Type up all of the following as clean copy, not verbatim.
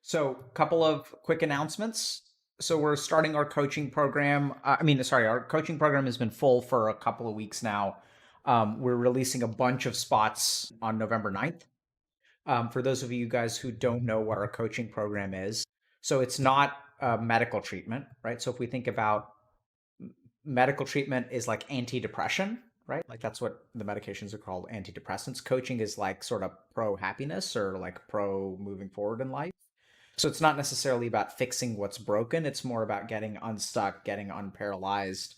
So, couple of quick announcements. So, we're starting our coaching program. Our coaching program has been full for a couple of weeks now. We're releasing a bunch of spots on November 9th. For those of you guys who don't know what our coaching program is, so it's not medical treatment, right? So, if we think about medical treatment is like antidepressant, right? Like that's what the medications are called, antidepressants. Coaching is like sort of pro happiness or like pro moving forward in life. So it's not necessarily about fixing what's broken. It's more about getting unstuck, getting unparalyzed,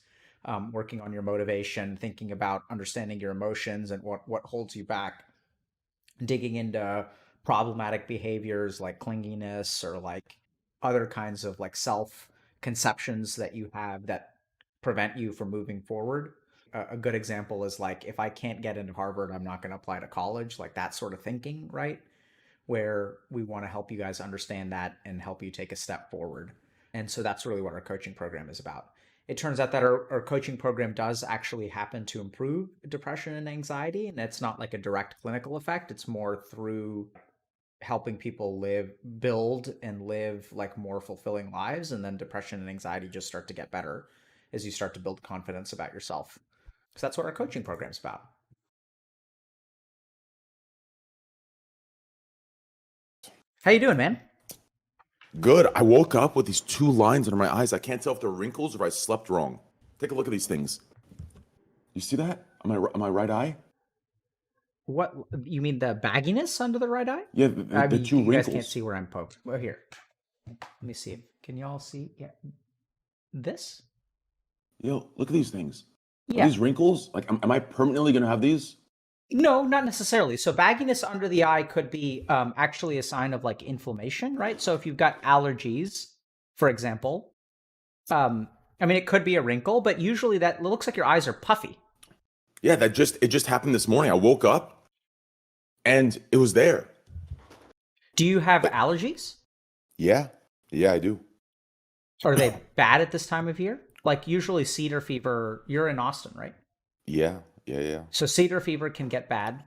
working on your motivation, thinking about understanding your emotions and what holds you back, digging into problematic behaviors like clinginess or like other kinds of like self conceptions that you have that prevent you from moving forward. A good example is like, if I can't get into Harvard, I'm not going to apply to college, like that sort of thinking, right? Where we want to help you guys understand that and help you take a step forward. And so that's really what our coaching program is about. It turns out that our coaching program does actually happen to improve depression and anxiety. And it's not like a direct clinical effect. It's more through helping people build and live like more fulfilling lives. And then depression and anxiety just start to get better as you start to build confidence about yourself. So that's what our coaching program is about. How you doing, man? Good. I woke up with these two lines under my eyes. I can't tell if they're wrinkles or I slept wrong. Take a look at these things. You see that on my right eye? What, you mean the bagginess under the right eye? Yeah, I the mean, two you guys wrinkles. can't see where I'm poked. Well, here, let me see. Can you all see? Yeah, this. Yo, look at these things. Are Yeah. these wrinkles? Like, am I permanently gonna have these? No, not necessarily. So bagginess under the eye could be actually a sign of like inflammation, right? So if you've got allergies, for example, I mean, it could be a wrinkle, but usually that looks like your eyes are puffy. Yeah, it just happened this morning. I woke up and it was there. Do you have But allergies? yeah, I do. Are they bad at this time of year? Like usually cedar fever, you're in Austin, right? Yeah. So cedar fever can get bad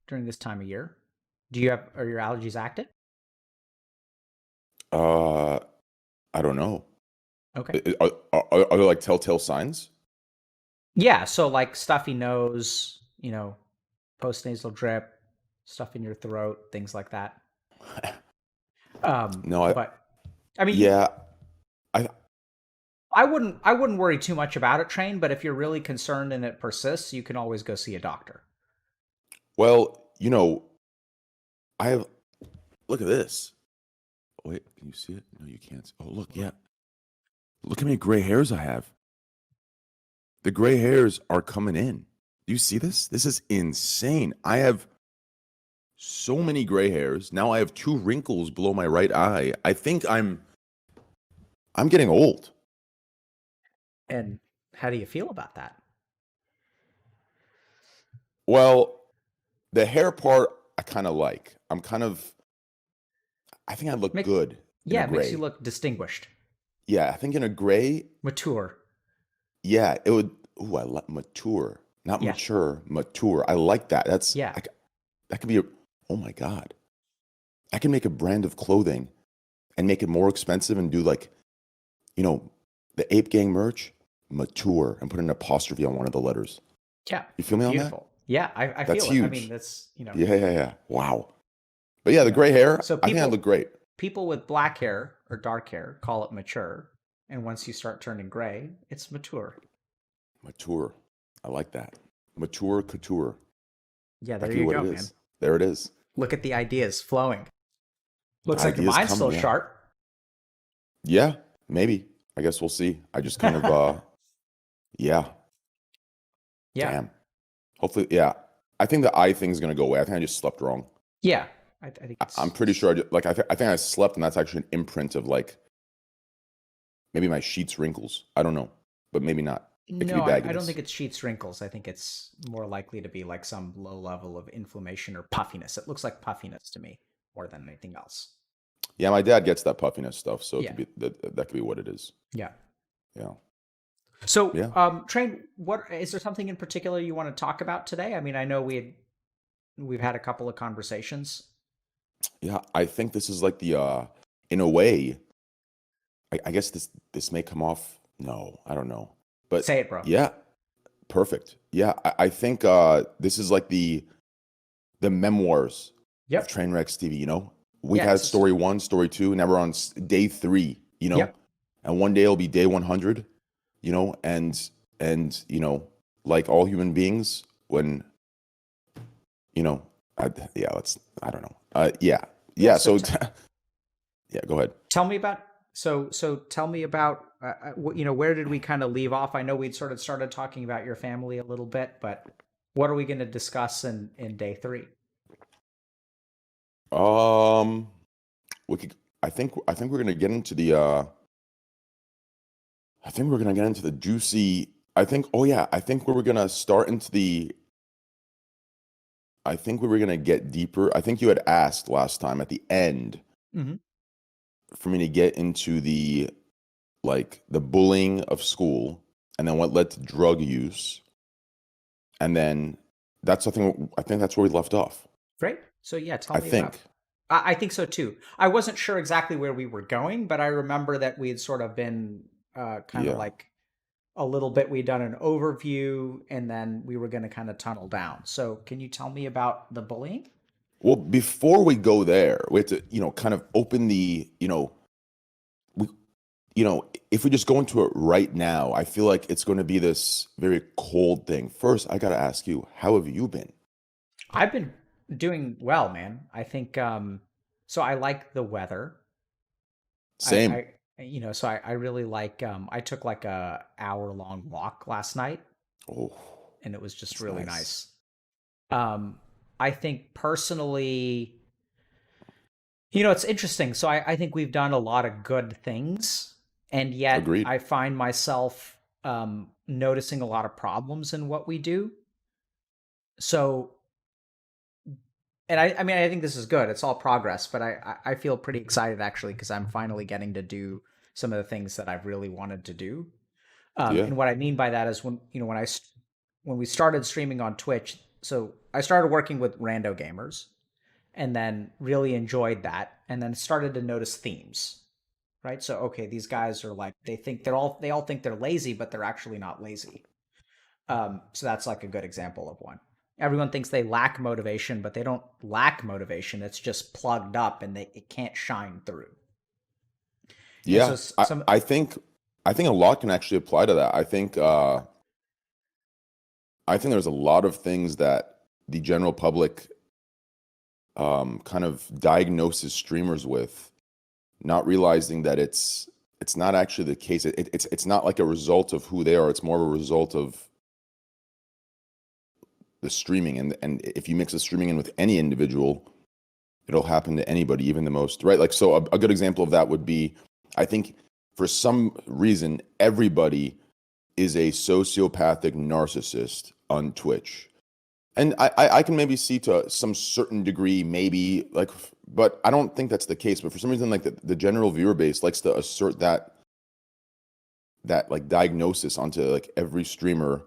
during this time of year. Are your allergies active? Uh, I don't know. Okay. Are there like telltale signs? Yeah, so like stuffy nose, postnasal drip, stuff in your throat, things like that. No, But I mean, yeah, I I wouldn't worry too much about it, Train, but if you're really concerned and it persists, you can always go see a doctor. well, I have. Look at this. Wait, can you see it? No, you can't. Oh, look, yeah. Look how many gray hairs I have. The gray hairs are coming in. Do you see this? This is insane. I have so many gray hairs. Now I have two wrinkles below my right eye. I think I'm getting old. And how do you feel about that? Well, the hair part I kind of like. I think I look good in a Yeah, it makes you gray. look distinguished, Yeah, I think in a gray, mature. yeah, it would. Ooh, I like mature, not Yeah. mature, mature. I like that. Yeah. That could be a. Oh my God, I can make a brand of clothing, and make it more expensive, and do like, the Ape Gang merch, mature, and put an apostrophe on one of the letters. Yeah. You feel me on that? Beautiful. Yeah, I That's feel it. I mean, huge. that's, Yeah. Wow. But yeah, the yeah. gray hair, So I think I look great. people with black hair or dark hair call it mature, and once you start turning gray, it's mature. Mature. I like that. Mature couture. Yeah, That there could be you what go, it man. is. There it is. Look at the ideas flowing. The Looks like your ideas mind's come, still yeah. sharp. Yeah, maybe. I guess we'll see. I just kind of, yeah. Yeah. Damn. Hopefully, yeah. I think the eye thing's gonna go away. I think I just slept wrong. Yeah. I think I'm pretty sure I think I slept, and that's actually an imprint of like maybe my sheets wrinkles. I don't know, but maybe not. It could be No, I don't bagginess. think it's sheets wrinkles. I think it's more likely to be like some low level of inflammation or puffiness. It looks like puffiness to me more than anything else. Yeah, my dad gets that puffiness stuff, so it Yeah. could be that could be what it is. Yeah. Yeah. So, Yeah. Train, what is there something in particular you want to talk about today? I mean, I know we've had a couple of conversations. Yeah, I think this is like the in a way, I guess this may come off. No, I don't know. But Say it, bro. yeah, perfect. Yeah, I think this is like the memoirs of Yep. trainwreckstv. You know, we've Yeah. had story 1, story 2, now we're on day 3. You know, Yep. and one day it'll be day 100. You know, and you know, like all human beings, when you know, I don't know. Yeah. So So yeah, go ahead. tell me about. So tell me about. You know, where did we kind of leave off? I know we'd sort of started talking about your family a little bit, but what are we going to discuss in day 3? We could. I think we're gonna get into the. I think we're gonna get into the juicy. I think. Oh yeah. I think we were gonna start into the. I think we were gonna get deeper. I think you had asked last time at the end Mm-hmm. for me to get into the bullying of school, and then what led to drug use, and then that's something. I think that's where we left off. Great. So yeah, tell I me think. about. I think so too. I wasn't sure exactly where we were going, but I remember that we had sort of been kind of Yeah. like a little bit. We'd done an overview, and then we were going to kind of tunnel down. So can you tell me about the bullying? Well, before we go there, we have to, you know, kind of open the, you know, we, you know, if we just go into it right now, I feel like it's going to be this very cold thing. First, I got to ask you, how have you been? I've been doing well, man. I think so I like the weather. Same. You know, so I really like I took like a hour long walk last night, Oh, and it was just that's really nice. nice. I think personally, you know, it's interesting. So I think we've done a lot of good things, and yet Agreed. I find myself noticing a lot of problems in what we do. So, and I mean, I think this is good. It's all progress, but I feel pretty excited actually because I'm finally getting to do some of the things that I've really wanted to do. Yeah. And what I mean by that is when you know when we started streaming on Twitch. So I started working with rando gamers, and then really enjoyed that, and then started to notice themes. Right. So okay, these guys are like they all think they're lazy, but they're actually not lazy. So that's like a good example of one. Everyone thinks they lack motivation, but they don't lack motivation. It's just plugged up, and it can't shine through. And so Yeah. I, some I think, I think a lot can actually apply to that. I think there's a lot of things that the general public kind of diagnoses streamers with, not realizing that it's not actually the case. It's not like a result of who they are. It's more of a result of the streaming, and if you mix the streaming in with any individual, it'll happen to anybody, even the most, right? Like, so a good example of that would be, I think for some reason everybody is a sociopathic narcissist on Twitch. And I can maybe see to some certain degree, maybe like, but I don't think that's the case. But for some reason, like the general viewer base likes to assert that like diagnosis onto like every streamer.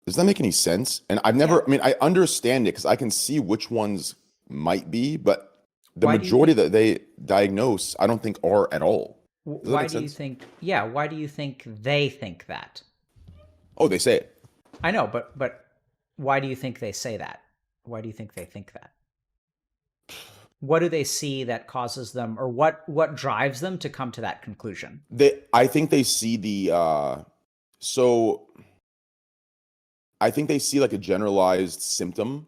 Does that make any sense? And I've yeah. never, I mean, I understand it because I can see which ones might be, but the Why do you majority think? that they diagnose, I don't think are at all. Does that Why make do you sense? think? Yeah. Why do you think they think that? Oh, they say it. I know, but why do you think they say that? Why do you think they think that? What do they see that causes them, or what drives them to come to that conclusion? I think they see so I think they see like a generalized symptom,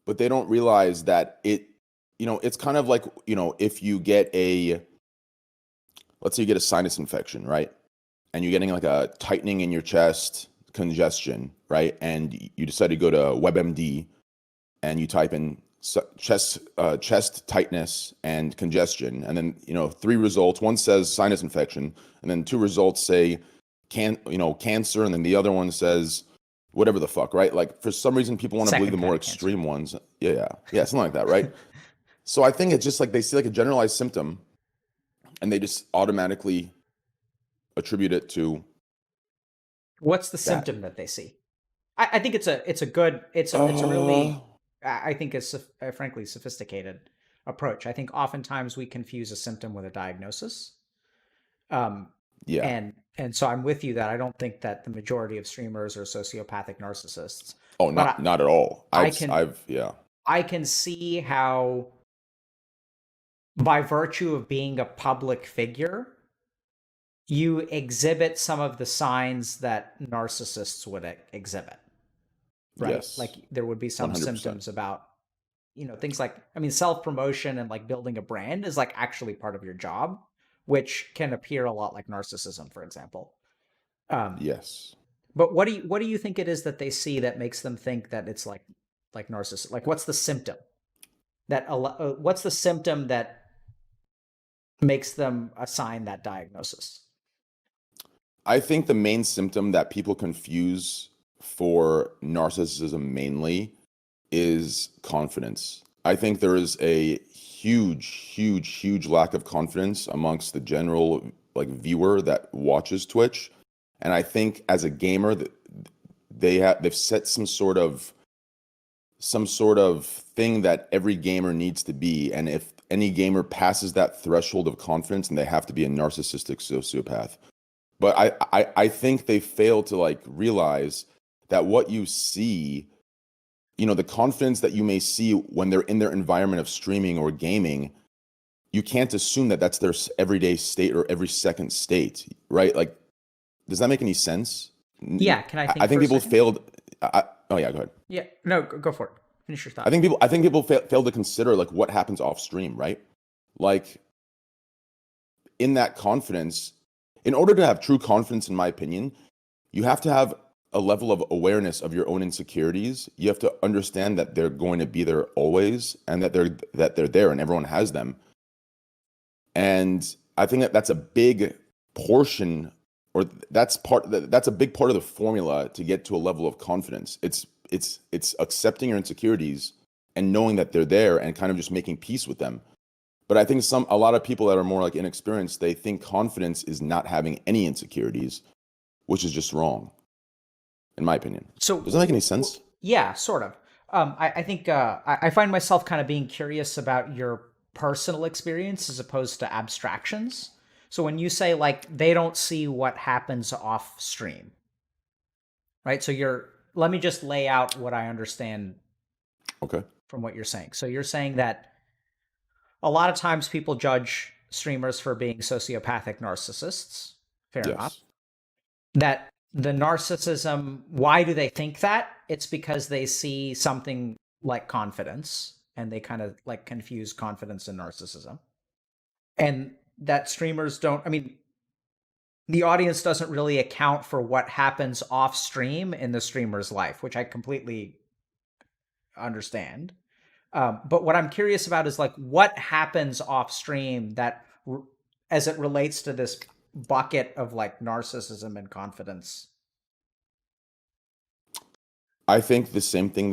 but they don't realize that it's kind of like, if you get let's say you get a sinus infection, right? And you're getting like a tightening in your chest, congestion, right? And you decide to go to WebMD and you type in chest tightness and congestion, and then 3 results. One says sinus infection, and then 2 results say cancer, and then the other one says whatever the fuck, right? Like, for some reason people want to believe Second the more kind of cancer. extreme ones. Yeah, something like that, right? So I think it's just like they see like a generalized symptom, and they just automatically attribute it to What's the that. symptom that they see? I think it's a good it's a Uh, really I think it's frankly sophisticated. approach. I think oftentimes we confuse a symptom with a diagnosis. Um, Yeah. and so I'm with you that I don't think that the majority of streamers are sociopathic narcissists. Oh, But not at all. I can Yeah. I can see how, by virtue of being a public figure, you exhibit some of the signs that narcissists would exhibit, right? Yes. Like there would be some 100%. symptoms about, things like, I mean, self-promotion and like building a brand is like actually part of your job, which can appear a lot like narcissism, for example. Yes. But what do you think it is that they see that makes them think that it's like narcissism? Like what's the symptom what's the symptom that makes them assign that diagnosis? I think the main symptom that people confuse for narcissism mainly is confidence. I think there is a huge lack of confidence amongst the general like viewer that watches Twitch. And I think as a gamer that they've set some sort of thing that every gamer needs to be. And if any gamer passes that threshold of confidence, then they have to be a narcissistic sociopath. But I think they fail to like realize that what you see, the confidence that you may see when they're in their environment of streaming or gaming, you can't assume that that's their everyday state or every second state, right? Like, does that make any sense? Yeah, can I think? I think for a people second? failed. Oh yeah, go ahead. Yeah, no, go for it. Finish your thought. I think people fail to consider like what happens off stream, right? Like in that confidence, in order to have true confidence, in my opinion, you have to have a level of awareness of your own insecurities. You have to understand that they're going to be there always, and that they're there, and everyone has them. And I think that that's a big portion, or that's a big part of the formula to get to a level of confidence. It's accepting your insecurities and knowing that they're there and kind of just making peace with them. But I think a lot of people that are more like inexperienced, they think confidence is not having any insecurities, which is just wrong, in my opinion. So does that make any sense? Yeah, sort of. I think I find myself kind of being curious about your personal experience as opposed to abstractions. So when you say like they don't see what happens off stream, right? So let me just lay out what I understand. Okay. From what you're saying. So you're saying that a lot of times people judge streamers for being sociopathic narcissists. Fair enough. That the narcissism, why do they think that? It's because they see something like confidence, and they kind of like confuse confidence and narcissism. And that streamers don't, I mean, the audience doesn't really account for what happens off stream in the streamer's life, which I completely understand. But what I'm curious about is like what happens off stream that as it relates to this bucket of like narcissism and confidence. I think the same thing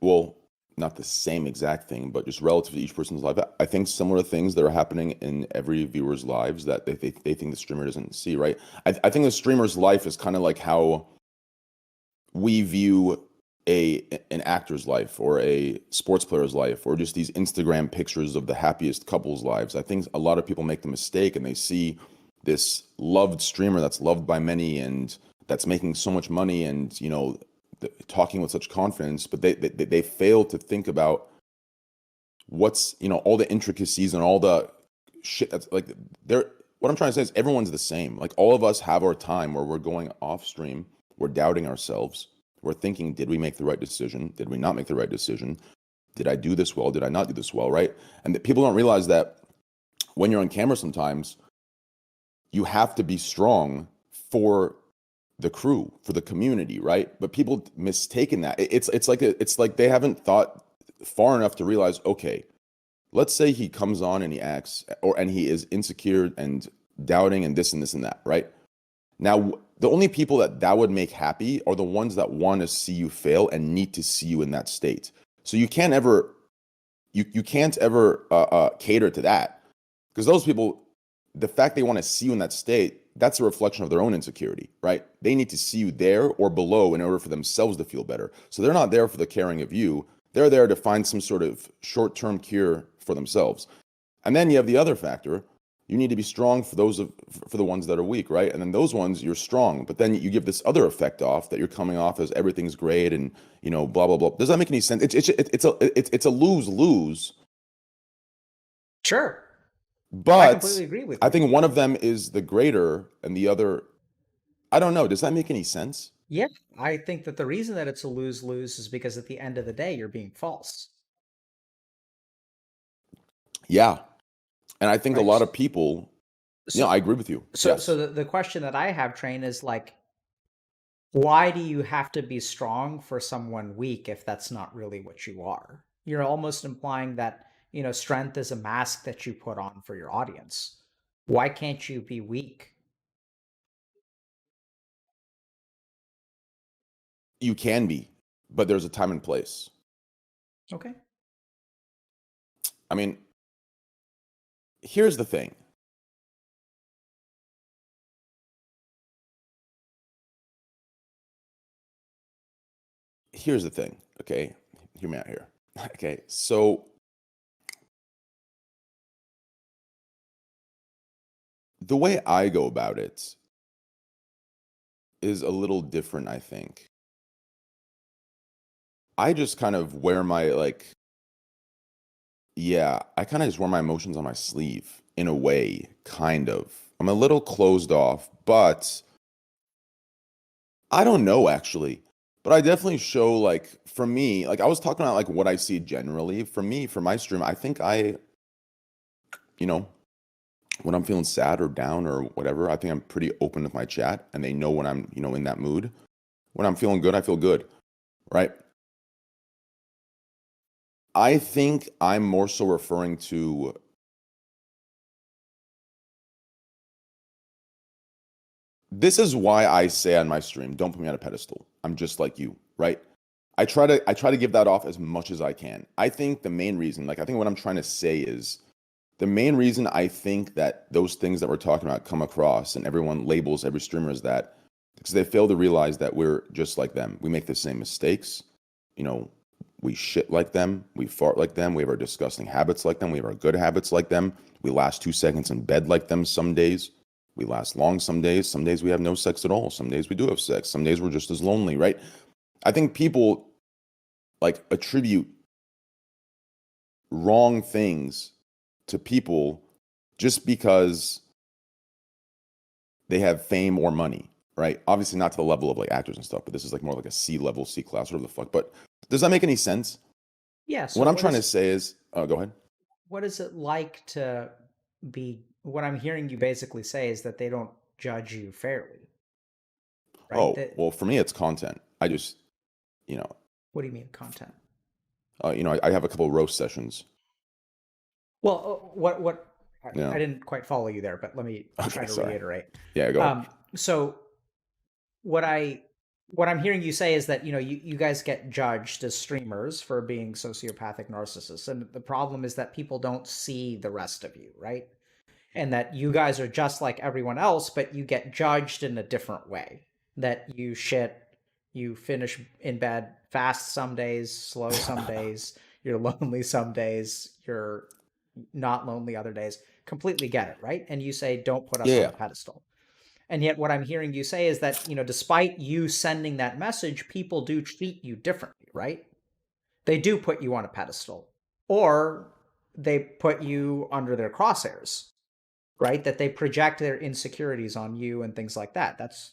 well, not the same exact thing, but just relative to each person's life. I think similar things that are happening in every viewer's lives that they think the streamer doesn't see, right? I think the streamer's life is kind of like how we view an actor's life or a sports player's life, or just these Instagram pictures of the happiest couples' lives. I think a lot of people make the mistake and they see this loved streamer that's loved by many and that's making so much money and, talking with such confidence, but they fail to think about what's, all the intricacies and all the shit that's like what I'm trying to say is everyone's the same. Like all of us have our time where we're going off stream, we're doubting ourselves. We're thinking, did we make the right decision? Did we not make the right decision? Did I do this well? Did I not do this well? Right? And that people don't realize that when you're on camera sometimes, you have to be strong for the crew, for the community, right? But people mistaken that. It's like they haven't thought far enough to realize, okay, let's say he comes on and he acts and he is insecure and doubting and this and this and that, right? Now, the only people that would make happy are the ones that want to see you fail and need to see you in that state. So you can't ever, you can't ever cater to that, because those people, the fact they want to see you in that state, that's a reflection of their own insecurity, right? They need to see you there or below in order for themselves to feel better. So they're not there for the caring of you. They're there to find some sort of short-term cure for themselves. And then you have the other factor. You need to be strong for for the ones that are weak, right? And then those ones you're strong, but then you give this other effect off that you're coming off as everything's great and blah blah blah. Does that make any sense? It's a lose-lose. Sure. I But completely agree with I you. think one of them is the greater and the other, I don't know. Does that make any sense? Yeah, I think that the reason that it's a lose-lose is because at the end of the day, you're being false, Yeah. And I think a right? lot of people, I agree with you. So Yes. the question that I have, Train, is like, why do you have to be strong for someone weak if that's not really what you are? You're almost implying that, strength is a mask that you put on for your audience. Why can't you be weak? You can be, but there's a time and place. Okay. I mean, here's the thing. Here's the thing, okay? Hear me out here. Okay, so the way I go about it is a little different, I think. I just kind of wear my I kind of just wear my emotions on my sleeve in a way, kind of. I'm a little closed off, but I don't know actually. But I definitely show for me, I was talking about what I see generally. For me, for my stream, I think you know, when I'm feeling sad or down or whatever, I think I'm pretty open with my chat and they know when I'm, in that mood. When I'm feeling good, I feel good, right? I think I'm more so referring to this is why I say on my stream, don't put me on a pedestal. I'm just like you, right? I try to give that off as much as I can. I think the main reason, I think what I'm trying to say is the main reason I think that those things that we're talking about come across and everyone labels every streamer as that, because they fail to realize that we're just like them. We make the same mistakes. We shit like them. We fart like them. We have our disgusting habits like them. We have our good habits like them. We last 2 seconds in bed like them some days. We last long some days. Some days we have no sex at all. Some days we do have sex. Some days we're just as lonely, right? I think people attribute wrong things to people just because they have fame or money, right? Obviously not to the level of actors and stuff, but this is more like a C level, C class, whatever the fuck. But does that make any sense? Yeah. What I'm trying to say is, go ahead. What is it like to be? What I'm hearing you basically say is that they don't judge you fairly, right? Oh, well, for me, it's content. I just, What do you mean content? I have a couple of roast sessions. Well, what? Yeah. I didn't quite follow you there, but let me try to reiterate. Yeah, go ahead. So what I'm hearing you say is that you guys get judged as streamers for being sociopathic narcissists, and the problem is that people don't see the rest of you, right? And that you guys are just like everyone else, but you get judged in a different way. That you shit, you finish in bed fast some days, slow some days, you're lonely some days, you're not lonely other days. Completely get it, right? And you say, don't put us on a pedestal. And yet what I'm hearing you say is that, despite you sending that message, people do treat you differently, right? They do put you on a pedestal, or they put you under their crosshairs, right? That they project their insecurities on you and things like that. That's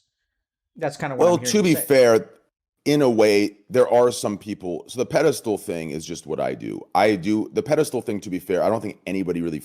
kind of what I'm hearing you say. Well, to be fair, in a way, there are some people. So the pedestal thing is just what I do. The pedestal thing, to be fair, I don't think anybody really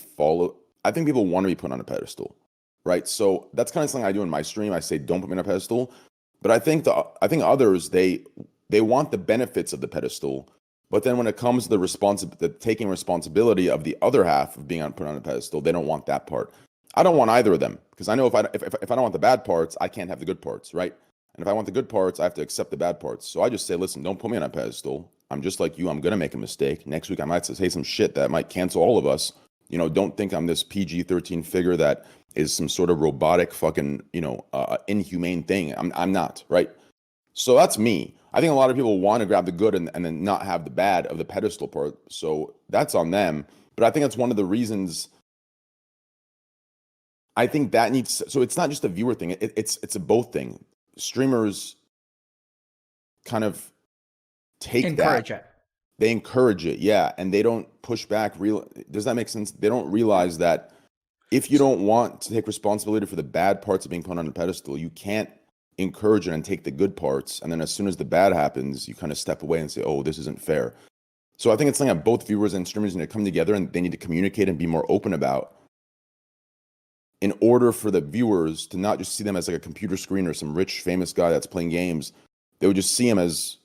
I think people want to be put on a pedestal, right? So that's kind of something I do in my stream. I say, don't put me on a pedestal. But I think others, they want the benefits of the pedestal. But then when it comes to the taking responsibility of the other half of being put on a pedestal, they don't want that part. I don't want either of them, because I know if I don't want the bad parts, I can't have the good parts, right? And if I want the good parts, I have to accept the bad parts. So I just say, listen, don't put me on a pedestal. I'm just like you. I'm going to make a mistake. Next week, I might say some shit that might cancel all of us. Don't think I'm this PG-13 figure that is some sort of robotic fucking, inhumane thing. I'm not, right? So that's me. I think a lot of people want to grab the good and then not have the bad of the pedestal part. So that's on them. But I think that's one of the reasons I think that needs, so it's not just a viewer thing. It's a both thing. Streamers kind of take Encourage that. it. They encourage it, yeah, and they don't push back. Does that make sense? They don't realize that if you don't want to take responsibility for the bad parts of being put on a pedestal, you can't encourage it and take the good parts. And then as soon as the bad happens, you kind of step away and say, "Oh, this isn't fair." So I think it's something that both viewers and streamers need to come together and they need to communicate and be more open about, in order for the viewers to not just see them as like a computer screen or some rich famous guy that's playing games. They would just see him as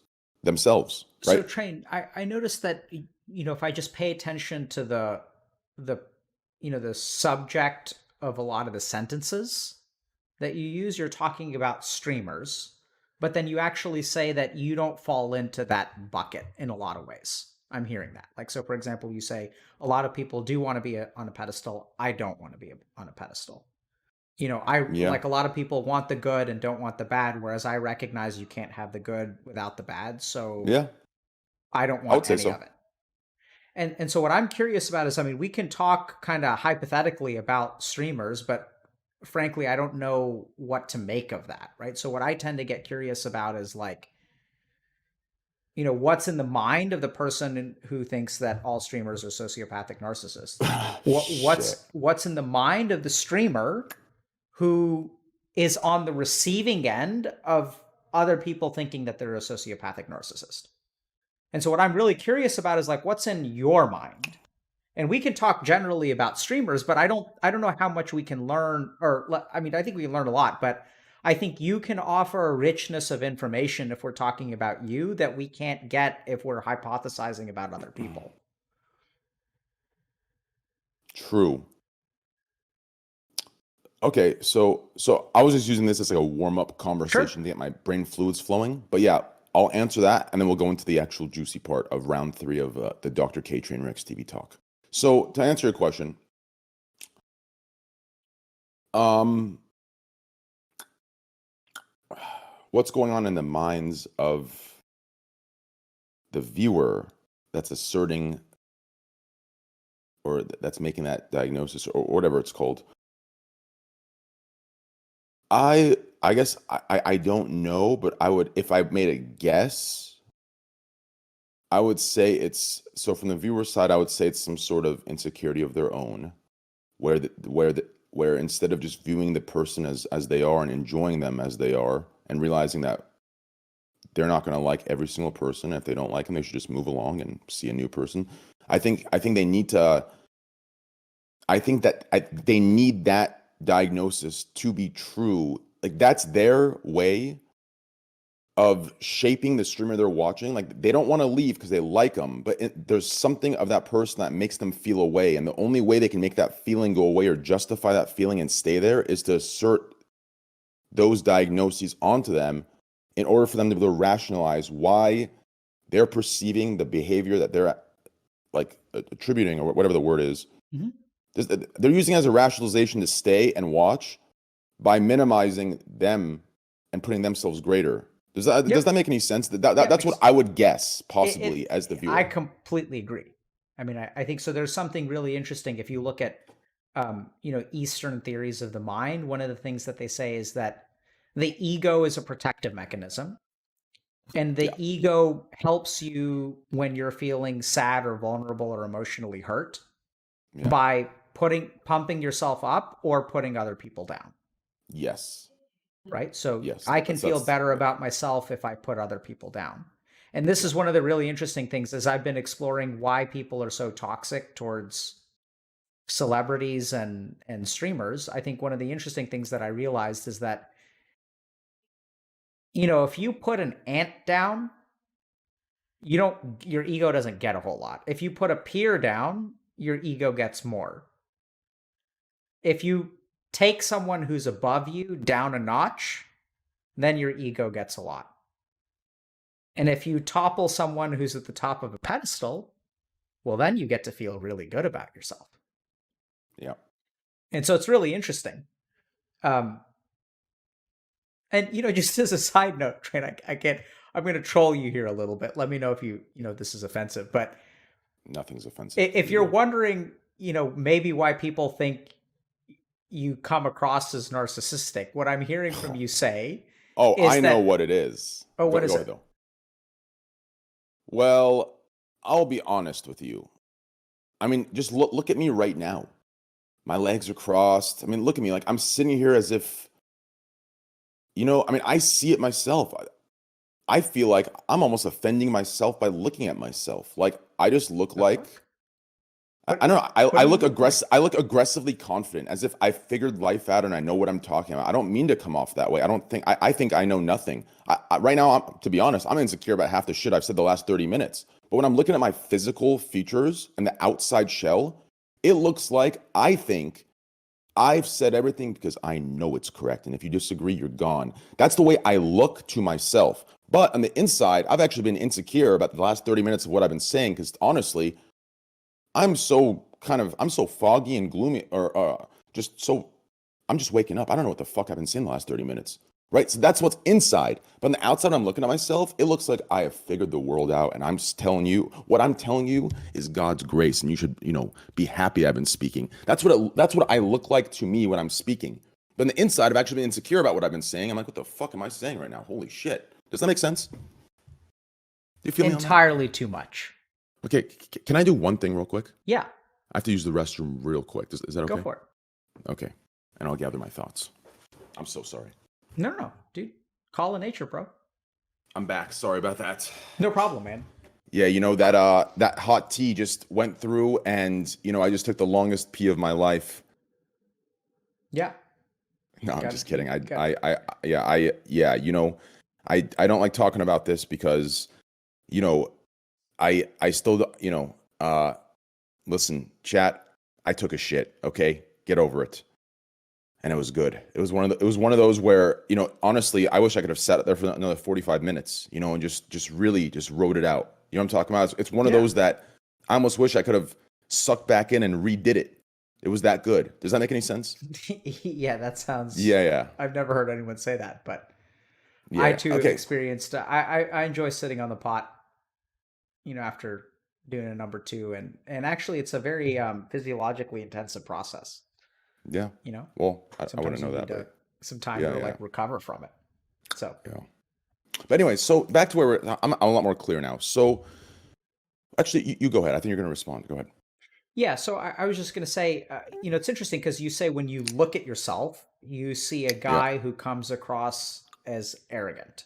themselves, right? So Train, I noticed that, if I just pay attention to the the subject of a lot of the sentences that you use, you're talking about streamers, but then you actually say that you don't fall into that bucket in a lot of ways. I'm hearing that. Like, so for example, you say a lot of people do want to be on a pedestal. I don't want to be on a pedestal. I Yeah, like a lot of people want the good and don't want the bad, whereas I recognize you can't have the good without the bad. So yeah, I don't I would want say any so. of it. And so what I'm curious about is, I mean, we can talk kind of hypothetically about streamers, but frankly, I don't know what to make of that, right? So what I tend to get curious about is like, what's in the mind of the person who thinks that all streamers are sociopathic narcissists? What Shit. what's in the mind of the streamer who is on the receiving end of other people thinking that they're a sociopathic narcissist? And so what I'm really curious about is like, what's in your mind? And we can talk generally about streamers, but I don't know how much we can learn, or I mean, I think we can learn a lot, but I think you can offer a richness of information if we're talking about you that we can't get if we're hypothesizing about other people. True. Okay, so I was just using this as like a warm-up Sure. conversation to get my brain fluids flowing. But yeah, I'll answer that, and then we'll go into the actual juicy part of round 3 of the Dr. K trainwreckstv talk. So to answer your question, um, what's going on in the minds of the viewer that's asserting or that's making that diagnosis or whatever it's called? I guess I don't know, but I would, if I made a guess, I would say it's, so from the viewer side, I would say it's some sort of insecurity of their own, where instead of just viewing the person as they are and enjoying them as they are and realizing that they're not going to like every single person. If they don't like them, they should just move along and see a new person. I think they need to. I think that they need that diagnosis to be true. Like that's their way of shaping the streamer they're watching. Like they don't want to leave because they like them, but there's something of that person that makes them feel away. And the only way they can make that feeling go away or justify that feeling and stay there is to assert those diagnoses onto them in order for them to be able to rationalize why they're perceiving the behavior that they're like attributing or whatever the word is. Mm-hmm. They're using it as a rationalization to stay and watch by minimizing them and putting themselves greater. Does that make any sense? Yeah, That's what I would guess, it possibly, as the I viewer. completely agree. I mean, I think so. There's something really interesting if you look at Eastern theories of the mind. One of the things that they say is that the ego is a protective mechanism, and the Yeah, ego helps you when you're feeling sad or vulnerable or emotionally hurt yeah, by pumping yourself up or putting other people down, yes, right? So yes. I can feel That's better yeah, about myself if I put other people down. And this is one of the really interesting things as I've been exploring why people are so toxic towards celebrities and streamers. I think one of the interesting things that I realized is that if you put an ant down, your ego doesn't get a whole lot. If you put a peer down, your ego gets more. If you take someone who's above you down a notch, then your ego gets a lot. And if you topple someone who's at the top of a pedestal, well, then you get to feel really good about yourself. yeah. And so it's really interesting. And just as a side note, Train, I'm gonna troll you here a little bit. Let me know if this is offensive. But Nothing's offensive. if you're wondering, maybe why people think you come across as narcissistic, what I'm hearing from you say is I know what it is. Oh, what is it? Though. Well, I'll be honest with you. I mean, just look at me right now. My legs are crossed. I mean, look at me. Like, I'm sitting here as if, I mean, I see it myself. I feel like I'm almost offending myself by looking at myself. Like, I just look like, I don't know. I look aggressive. I look aggressively confident, as if I figured life out and I know what I'm talking about. I don't mean to come off that way. I think I know nothing. Right now, to be honest, I'm insecure about half the shit I've said the last 30 minutes. But when I'm looking at my physical features and the outside shell, it looks like I think I've said everything because I know it's correct. And if you disagree, you're gone. That's the way I look to myself. But on the inside, I've actually been insecure about the last 30 minutes of what I've been saying, because honestly, I'm so foggy and gloomy, or I'm just waking up. I don't know what the fuck I've been saying the last 30 minutes. Right? So that's what's inside. But on the outside, I'm looking at myself. It looks like I have figured the world out. And I'm just telling you, what I'm telling you is God's grace. And you should, be happy I've been speaking. That's what I look like to me when I'm speaking. But on the inside, I've actually been insecure about what I've been saying. I'm like, what the fuck am I saying right now? Holy shit. Does that make sense? Do you feel entirely too much? Okay. Can I do one thing real quick? Yeah. I have to use the restroom real quick. Is that okay? Go for it. Okay. And I'll gather my thoughts. I'm so sorry. No, dude. Call of nature, bro. I'm back. Sorry about that. No problem, man. Yeah, that hot tea just went through, and I just took the longest pee of my life. Yeah. No, I'm just kidding. I don't like talking about this because, I still, listen, chat, I took a shit. Okay. Get over it. And it was good. It was one of those where, honestly, I wish I could have sat there for another 45 minutes, and just really just wrote it out. You know what I'm talking about? It's one of those that I almost wish I could have sucked back in and redid it. It was that good. Does that make any sense? Yeah, that sounds. Yeah. I've never heard anyone say that, but I too experienced. I enjoy sitting on the pot, after doing a number two, and actually, it's a very physiologically intensive process. Yeah. Well, I wouldn't know that. But some time to recover from it. So. Yeah. But anyway, so back to where I'm a lot more clear now. So actually, you go ahead. I think you're going to respond. Go ahead. Yeah. So I was just going to say, it's interesting because you say when you look at yourself, you see a guy who comes across as arrogant.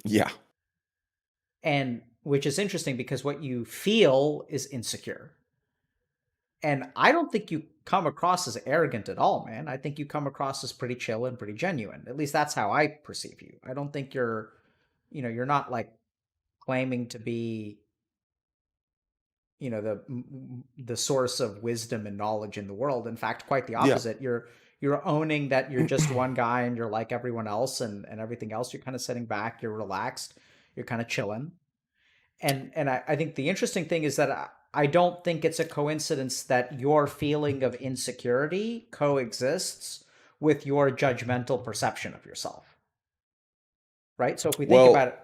Yeah. And which is interesting because what you feel is insecure. And I don't think you come across as arrogant at all, man. I think you come across as pretty chill and pretty genuine. At least that's how I perceive you. I don't think you're not like claiming to be, the source of wisdom and knowledge in the world. In fact, quite the opposite. Yeah. You're owning that you're just one guy and you're like everyone else, and everything else you're kind of sitting back, you're relaxed, you're kind of chilling. And I think the interesting thing is that I don't think it's a coincidence that your feeling of insecurity coexists with your judgmental perception of yourself. Right? So if we think about it.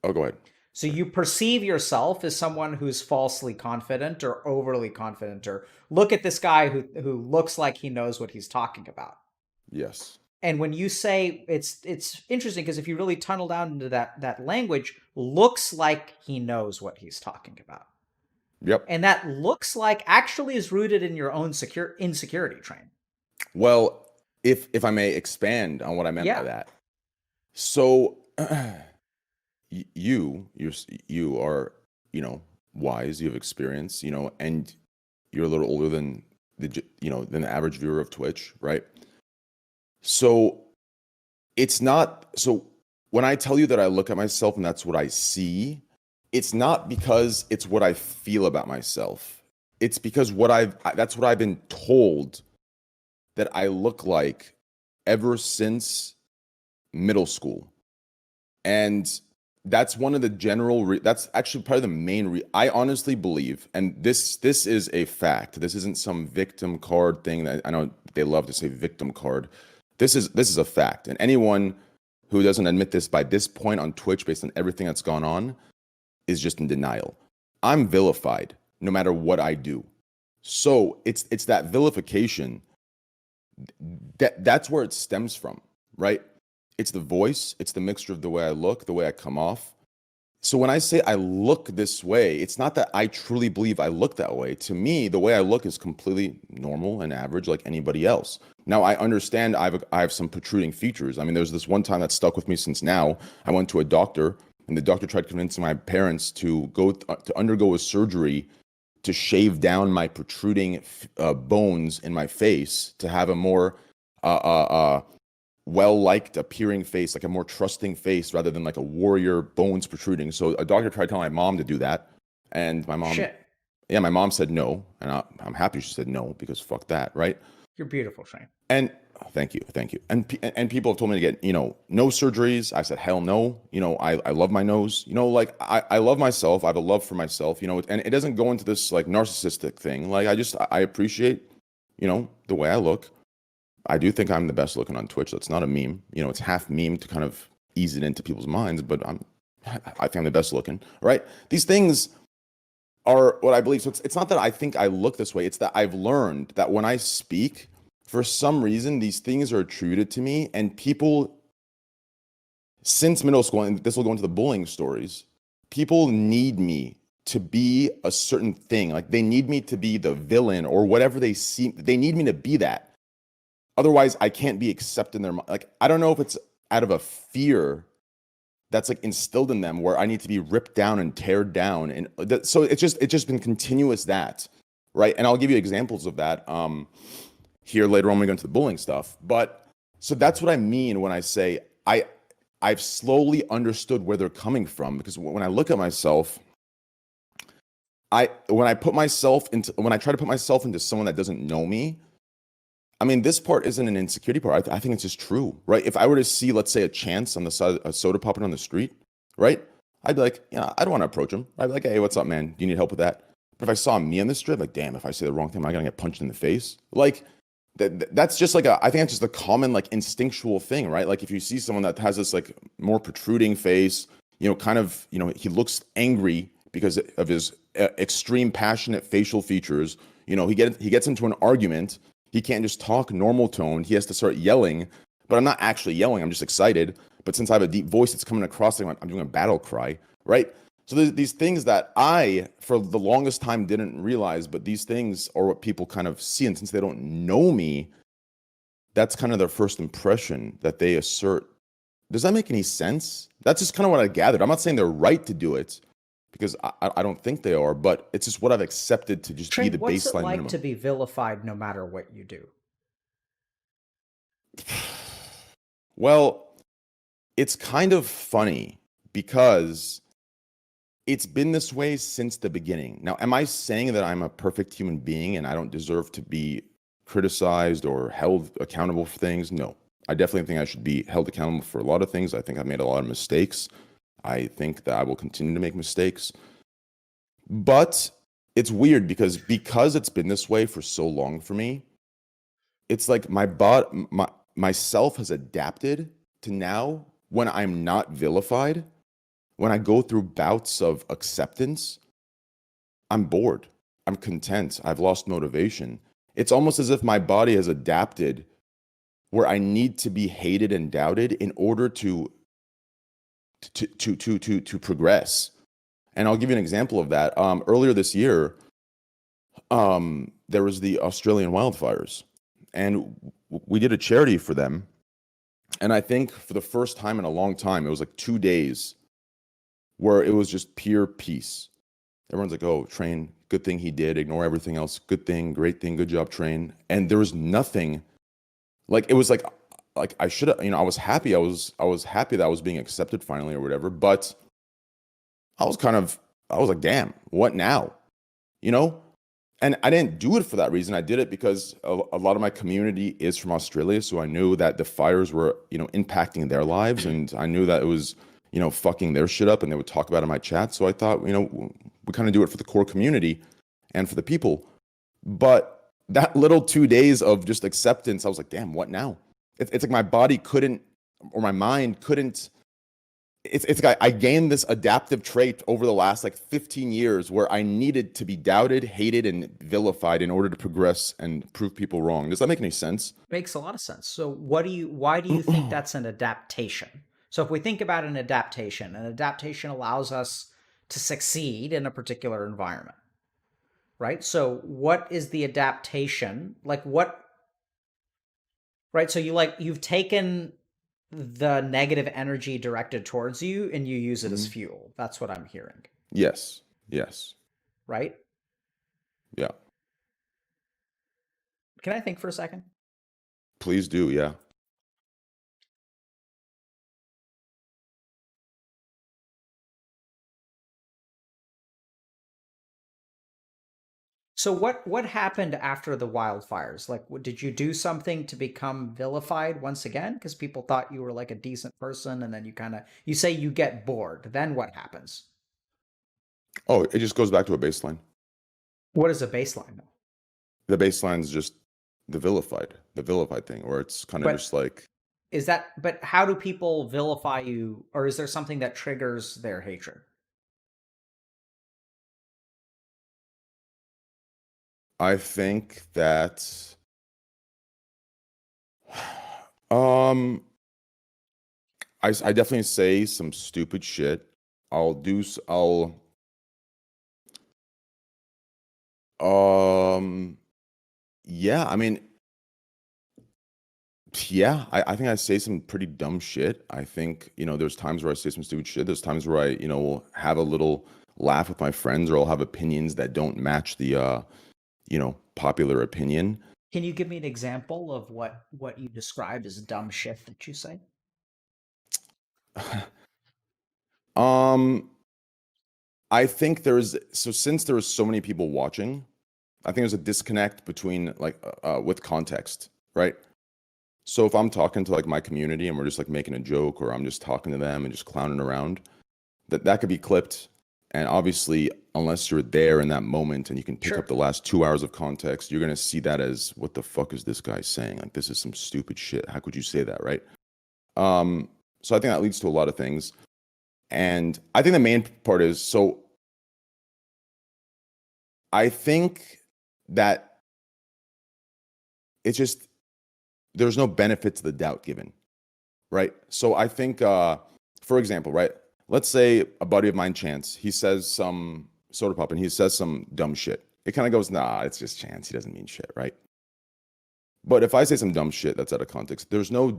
Oh, go ahead. So you perceive yourself as someone who's falsely confident or overly confident, or look at this guy who looks like he knows what he's talking about. Yes. And when you say it's interesting because if you really tunnel down into that language, looks like he knows what he's talking about. Yep. And that looks like actually is rooted in your own insecurity train. Well, if I may expand on what I meant by that. So you are, wise, you have experience, and you're a little older than the average viewer of Twitch, right? So when I tell you that I look at myself and that's what I see, it's not because it's what I feel about myself. It's because that's what I've been told that I look like ever since middle school. And that's one of the that's actually probably the main I honestly believe, and this is a fact. This isn't some victim card thing that I know they love to say victim card. This is a fact. And anyone who doesn't admit this by this point on Twitch based on everything that's gone on is just in denial. I'm vilified no matter what I do. So it's that vilification that's where it stems from, right? It's the voice, it's the mixture of the way I look, the way I come off. So when I say I look this way, it's not that I truly believe I look that way. To me, the way I look is completely normal and average like anybody else. Now, I understand I have some protruding features. I mean, there's this one time that stuck with me since now. I went to a doctor, and the doctor tried convincing my parents to go to undergo a surgery to shave down my protruding bones in my face to have a more well-liked appearing face, like a more trusting face rather than like a warrior bones protruding. So a doctor tried telling my mom to do that, and my mom, my mom said no, and I'm happy she said no because fuck that, right? You're beautiful, Shane. And thank you. And people have told me to get, no surgeries. I said, hell no. I love my nose. Like I love myself. I have a love for myself. And it doesn't go into this like narcissistic thing. Like I appreciate, the way I look. I do think I'm the best looking on Twitch. That's not a meme. It's half meme to kind of ease it into people's minds, but I think I'm the best looking, right? These things are what I believe. So it's not that I think I look this way. It's that I've learned that when I speak, for some reason, these things are attributed to me, and people, since middle school, and this will go into the bullying stories, people need me to be a certain thing. Like they need me to be the villain or whatever they see. They need me to be that. Otherwise, I can't be accepted in their mind. Like, I don't know if it's out of a fear that's like instilled in them where I need to be ripped down and teared down. And so it's just been continuous that, right? And I'll give you examples of that here later on when we go into the bullying stuff. But so that's what I mean when I say I've slowly understood where they're coming from, because when I look at myself, when I try to put myself into someone that doesn't know me, I mean, this part isn't an insecurity part. I think it's just true, right? If I were to see, let's say, a chance on the side, a soda popping on the street, right? I'd be like, I don't want to approach him. I'd be like, hey, what's up, man? Do you need help with that? But if I saw me on the street, like, damn, if I say the wrong thing, am I gonna get punched in the face? Like, that's just like I think it's just a common like instinctual thing, right? Like if you see someone that has this like more protruding face, kind of, he looks angry because of his extreme passionate facial features. He gets into an argument. He can't just talk normal tone. He has to start yelling, but I'm not actually yelling. I'm just excited. But since I have a deep voice, it's coming across like I'm doing a battle cry, right? So there's these things that I, for the longest time, didn't realize, but these things are what people kind of see. And since they don't know me, that's kind of their first impression that they assert. Does that make any sense? That's just kind of what I gathered. I'm not saying they're right to do it, because I don't think they are, but it's just what I've accepted to just be the baseline minimum. What's it like to be vilified no matter what you do? Well, it's kind of funny because it's been this way since the beginning. Now, am I saying that I'm a perfect human being and I don't deserve to be criticized or held accountable for things? No. I definitely think I should be held accountable for a lot of things. I think I've made a lot of mistakes. I think that I will continue to make mistakes. But it's weird because it's been this way for so long for me, it's like myself has adapted to now when I'm not vilified, when I go through bouts of acceptance, I'm bored. I'm content. I've lost motivation. It's almost as if my body has adapted where I need to be hated and doubted in order to progress. And I'll give you an example of that. Earlier this year, there was the Australian wildfires, and we did a charity for them. And I think for the first time in a long time, it was like 2 days where it was just pure peace. Everyone's like, oh, Train, good thing he did. Ignore everything else. Good thing, great thing, good job, Train. And there was nothing, like, it was like I should have, I was happy. I was happy that I was being accepted finally or whatever. But I was like, damn, what now? And I didn't do it for that reason. I did it because a lot of my community is from Australia. So I knew that the fires were, impacting their lives. And I knew that it was, fucking their shit up, and they would talk about it in my chat. So I thought, we kind of do it for the core community and for the people. But that little 2 days of just acceptance, I was like, damn, what now? It's like my body couldn't or my mind couldn't. It's like I gained this adaptive trait over the last like 15 years where I needed to be doubted, hated, and vilified in order to progress and prove people wrong. Does that make any sense? Makes a lot of sense. So why do you think that's an adaptation? So if we think about an adaptation allows us to succeed in a particular environment, right? So what is the adaptation? Like what, right? So you've taken the negative energy directed towards you and you use it as fuel. That's what I'm hearing. Yes. Yes. Right? Yeah. Can I think for a second? Please do. Yeah. So what happened after the wildfires? Like, did you do something to become vilified once again? Because people thought you were like a decent person, and then you say you get bored. Then what happens? Oh, it just goes back to a baseline. What is a baseline though? The baseline is just the vilified thing, where it's kind of just like. But how do people vilify you, or is there something that triggers their hatred? I think that um I definitely say some stupid shit. I'll yeah, I mean, yeah, I think I say some pretty dumb shit. I think, there's times where I say some stupid shit. There's times where I, will have a little laugh with my friends, or I'll have opinions that don't match the popular opinion. Can you give me an example of what you described as dumb shit that you say? I think since there was so many people watching, I think there's a disconnect between with context, right? So if I'm talking to like my community and we're just like making a joke, or I'm just talking to them and just clowning around, that could be clipped. And obviously, unless you're there in that moment and you can pick up the last 2 hours of context, you're going to see that as, what the fuck is this guy saying? Like, this is some stupid shit. How could you say that, right? So I think that leads to a lot of things. And I think the main part is, so I think that it's just, there's no benefit to the doubt given, right? So I think, for example, right, let's say a buddy of mine, Chance, he says some soda pop and he says some dumb shit. It kind of goes, nah, it's just Chance. He doesn't mean shit, right? But if I say some dumb shit that's out of context, there's no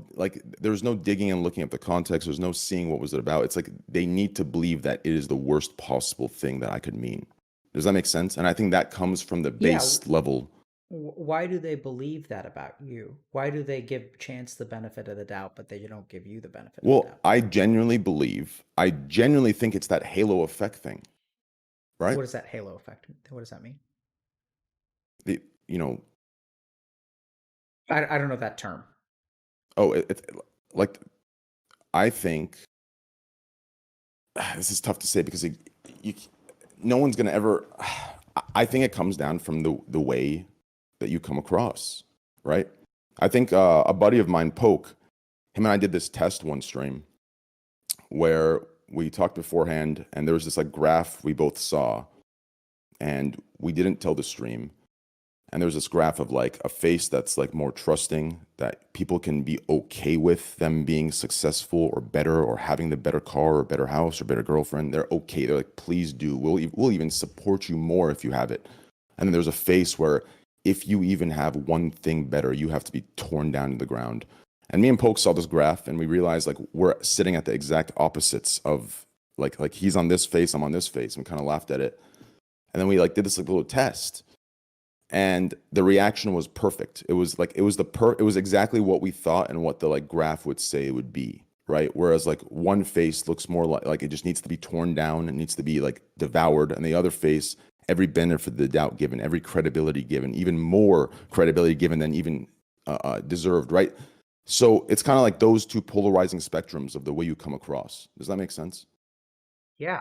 digging and looking at the context. There's no seeing what was it about. It's like they need to believe that it is the worst possible thing that I could mean. Does that make sense? And I think that comes from the base level. Why do they believe that about you? Why do they give Chance the benefit of the doubt, but they don't give you the benefit of the doubt? Well, I genuinely think it's that halo effect thing, right? What is that halo effect? What does that mean? I don't know that term. Oh, it's like, I think this is tough to say because no one's gonna ever. I think it comes down from the way that you come across, right? I think a buddy of mine, Poke, him and I did this test one stream where we talked beforehand, and there was this like graph we both saw, and we didn't tell the stream. And there's this graph of like a face that's like more trusting, that people can be okay with them being successful or better, or having the better car or better house or better girlfriend. They're okay. They're like, please do. We'll even support you more if you have it. And then there's a face where if you even have one thing better, you have to be torn down to the ground. And me and Poke saw this graph and we realized like we're sitting at the exact opposites of like he's on this face, I'm on this face. And we kind of laughed at it. And then we like did this like little test. And the reaction was perfect. It was exactly what we thought and what the like graph would say it would be, right? Whereas like one face looks more like it just needs to be torn down, it needs to be like devoured, and the other face, every benefit of the doubt given, every credibility given, even more credibility given than even deserved, right? So it's kind of like those two polarizing spectrums of the way you come across. Does that make sense? Yeah.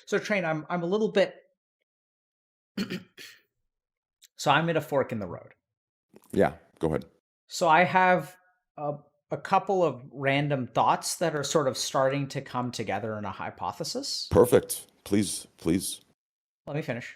So Train, I'm a little bit. So I'm at a fork in the road. Yeah, go ahead. So I have a, a couple of random thoughts that are sort of starting to come together in a hypothesis. Perfect. Please, please. Let me finish.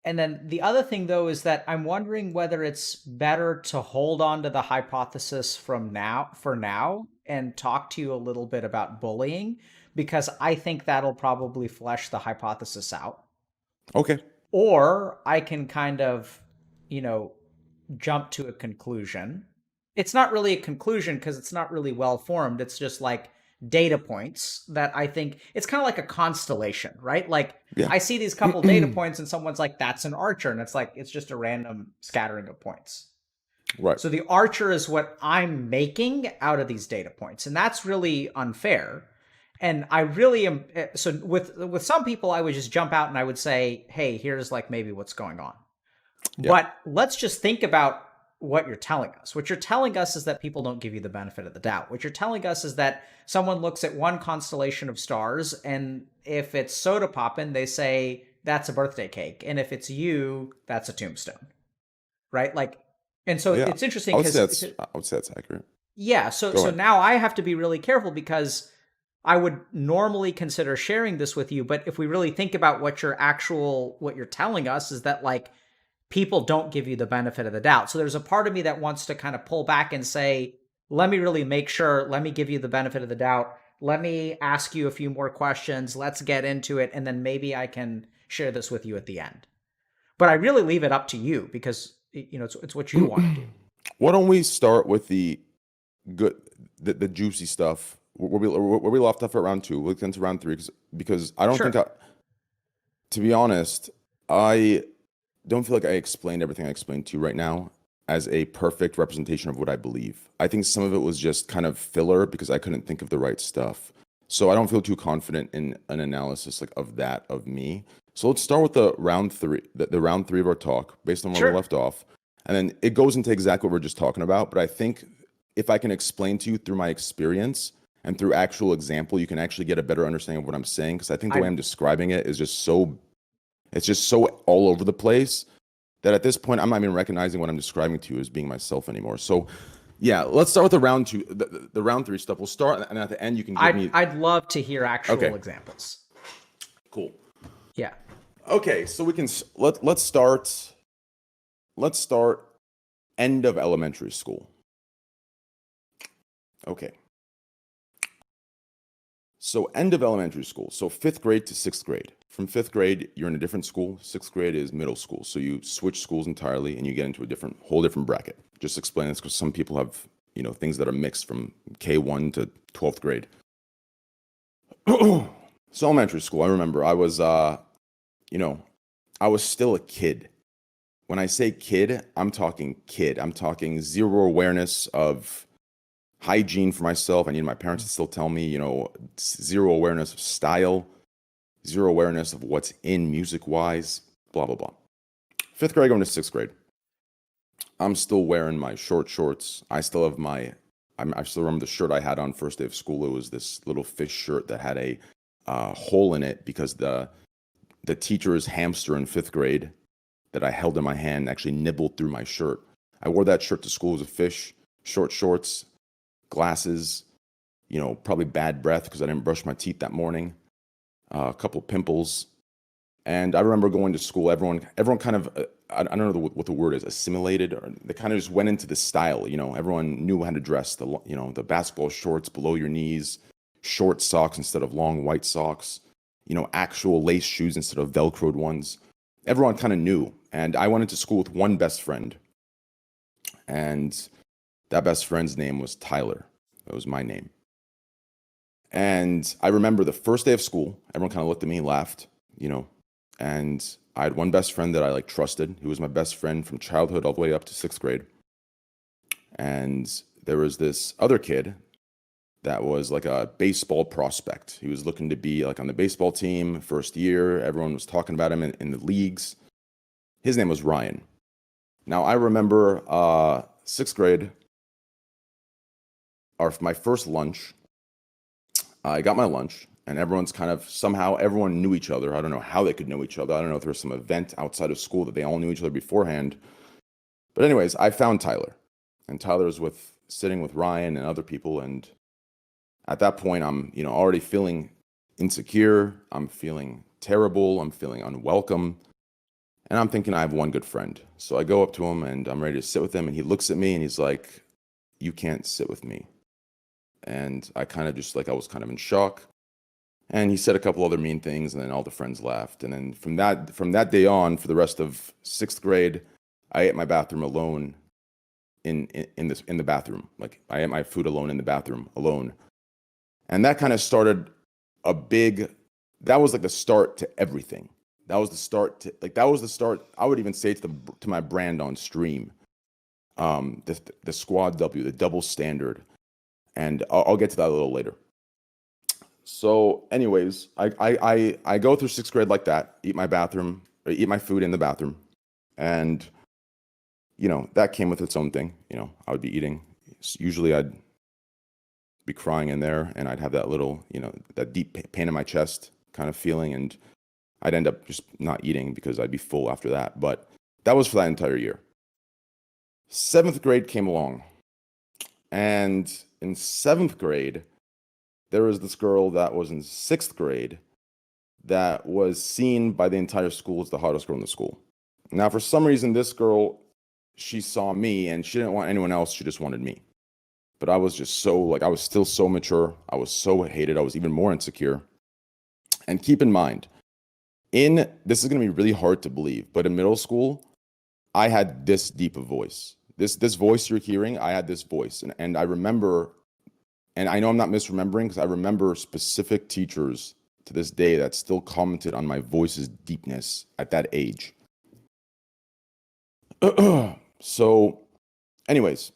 And then the other thing, though, is that I'm wondering whether it's better to hold on to the hypothesis for now and talk to you a little bit about bullying, because I think that'll probably flesh the hypothesis out. Okay. Or I can kind of, you know, jump to a conclusion. It's not really a conclusion because it's not really well formed. It's just like data points that I think it's kind of like a constellation, right? Like Yeah. I see these couple data points and someone's like, that's an archer. And it's like, it's just a random scattering of points. Right. So the archer is what I'm making out of these data points. And that's really unfair. And I really am. So with some people, I would just jump out and I would say, hey, here's like maybe what's going on. Yeah. But let's just think about what you're telling us. What you're telling us is that people don't give you the benefit of the doubt. What you're telling us is that someone looks at one constellation of stars, and if it's soda poppin', they say that's a birthday cake. And if it's you, that's a tombstone. Right? Like, and so Yeah. it's interesting I would because say that's accurate. yeah, so now I have to be really careful because I would normally consider sharing this with you, but if we really think about what you're telling us is that like people don't give you the benefit of the doubt. So there's a part of me that wants to kind of pull back and say, let me really make sure, let me give you the benefit of the doubt. Let me ask you a few more questions. Let's get into it. And then maybe I can share this with you at the end. But I really leave it up to you because, you know, it's what you want to do. Why don't we start with the juicy stuff where we left off at round 2? We'll get into round 3 because I don't Sure. think to be honest, I don't feel like I explained everything I explained to you right now as a perfect representation of what I believe. I think some of it was just kind of filler because I couldn't think of the right stuff. So I don't feel too confident in an analysis like of me. So let's start with the round 3, the round 3 of our talk based on where we left off. And then it goes into exactly what we're just talking about. But I think if I can explain to you through my experience and through actual example, you can actually get a better understanding of what I'm saying. Because I think the way I'm describing it is just so, it's just so all over the place that at this point, I'm not even recognizing what I'm describing to you as being myself anymore. So yeah, let's start with the round 2, the round 3 stuff. We'll start, and at the end, you can give me. I'd love to hear actual examples. Cool. Yeah. Okay, so we can let's start end of elementary school. Okay. So end of elementary school. So 5th grade to 6th grade. From 5th grade, you're in a different school. 6th grade is middle school. So you switch schools entirely and you get into a whole different bracket. Just explain this because some people have, you know, things that are mixed from K1 to 12th grade. So elementary school, I remember I was, you know, I was still a kid. When I say kid, I'm talking zero awareness of hygiene for myself. I need my parents to still tell me, you know, zero awareness of style, zero awareness of what's in music-wise, blah, blah, blah. 5th grade going to 6th grade. I'm still wearing my short shorts. I still have I still remember the shirt I had on first day of school. It was this little fish shirt that had a hole in it because the teacher's hamster in 5th grade that I held in my hand actually nibbled through my shirt. I wore that shirt to school as a fish, short shorts, glasses, you know, probably bad breath because I didn't brush my teeth that morning, a couple pimples. And I remember going to school, everyone kind of, I don't know what the word is, assimilated, or they kind of just went into the style, you know, everyone knew how to dress, the basketball shorts below your knees, short socks instead of long white socks, you know, actual lace shoes instead of Velcroed ones. Everyone kind of knew. And I went into school with one best friend. And that best friend's name was Tyler. That was my name. And I remember the first day of school, everyone kind of looked at me, laughed, you know, and I had one best friend that I trusted. He was my best friend from childhood all the way up to 6th grade. And there was this other kid that was like a baseball prospect. He was looking to be like on the baseball team, first year. Everyone was talking about him in the leagues. His name was Ryan. Now, I remember 6th grade, my first lunch. I got my lunch, and everyone's everyone knew each other. I don't know how they could know each other. I don't know if there was some event outside of school that they all knew each other beforehand. But anyways, I found Tyler. and Tyler's sitting with Ryan and other people. And at that point, I'm, already feeling insecure. I'm feeling terrible. I'm feeling unwelcome. And I'm thinking I have one good friend. So I go up to him and I'm ready to sit with him. And he looks at me and he's like, "You can't sit with me." And I kind of just I was kind of in shock. And he said a couple other mean things, and then all the friends laughed. And then from that day on, for the rest of 6th grade, I ate my bathroom alone in the bathroom. Like, I ate my food alone in the bathroom alone. And that kind of started that was like the start to everything. That was the start. I would even say to my brand on stream, the squad W, the double standard. And I'll get to that a little later. So anyways, I go through 6th grade like that, eat my food in the bathroom. And, that came with its own thing. I would be eating. Usually I'd be crying in there, and I'd have that little, that deep pain in my chest kind of feeling. And I'd end up just not eating because I'd be full after that. But that was for that entire year. 7th grade came along. And in 7th grade, there was this girl that was in 6th grade that was seen by the entire school as the hottest girl in the school. Now, for some reason, this girl, she saw me and she didn't want anyone else. She just wanted me. But I was just I was still so mature. I was so hated. I was even more insecure. And keep in mind, this is going to be really hard to believe, but in middle school, I had this deep a voice. This voice you're hearing, I had this voice. And I remember, and I know I'm not misremembering, because I remember specific teachers to this day that still commented on my voice's deepness at that age. So anyways,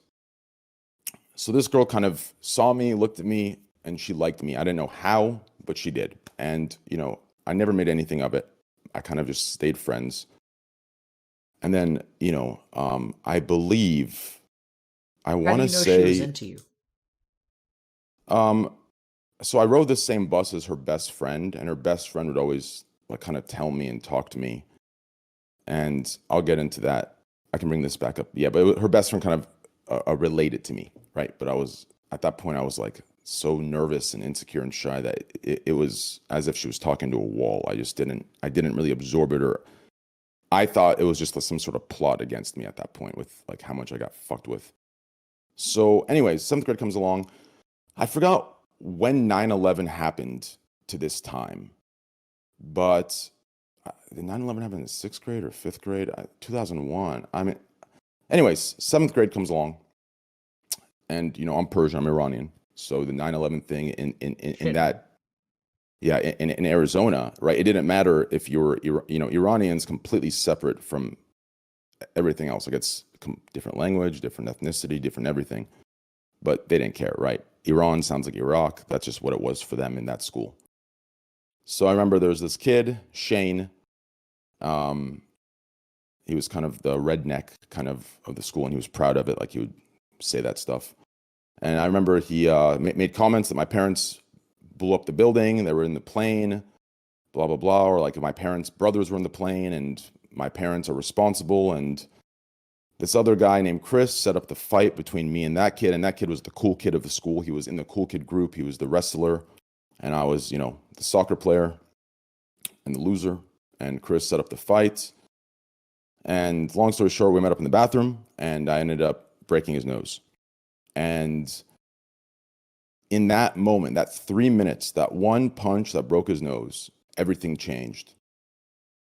so this girl kind of saw me, looked at me, and she liked me. I didn't know how, but she did. And, I never made anything of it. I kind of just stayed friends. And then, I believe, I want to say, she was into you? So I rode the same bus as her best friend, and her best friend would always kind of tell me and talk to me. And I'll get into that. I can bring this back up. Yeah, but her best friend kind of related to me, right? But at that point, I was so nervous and insecure and shy that it was as if she was talking to a wall. I didn't really absorb it, or I thought it was just some sort of plot against me at that point with how much I got fucked with. So anyways, 7th grade comes along. I forgot when 9/11 happened to this time, but did 9/11 happen in 6th grade or 5th grade? 2001. Anyways, 7th grade comes along, and I'm Persian, I'm Iranian. So the 9/11 thing in that, yeah, in Arizona, right? It didn't matter if you were, Iranians completely separate from everything else. It's different language, different ethnicity, different everything, but they didn't care, right? Iran sounds like Iraq. That's just what it was for them in that school. So I remember there was this kid, Shane. He was kind of the redneck kind of the school, and he was proud of it. He would say that stuff. And I remember he made comments that my parents blew up the building, they were in the plane, blah, blah, blah. Or my parents' brothers were in the plane and my parents are responsible. And this other guy named Chris set up the fight between me and that kid. And that kid was the cool kid of the school. He was in the cool kid group. He was the wrestler. And I was, the soccer player and the loser. And Chris set up the fight. And long story short, we met up in the bathroom and I ended up breaking his nose. And in that moment, that 3 minutes, that one punch that broke his nose, everything changed.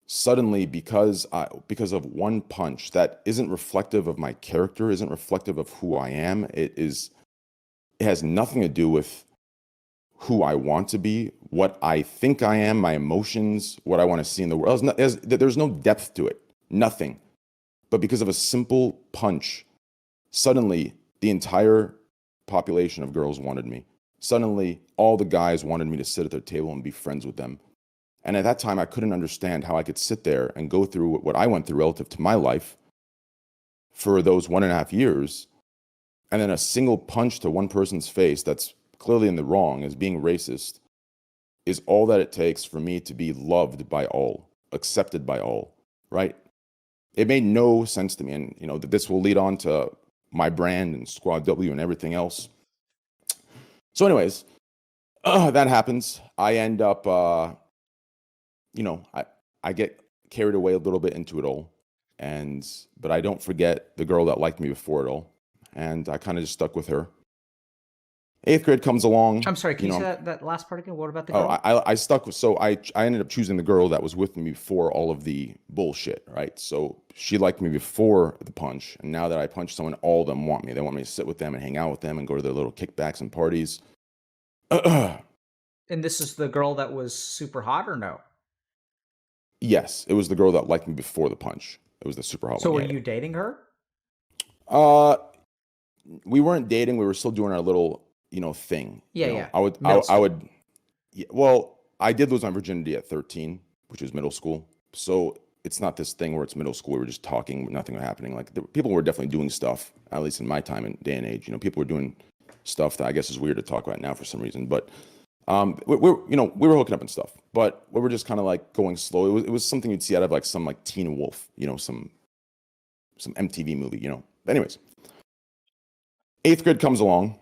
Suddenly, because of one punch that isn't reflective of my character, isn't reflective of who I am, it has nothing to do with who I want to be, what I think I am, my emotions, what I want to see in the world. There's no depth to it, nothing. But because of a simple punch, suddenly the entire population of girls wanted me. Suddenly, all the guys wanted me to sit at their table and be friends with them. And at that time, I couldn't understand how I could sit there and go through what I went through relative to my life for those 1.5 years. And then a single punch to one person's face that's clearly in the wrong, as being racist, is all that it takes for me to be loved by all, accepted by all, right? It made no sense to me. And, that this will lead on to my brand and Squad W and everything else. So anyways, that happens. I end up, I get carried away a little bit into it all. But I don't forget the girl that liked me before it all. And I kind of just stuck with her. 8th grade comes along. I'm sorry, can you say that last part again? What about the girl? I stuck with, so I ended up choosing the girl that was with me before all of the bullshit, right? So she liked me before the punch, and now that I punch someone, all of them want me. They want me to sit with them and hang out with them and go to their little kickbacks and parties. And this is the girl that was super hot, or no? Yes, it was the girl that liked me before the punch. It was the super hot one. So were you dating her? We weren't dating. We were still doing our little, thing. Yeah, you know? yeah. I would. Yeah, well, I did lose my virginity at 13, which was middle school. So it's not this thing where it's middle school. We were just talking, nothing was happening. Like people were definitely doing stuff. At least in my time and day and age, people were doing stuff that I guess is weird to talk about now for some reason. But we were hooking up and stuff. But we were just kind of like going slow. It was something you'd see out of like some like Teen Wolf, some MTV movie, Anyways, 8th grade comes along.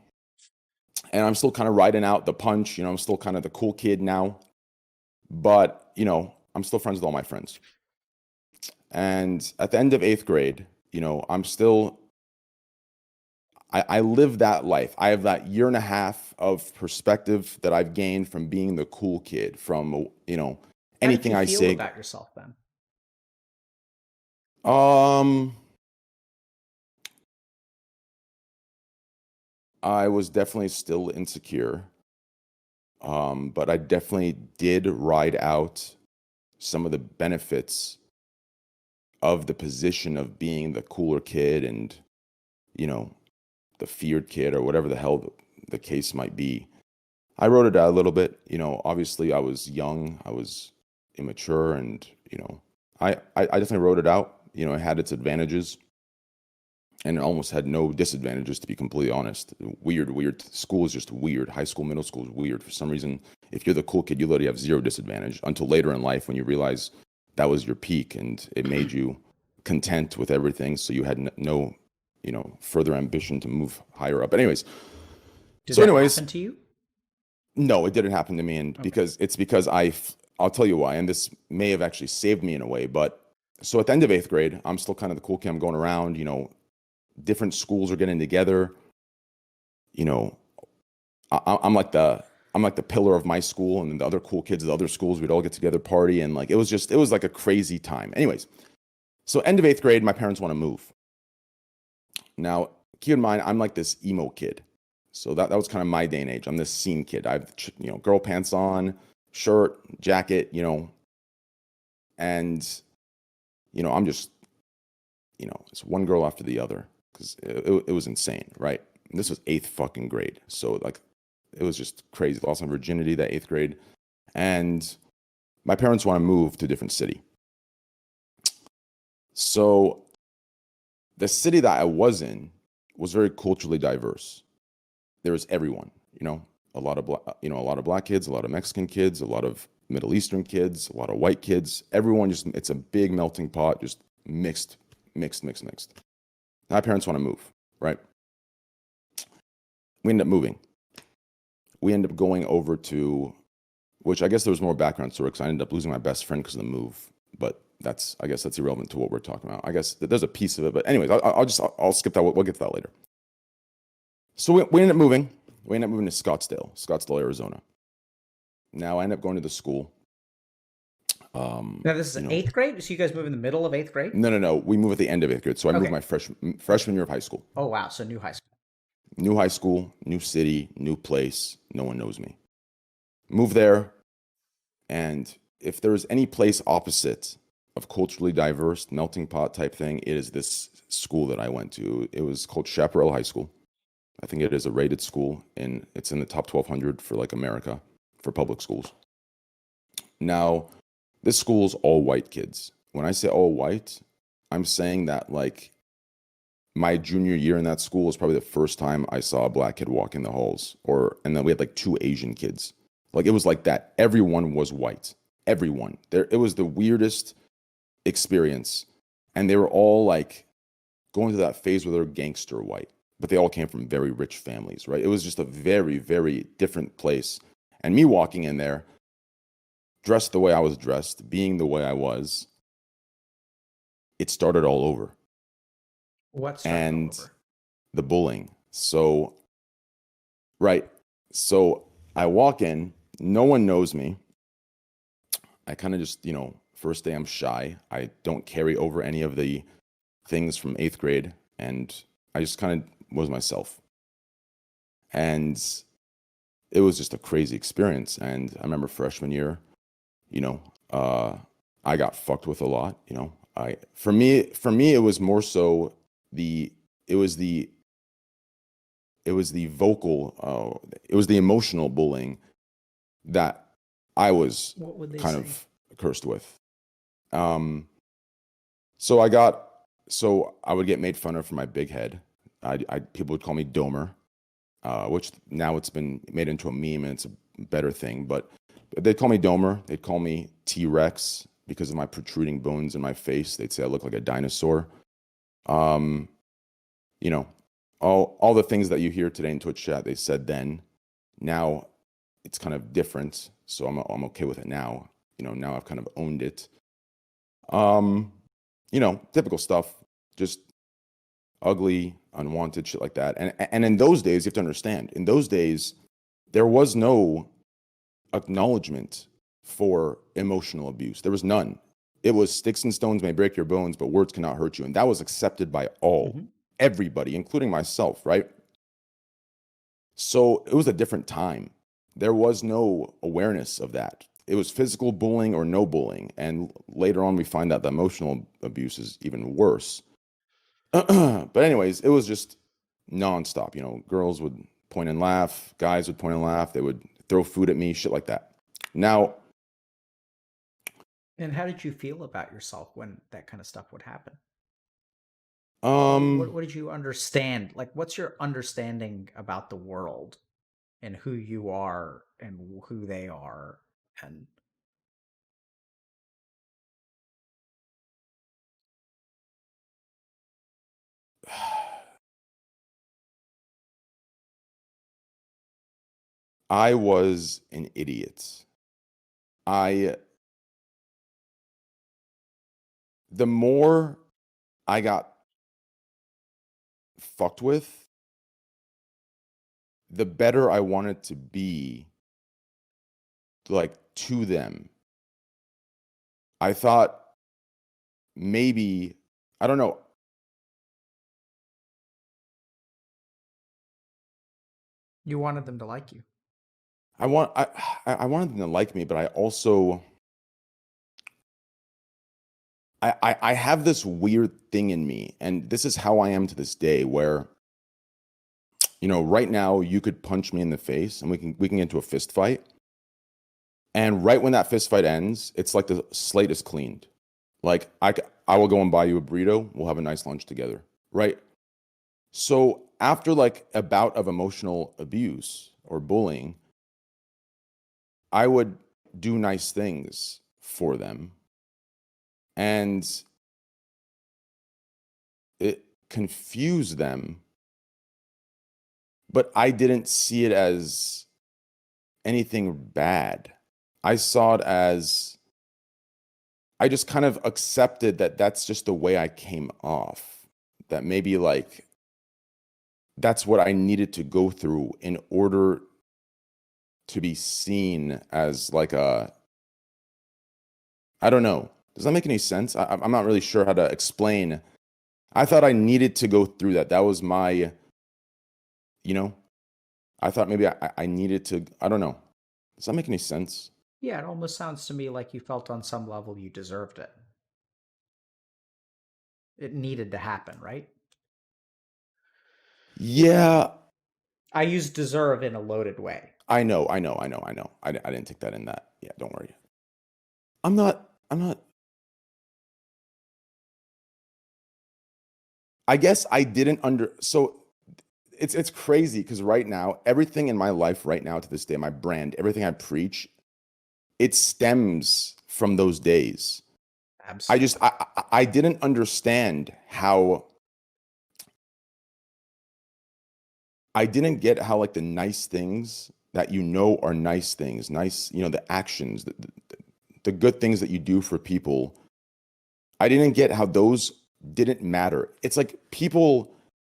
And I'm still kind of riding out the punch. I'm still kind of the cool kid now. But, I'm still friends with all my friends. And at the end of 8th grade, I'm still, I live that life. I have that year and a half of perspective that I've gained from being the cool kid, from, anything How I did you say. feel about yourself then? I was definitely still insecure, but I definitely did ride out some of the benefits of the position of being the cooler kid and, the feared kid or whatever the hell the case might be. I wrote it out a little bit. Obviously I was young, I was immature, and, I definitely wrote it out. It had its advantages. And it almost had no disadvantages, to be completely honest. Weird. School is just weird. High school, middle school is weird. For some reason, if you're the cool kid, you literally have zero disadvantage until later in life when you realize that was your peak and it made you content with everything. So you had no, further ambition to move higher up. But anyways. Did that happen to you? No, it didn't happen to me. And because I'll tell you why. And this may have actually saved me in a way. But so at the end of 8th grade, I'm still kind of the cool kid. I'm going around, different schools are getting together. I'm like the pillar of my school, and then the other cool kids of the other schools, we'd all get together, party, and like it was like a crazy time. Anyways, so end of 8th grade, my parents want to move. Now, keep in mind, I'm like this emo kid. So that was kind of my day and age. I'm this scene kid. I have girl pants on, shirt, jacket, and I'm just it's one girl after the other. Because it was insane, right? And this was 8th fucking grade. So, like, it was just crazy. Lost my virginity that 8th grade. And my parents want to move to a different city. So, the city that I was in was very culturally diverse. There was everyone, a lot of black kids, a lot of Mexican kids, a lot of Middle Eastern kids, a lot of white kids. Everyone it's a big melting pot, just mixed. My parents want to move, right? We end up moving. We end up going over to, which I guess there was more background story because I ended up losing my best friend because of the move. But I guess that's irrelevant to what we're talking about. I guess there's a piece of it. But anyways, I'll skip that. We'll get to that later. So we end up moving. We end up moving to Scottsdale, Arizona. Now I end up going to the school. Now this is 8th grade? So you guys move in the middle of 8th grade? No. We move at the end of 8th grade. So I moved my freshman year of high school. Oh, wow. So new high school. New high school, new city, new place. No one knows me. Move there. And if there's any place opposite of culturally diverse, melting pot type thing, it is this school that I went to. It was called Chaparral High School. I think it is a rated school, and it's in the top 1,200 for like America for public schools. Now, this school's all white kids. When I say all white, I'm saying that like my junior year in that school was probably the first time I saw a black kid walk in the halls, and then we had like 2 Asian kids. Like it was like that. Everyone was white. Everyone. It was the weirdest experience. And they were all like going through that phase where they're gangster white, but they all came from very rich families, right? It was just a very, very different place. And me walking in there, dressed the way I was dressed, being the way I was, it started all over. What started all And over? the bullying. So, right. So I walk in, no one knows me. I kind of just, first day I'm shy. I don't carry over any of the things from 8th grade. And I just kind of was myself. And it was just a crazy experience. And I remember freshman year, I got fucked with a lot. For me, it was more so it was the vocal, it was the emotional bullying that I was What would they kind say? of cursed with. So I would get made fun of for my big head. People would call me Domer, which now it's been made into a meme and it's a better thing. But they'd call me Domer. They'd call me T-Rex because of my protruding bones in my face. They'd say I look like a dinosaur. All the things that you hear today in Twitch chat, they said then. Now it's kind of different, so I'm okay with it now. Now I've kind of owned it. Typical stuff, just ugly, unwanted shit like that. And in those days, you have to understand, in those days, there was no acknowledgement for emotional abuse. There was none. It was sticks and stones may break your bones, but words cannot hurt you. And that was accepted by everybody, including myself, right? So it was a different time. There was no awareness of that. It was physical bullying or no bullying. And later on, we find out that emotional abuse is even worse. But anyways, it was just nonstop. Girls would point and laugh. Guys would point and laugh. They would throw food at me, shit like that. Now. And how did you feel about yourself when that kind of stuff would happen? What did you understand? Like, what's your understanding about the world and who you are and who they are? And I was an idiot. The more I got fucked with, the better I wanted to be, like, to them. I thought maybe, I don't know. you wanted them to like you. I wanted them to like me, but I also, I have this weird thing in me, and this is how I am to this day, where, right now you could punch me in the face and we can get into a fist fight. And right when that fist fight ends, it's like the slate is cleaned. Like I will go and buy you a burrito. We'll have a nice lunch together. Right. So after like a bout of emotional abuse or bullying, I would do nice things for them. And it confused them. But I didn't see it as anything bad. I saw it as, I just kind of accepted that that's just the way I came off. That maybe like that's what I needed to go through in order to be seen as like I don't know. Does that make any sense? I'm not really sure how to explain. I thought I needed to go through that. That was my, I thought maybe I needed to, I don't know. Does that make any sense? Yeah, it almost sounds to me like you felt on some level you deserved it. It needed to happen, right? Yeah. I use deserve in a loaded way. I know. I didn't take that in that. Yeah, don't worry. I'm not. I guess I didn't so it's crazy because right now, everything in my life right now to this day, my brand, everything I preach, it stems from those days. Absolutely. I didn't understand how I didn't get how like the nice things that you know are nice things, nice, you know, the actions, the good things that you do for people. I didn't get how those didn't matter. It's like people,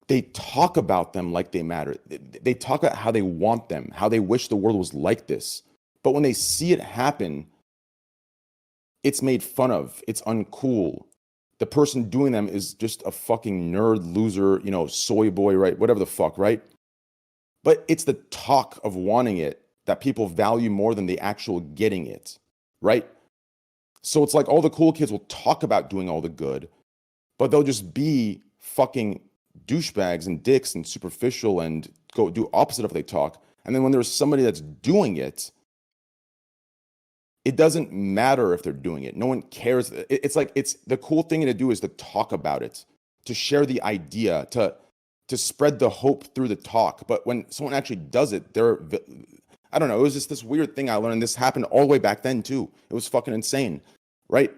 they talk about them like they matter. They talk about how they want them, how they wish the world was like this. But when they see it happen, it's made fun of. It's uncool. The person doing them is just a fucking nerd, loser, you know, soy boy, right? Whatever the fuck, right? But it's the talk of wanting it that people value more than the actual getting it, right? So it's like all the cool kids will talk about doing all the good, but they'll just be fucking douchebags and dicks and superficial and go do opposite of what they talk. And then when there's somebody that's doing it, it doesn't matter if they're doing it. No one cares. It's like, it's the cool thing to do is to talk about it, to share the idea, to spread the hope through the talk. But when someone actually does it, I don't know, it was just this weird thing I learned. This happened all the way back then too. It was fucking insane, right?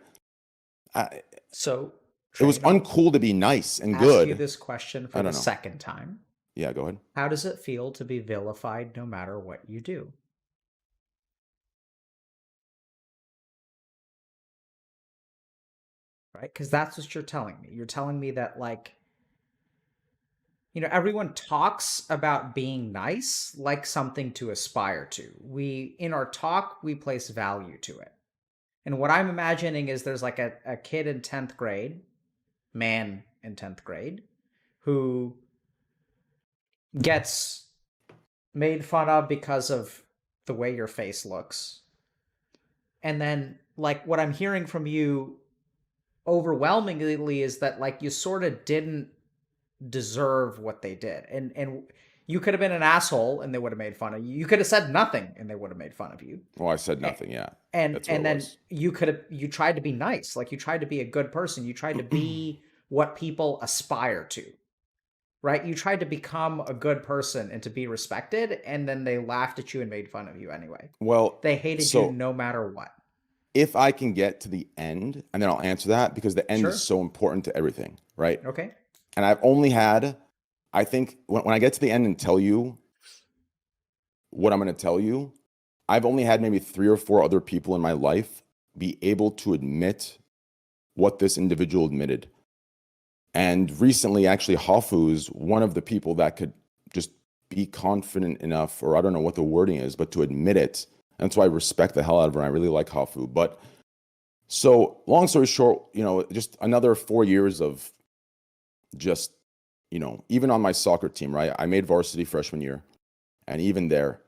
So it was uncool to be nice and good. Ask you this question for the second time. Yeah, go ahead. How does it feel to be vilified no matter what you do? Right? Because that's what you're telling me. You're telling me that, like, you know, everyone talks about being nice like something to aspire to. In our talk, we place value to it. And what I'm imagining is there's like a kid in 10th grade, man in 10th grade, who gets made fun of because of the way your face looks. And then, like, what I'm hearing from you overwhelmingly is that, like, you sort of didn't deserve what they did. And you could have been an asshole and they would have made fun of you. You could have said nothing and they would have made fun of you. Well, I said nothing, yeah. And then you tried to be nice. Like, you tried to be a good person. You tried to be what people aspire to. Right? You tried to become a good person and to be respected, and then they laughed at you and made fun of you anyway. Well, they hated you no matter what. If I can get to the end, and then I'll answer that, because the end is so important to everything, right? Okay. And I've only had, I think, when I get to the end and tell you what I'm going to tell you, I've only had maybe 3 or 4 other people in my life be able to admit what this individual admitted. And recently, actually, Hafu is one of the people that could just be confident enough, or I don't know what the wording is, but to admit it. And that's why I respect the hell out of her. And I really like Hafu. But so long story short, you know, just another 4 years of just, you know, even on my soccer team, right? I made varsity freshman year. And even there,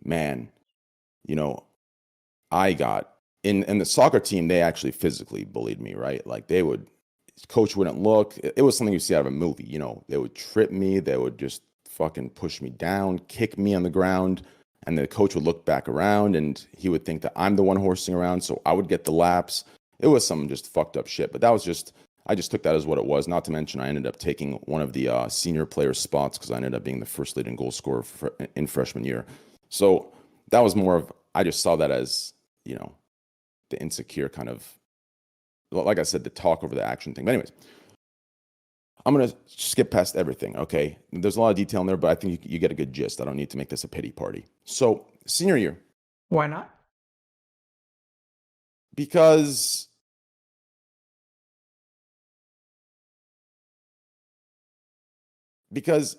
man, you know, I got in the soccer team, they actually physically bullied me, right? Like coach wouldn't look. It was something you see out of a movie, you know. They would trip me. They would just fucking push me down, kick me on the ground. And the coach would look back around and he would think that I'm the one horsing around. So I would get the laps. It was some just fucked up shit. But that was just, I just took that as what it was. Not to mention I ended up taking one of the senior player spots because I ended up being the first leading goal scorer in freshman year. So that was more of, I just saw that as, you know, the insecure kind of, like I said, the talk over the action thing. But anyways, I'm going to skip past everything, okay? There's a lot of detail in there, but I think you get a good gist. I don't need to make this a pity party. So, senior year. Why not? Because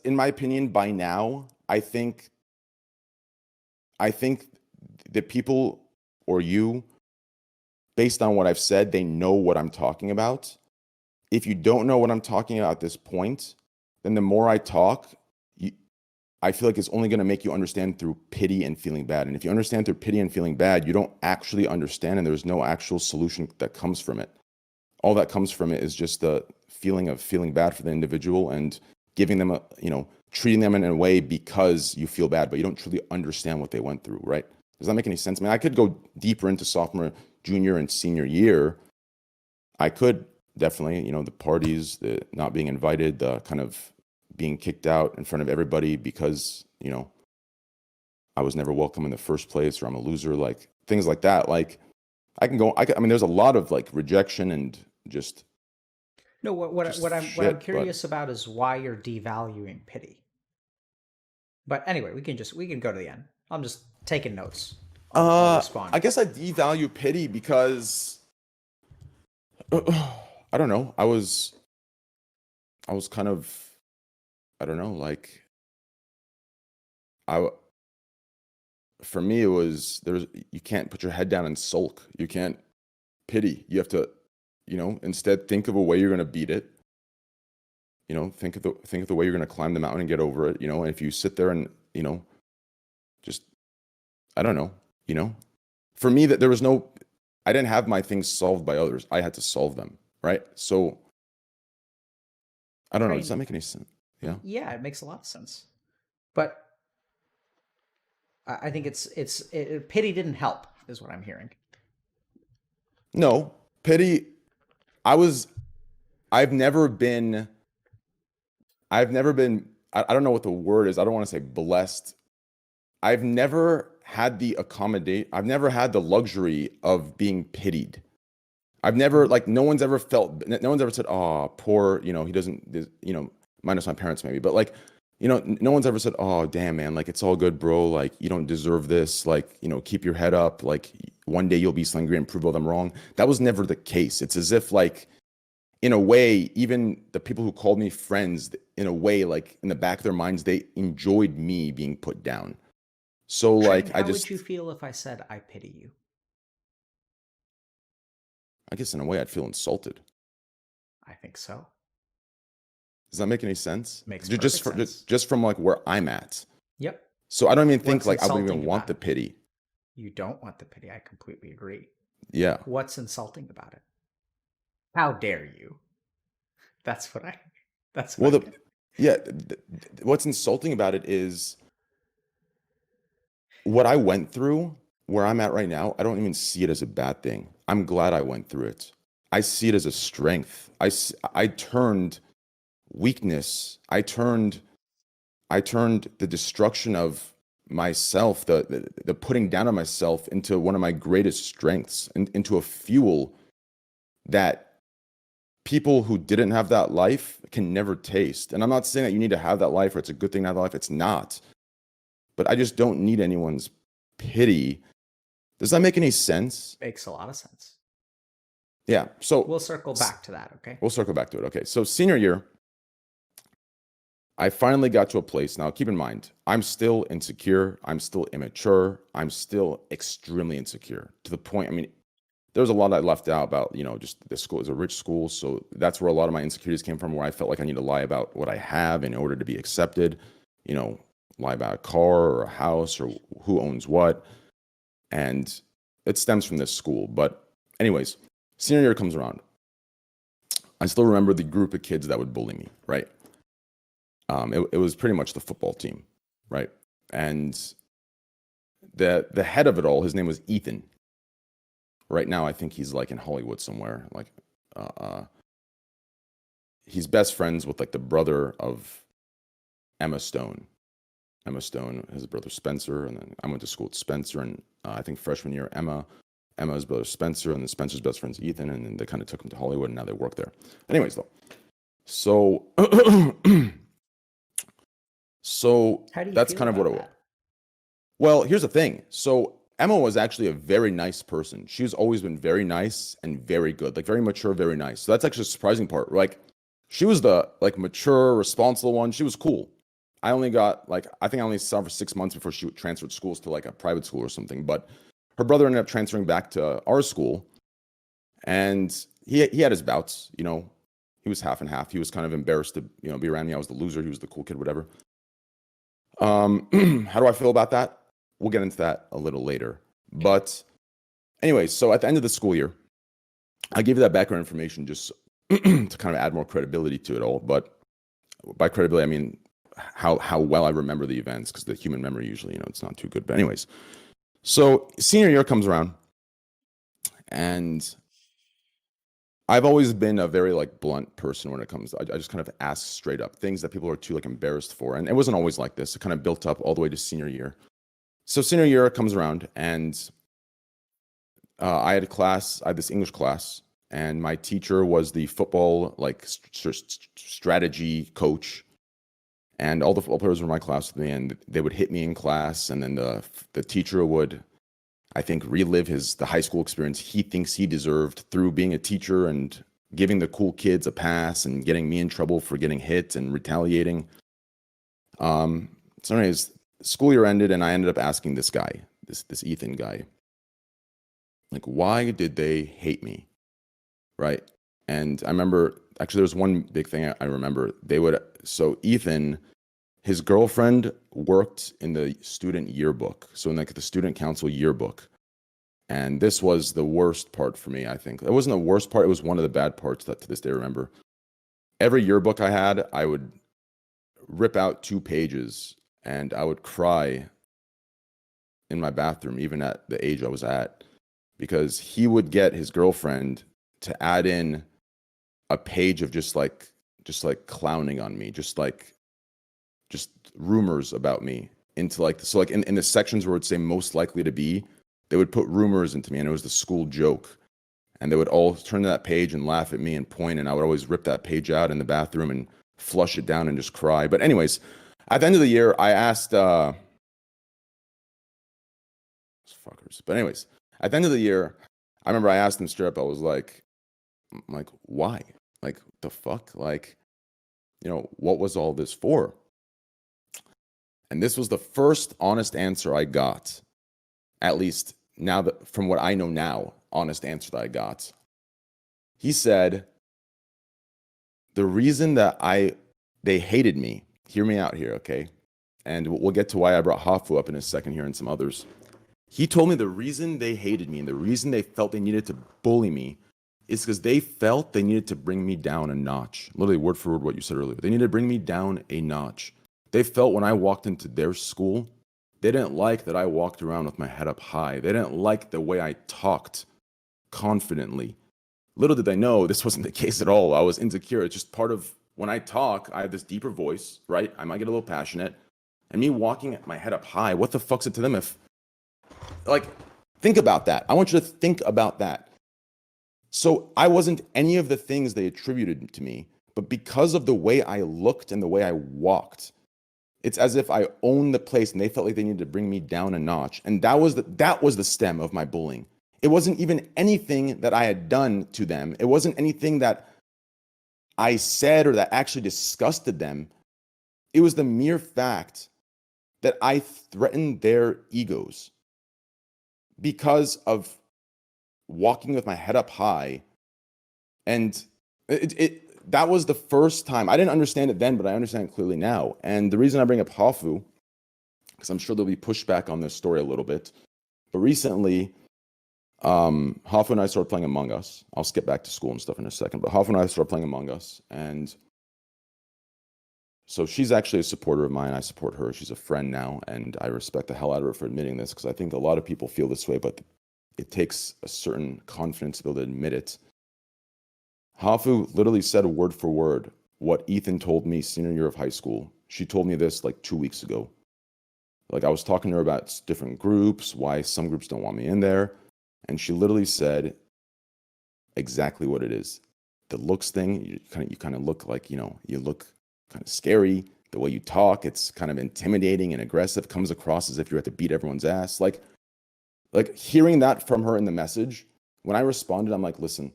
in my opinion, by now, I think the people or you, based on what I've said, they know what I'm talking about. If you don't know what I'm talking about at this point, then the more I talk, I feel like it's only going to make you understand through pity and feeling bad. And if you understand through pity and feeling bad, you don't actually understand, and there's no actual solution that comes from it. All that comes from it is just the feeling of feeling bad for the individual and giving them treating them in a way because you feel bad, but you don't truly understand what they went through, right? Does that make any sense? I mean, I could go deeper into sophomore, junior, and senior year. I could definitely, the parties, the not being invited, the kind of being kicked out in front of everybody because, I was never welcome in the first place, or I'm a loser, like things like that. Like I mean, there's a lot of like rejection and just. No, what I'm curious about is why you're devaluing pity. But anyway, we can go to the end. I'm just taking notes. I'll respond. I guess I devalue pity because I don't know. I was kind of, I don't know, like for me it was, you can't put your head down and sulk. You can't pity. You have to, instead think of a way you're going to beat it. Think of the way you're going to climb the mountain and get over it. And if you sit there and, just, I don't know, for me that I didn't have my things solved by others. I had to solve them. Right. So I don't know. Does that make any sense? Yeah. Yeah, it makes a lot of sense. But I think pity didn't help is what I'm hearing. No, pity. I've never been, I don't know what the word is. I don't want to say blessed. I've never had I've never had the luxury of being pitied. I've never, no one's ever said, oh, poor, he doesn't, minus my parents maybe, but no one's ever said, oh, damn, man, it's all good, bro. You don't deserve this. Keep your head up. One day you'll be something great and prove all them wrong. That was never the case. It's as if, in a way, even the people who called me friends, in a way, in the back of their minds, they enjoyed me being put down. So, how would you feel if I said, I pity you? I guess in a way I'd feel insulted. I think so. Does that make any sense? Makes sense. Just from where I'm at. Yep. So I don't even think I wouldn't even want the pity. You don't want the pity. I completely agree. Yeah. What's insulting about it? How dare you? That's what what's insulting about it is what I went through, where I'm at right now. I don't even see it as a bad thing. I'm glad I went through it. I see it as a strength. I turned weakness. I turned the destruction of myself, the putting down of myself, into one of my greatest strengths, and into a fuel that people who didn't have that life can never taste. And I'm not saying that you need to have that life or it's a good thing to have that life. It's not. But I just don't need anyone's pity. Does that make any sense? Makes a lot of sense. Yeah. So we'll circle back to that. Okay. We'll circle back to it. Okay. So senior year, I finally got to a place. Now, keep in mind, I'm still insecure. I'm still immature. I'm still extremely insecure, to the point, there's a lot I left out about, just the school is a rich school. So that's where a lot of my insecurities came from, where I felt like I need to lie about what I have in order to be accepted, lie about a car or a house or who owns what. And it stems from this school. But anyways, senior year comes around. I still remember the group of kids that would bully me, right? It was pretty much the football team, right? And the head of it all, his name was Ethan. Right now, I think he's in Hollywood somewhere. He's best friends with the brother of Emma Stone. Emma Stone, his brother Spencer, and then I went to school with Spencer, and I think freshman year, Emma's brother Spencer, and then Spencer's best friend's Ethan, and then they kind of took him to Hollywood, and now they work there. Anyways, though, so that's kind of what it was. Well, here's the thing. So Emma was actually a very nice person. She's always been very nice and very good, very mature, very nice. So that's actually a surprising part. She was the mature, responsible one. She was cool. I only got I think I only saw her for 6 months before she transferred schools to a private school or something. But her brother ended up transferring back to our school, and he had his bouts. He was half and half. He was kind of embarrassed to be around me. I was the loser. He was the cool kid, whatever. How do I feel about that? We'll get into that a little later. But anyways, so at the end of the school year, I gave you that background information just to kind of add more credibility to it all. But by credibility, I mean how well I remember the events, because the human memory usually, it's not too good. But anyways, so senior year comes around, and I've always been a very blunt person when it comes to, I just kind of ask straight up things that people are too embarrassed for. And it wasn't always like this. It kind of built up all the way to senior year. So senior year comes around, and I had this English class, and my teacher was the football strategy coach. And all the football players were in my class with me, and they would hit me in class, and then the teacher would, I think, relive the high school experience he thinks he deserved through being a teacher and giving the cool kids a pass and getting me in trouble for getting hit and retaliating. So anyways, school year ended, and I ended up asking this guy, this Ethan guy, like, why did they hate me? Right. And I remember, actually, there's one big thing I remember. So Ethan, his girlfriend worked in the student yearbook. So in like the student council yearbook. And this was the worst part for me, I think. It wasn't the worst part. It was one of the bad parts that to this day I remember. Every yearbook I had, I would rip out 2 pages and I would cry in my bathroom, even at the age I was at, because he would get his girlfriend to add in a page of just like clowning on me, just rumors about me into like, so like in the sections where it would say most likely to be, they would put rumors into me, and it was the school joke. And they would all turn to that page and laugh at me and point, and I would always rip that page out in the bathroom and flush it down and just cry. But anyways, at the end of the year, I asked, fuckers. But anyways, at the end of the year, I remember I asked them straight up, I was like, why? Like, the fuck? Like, what was all this for? And this was the first honest answer I got, at least now that from what I know now, honest answer that I got. He said, the reason that they hated me, hear me out here, okay? And we'll get to why I brought Hafu up in a second here and some others. He told me the reason they hated me and the reason they felt they needed to bully me is because they felt they needed to bring me down a notch. Literally word for word what you said earlier. They needed to bring me down a notch. They felt when I walked into their school, they didn't like that I walked around with my head up high. They didn't like the way I talked confidently. Little did they know this wasn't the case at all. I was insecure. It's just part of when I talk, I have this deeper voice, right? I might get a little passionate. And me walking at my head up high, what the fuck's it to them if, like, think about that. I want you to think about that. So I wasn't any of the things they attributed to me, but because of the way I looked and the way I walked, it's as if I owned the place and they felt like they needed to bring me down a notch. And that was the stem of my bullying. It wasn't even anything that I had done to them. It wasn't anything that I said or that actually disgusted them. It was the mere fact that I threatened their egos because of walking with my head up high. And that was the first time. I didn't understand it then, but I understand it clearly now. And the reason I bring up Hafu, because I'm sure there'll be pushback on this story a little bit, but recently, Hafu and I started playing Among Us. I'll skip back to school and stuff in a second, but Hafu and I started playing Among Us, and so she's actually a supporter of mine. I support her. She's a friend now, and I respect the hell out of her for admitting this, because I think a lot of people feel this way, but it takes a certain confidence to be able to admit it. Hafu literally said word for word what Ethan told me senior year of high school. She told me this like 2 weeks ago. Like, I was talking to her about different groups, why some groups don't want me in there. And she literally said exactly what it is. The looks thing, you kind of look like, you look kind of scary. The way you talk, it's kind of intimidating and aggressive, comes across as if you have to beat everyone's ass. Like hearing that from her in the message, when I responded, I'm like, listen,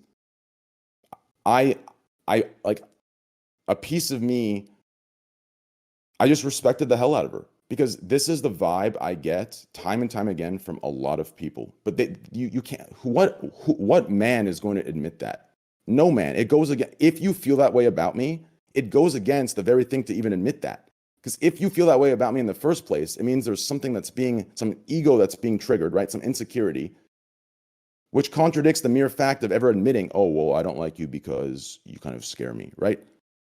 I like, a piece of me, I just respected the hell out of her, because this is the vibe I get time and time again from a lot of people. But you can't, what man is going to admit that? No man. It goes against, if you feel that way about me, it goes against the very thing to even admit that. Because if you feel that way about me in the first place, it means there's something some ego that's being triggered, right? Some insecurity, which contradicts the mere fact of ever admitting, oh, well, I don't like you because you kind of scare me, right?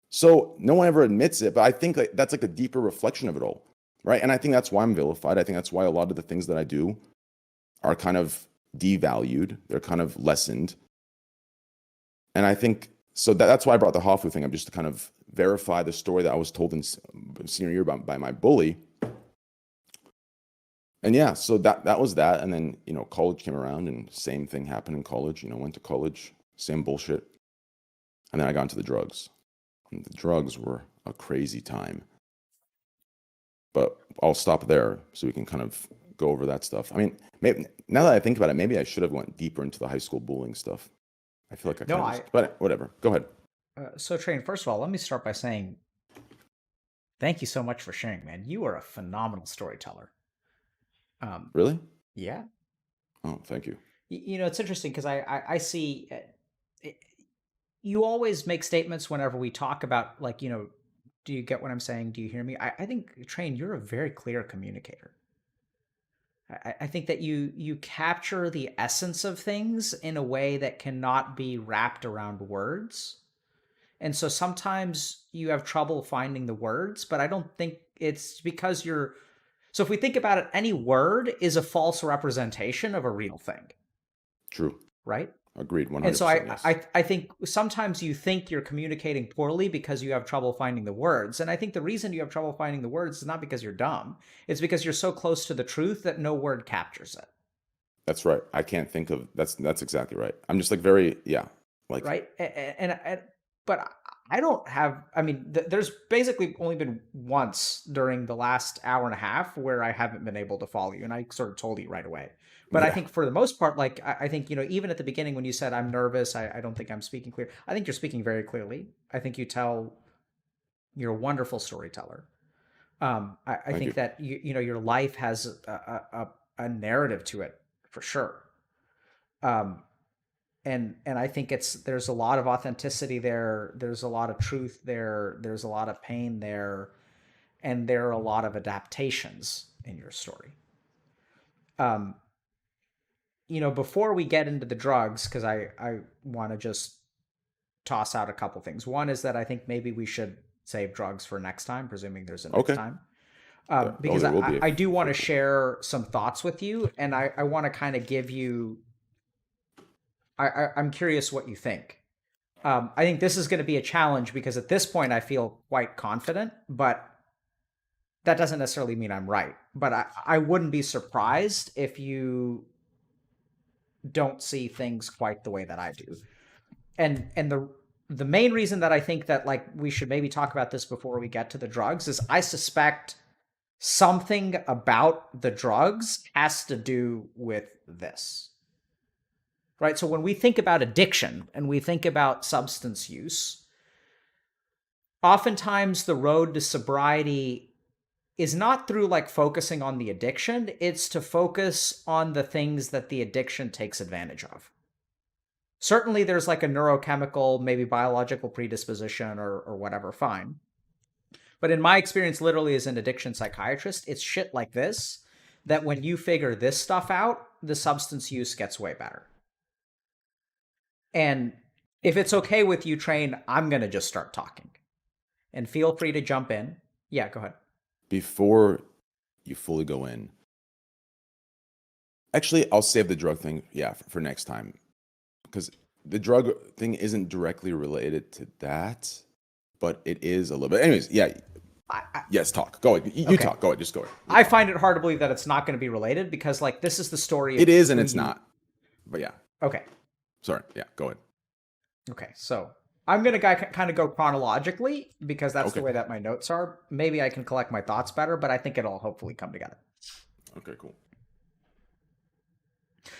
So no one ever admits it, but I think that's like a deeper reflection of it all, right? And I think that's why I'm vilified. I think that's why a lot of the things that I do are kind of devalued. They're kind of lessened. And I think, so that's why I brought the Hafu thing up, just to kind of verify the story that I was told in senior year by my bully. And yeah, so that was that. And then, college came around and same thing happened in college. Went to college, same bullshit. And then I got into the drugs. And the drugs were a crazy time. but I'll stop there so we can kind of go over that stuff. I mean, maybe, now that I think about it, maybe I should have went deeper into the high school bullying stuff. I feel like I No, kind of, but whatever. Go ahead. So Train, first of all, let me start by saying thank you so much for sharing, man. You are a phenomenal storyteller. Really? Yeah. Oh, thank you. You know, it's interesting because I see you always make statements whenever we talk about, like, you know, do you get what I'm saying? Do you hear me? I think, Train, you're a very clear communicator. I think that you capture the essence of things in a way that cannot be wrapped around words. And so sometimes you have trouble finding the words, but I don't think it's because you're. So if we think about it, any word is a false representation of a real thing. True. Right? Agreed. 100%. And so yes. I think sometimes you think you're communicating poorly because you have trouble finding the words. And I think the reason you have trouble finding the words is not because you're dumb. It's because you're so close to the truth that no word captures it. That's right. I can't think of that's exactly right. I'm just like very like right. But I don't have. I mean, there's basically only been once during the last hour and a half where I haven't been able to follow you, and I sort of told you right away. But I think for the most part, like, I think, you know, even at the beginning when you said I'm nervous, I don't think I'm speaking clear. I think you're speaking very clearly. I think you're a wonderful storyteller. I think that you know, your life has a narrative to it for sure. And I think there's a lot of authenticity there. There's a lot of truth there. There's a lot of pain there, and there are a lot of adaptations in your story. You know, before we get into the drugs, because I want to just toss out a couple things. One is that I think maybe we should save drugs for next time, presuming there's a next time. Because I do want to share some thoughts with you, and I want to kind of give you. I'm curious what you think. I think this is going to be a challenge because at this point I feel quite confident, but that doesn't necessarily mean I'm right. But I wouldn't be surprised if you don't see things quite the way that I do. And the main reason that I think that, like, we should maybe talk about this before we get to the drugs is I suspect something about the drugs has to do with this. Right? So when we think about addiction and we think about substance use, oftentimes the road to sobriety is not through, like, focusing on the addiction. It's to focus on the things that the addiction takes advantage of. Certainly there's like a neurochemical, maybe biological predisposition or whatever, fine. But in my experience, literally as an addiction psychiatrist, it's shit like this that when you figure this stuff out, the substance use gets way better. And if it's okay with you, Train, I'm going to just start talking. And feel free to jump in. Yeah, go ahead. Before you fully go in, actually, I'll save the drug thing, for next time. Because the drug thing isn't directly related to that, but it is a little bit. Anyways, yes, talk. Go ahead. You talk. Go ahead. Just go ahead. I find it hard to believe that it's not going to be related because, like, this is the story. It is and it's not. But yeah. Okay. Sorry. Yeah, go ahead. Okay, so I'm going to kind of go chronologically because that's the way that my notes are. Maybe I can collect my thoughts better, but I think it'll hopefully come together. Okay, cool.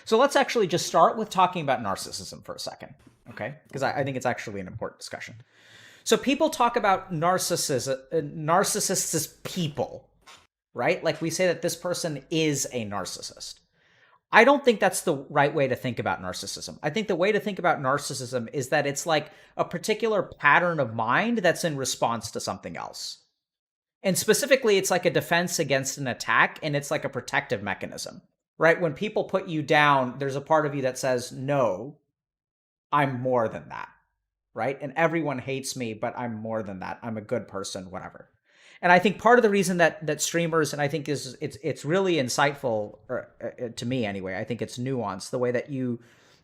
So let's actually just start with talking about narcissism for a second, okay? Because I think it's actually an important discussion. So people talk about narcissists as people, right? Like, we say that this person is a narcissist. I don't think that's the right way to think about narcissism. I think the way to think about narcissism is that it's like a particular pattern of mind that's in response to something else. And specifically, it's like a defense against an attack, and it's like a protective mechanism, right? When people put you down, there's a part of you that says, no, I'm more than that, right? And everyone hates me, but I'm more than that. I'm a good person, whatever. And I think part of the reason that streamers, and I think it's really insightful, or, to me anyway, I think it's nuanced, the way that you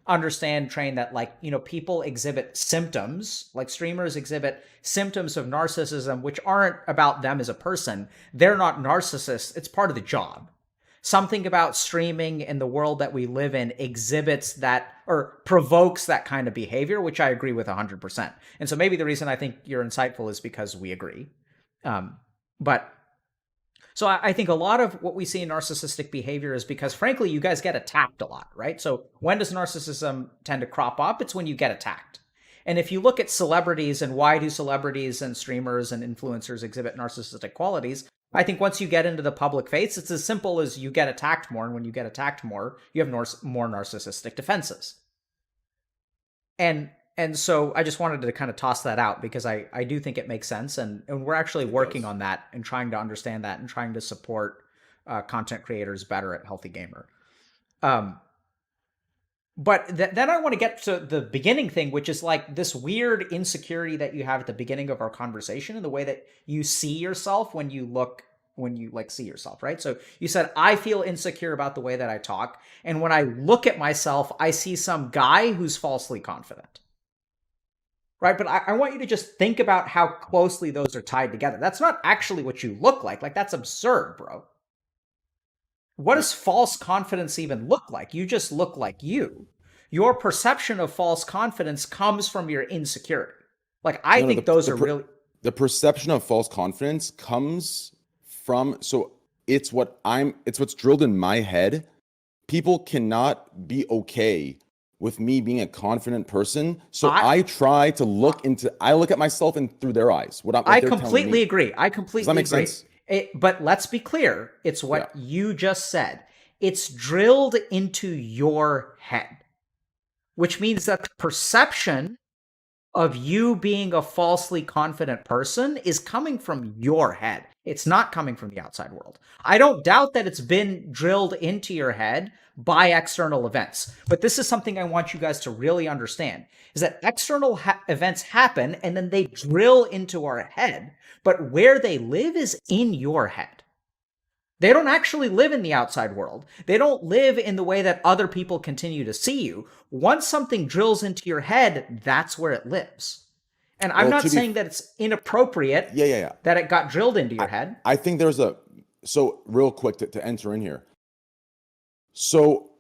understand, Train, that, like, you know, people exhibit symptoms, like streamers exhibit symptoms of narcissism, which aren't about them as a person. They're not narcissists. It's part of the job. Something about streaming and the world that we live in exhibits that, or provokes that kind of behavior, which I agree with 100%. And so maybe the reason I think you're insightful is because we agree. But So I think a lot of what we see in narcissistic behavior is because, frankly, you guys get attacked a lot, right? So when does narcissism tend to crop up? It's when you get attacked. And if you look at celebrities and why do celebrities and streamers and influencers exhibit narcissistic qualities, I think once you get into the public face, it's as simple as you get attacked more. And when you get attacked more, you have more narcissistic defenses. And so I just wanted to kind of toss that out because I do think it makes sense. And we're actually working on that and trying to understand that and trying to support content creators better at Healthy Gamer. But then I want to get to the beginning thing, which is like this weird insecurity that you have at the beginning of our conversation and the way that you see yourself when you like see yourself, right? So you said, I feel insecure about the way that I talk. And when I look at myself, I see some guy who's falsely confident. Right? But I want you to just think about how closely those are tied together. That's not actually what you look like. Like, that's absurd, bro. What does false confidence even look like? You just look like you. Your perception of false confidence comes from your insecurity. Like, I think those are really... The perception of false confidence comes from... So it's what's drilled in my head. People cannot be okay with me being a confident person, so I try to look at myself and through their eyes. I completely agree. I completely agree. Does that make sense? But let's be clear. It's what you just said. It's drilled into your head, which means that the perception of you being a falsely confident person is coming from your head. It's not coming from the outside world. I don't doubt that it's been drilled into your head by external events. But this is something I want you guys to really understand, is that external events happen and then they drill into our head. But where they live is in your head. They don't actually live in the outside world. They don't live in the way that other people continue to see you. Once something drills into your head, that's where it lives. And I'm not saying that it's inappropriate that it got drilled into your head. I think so real quick to enter in here. So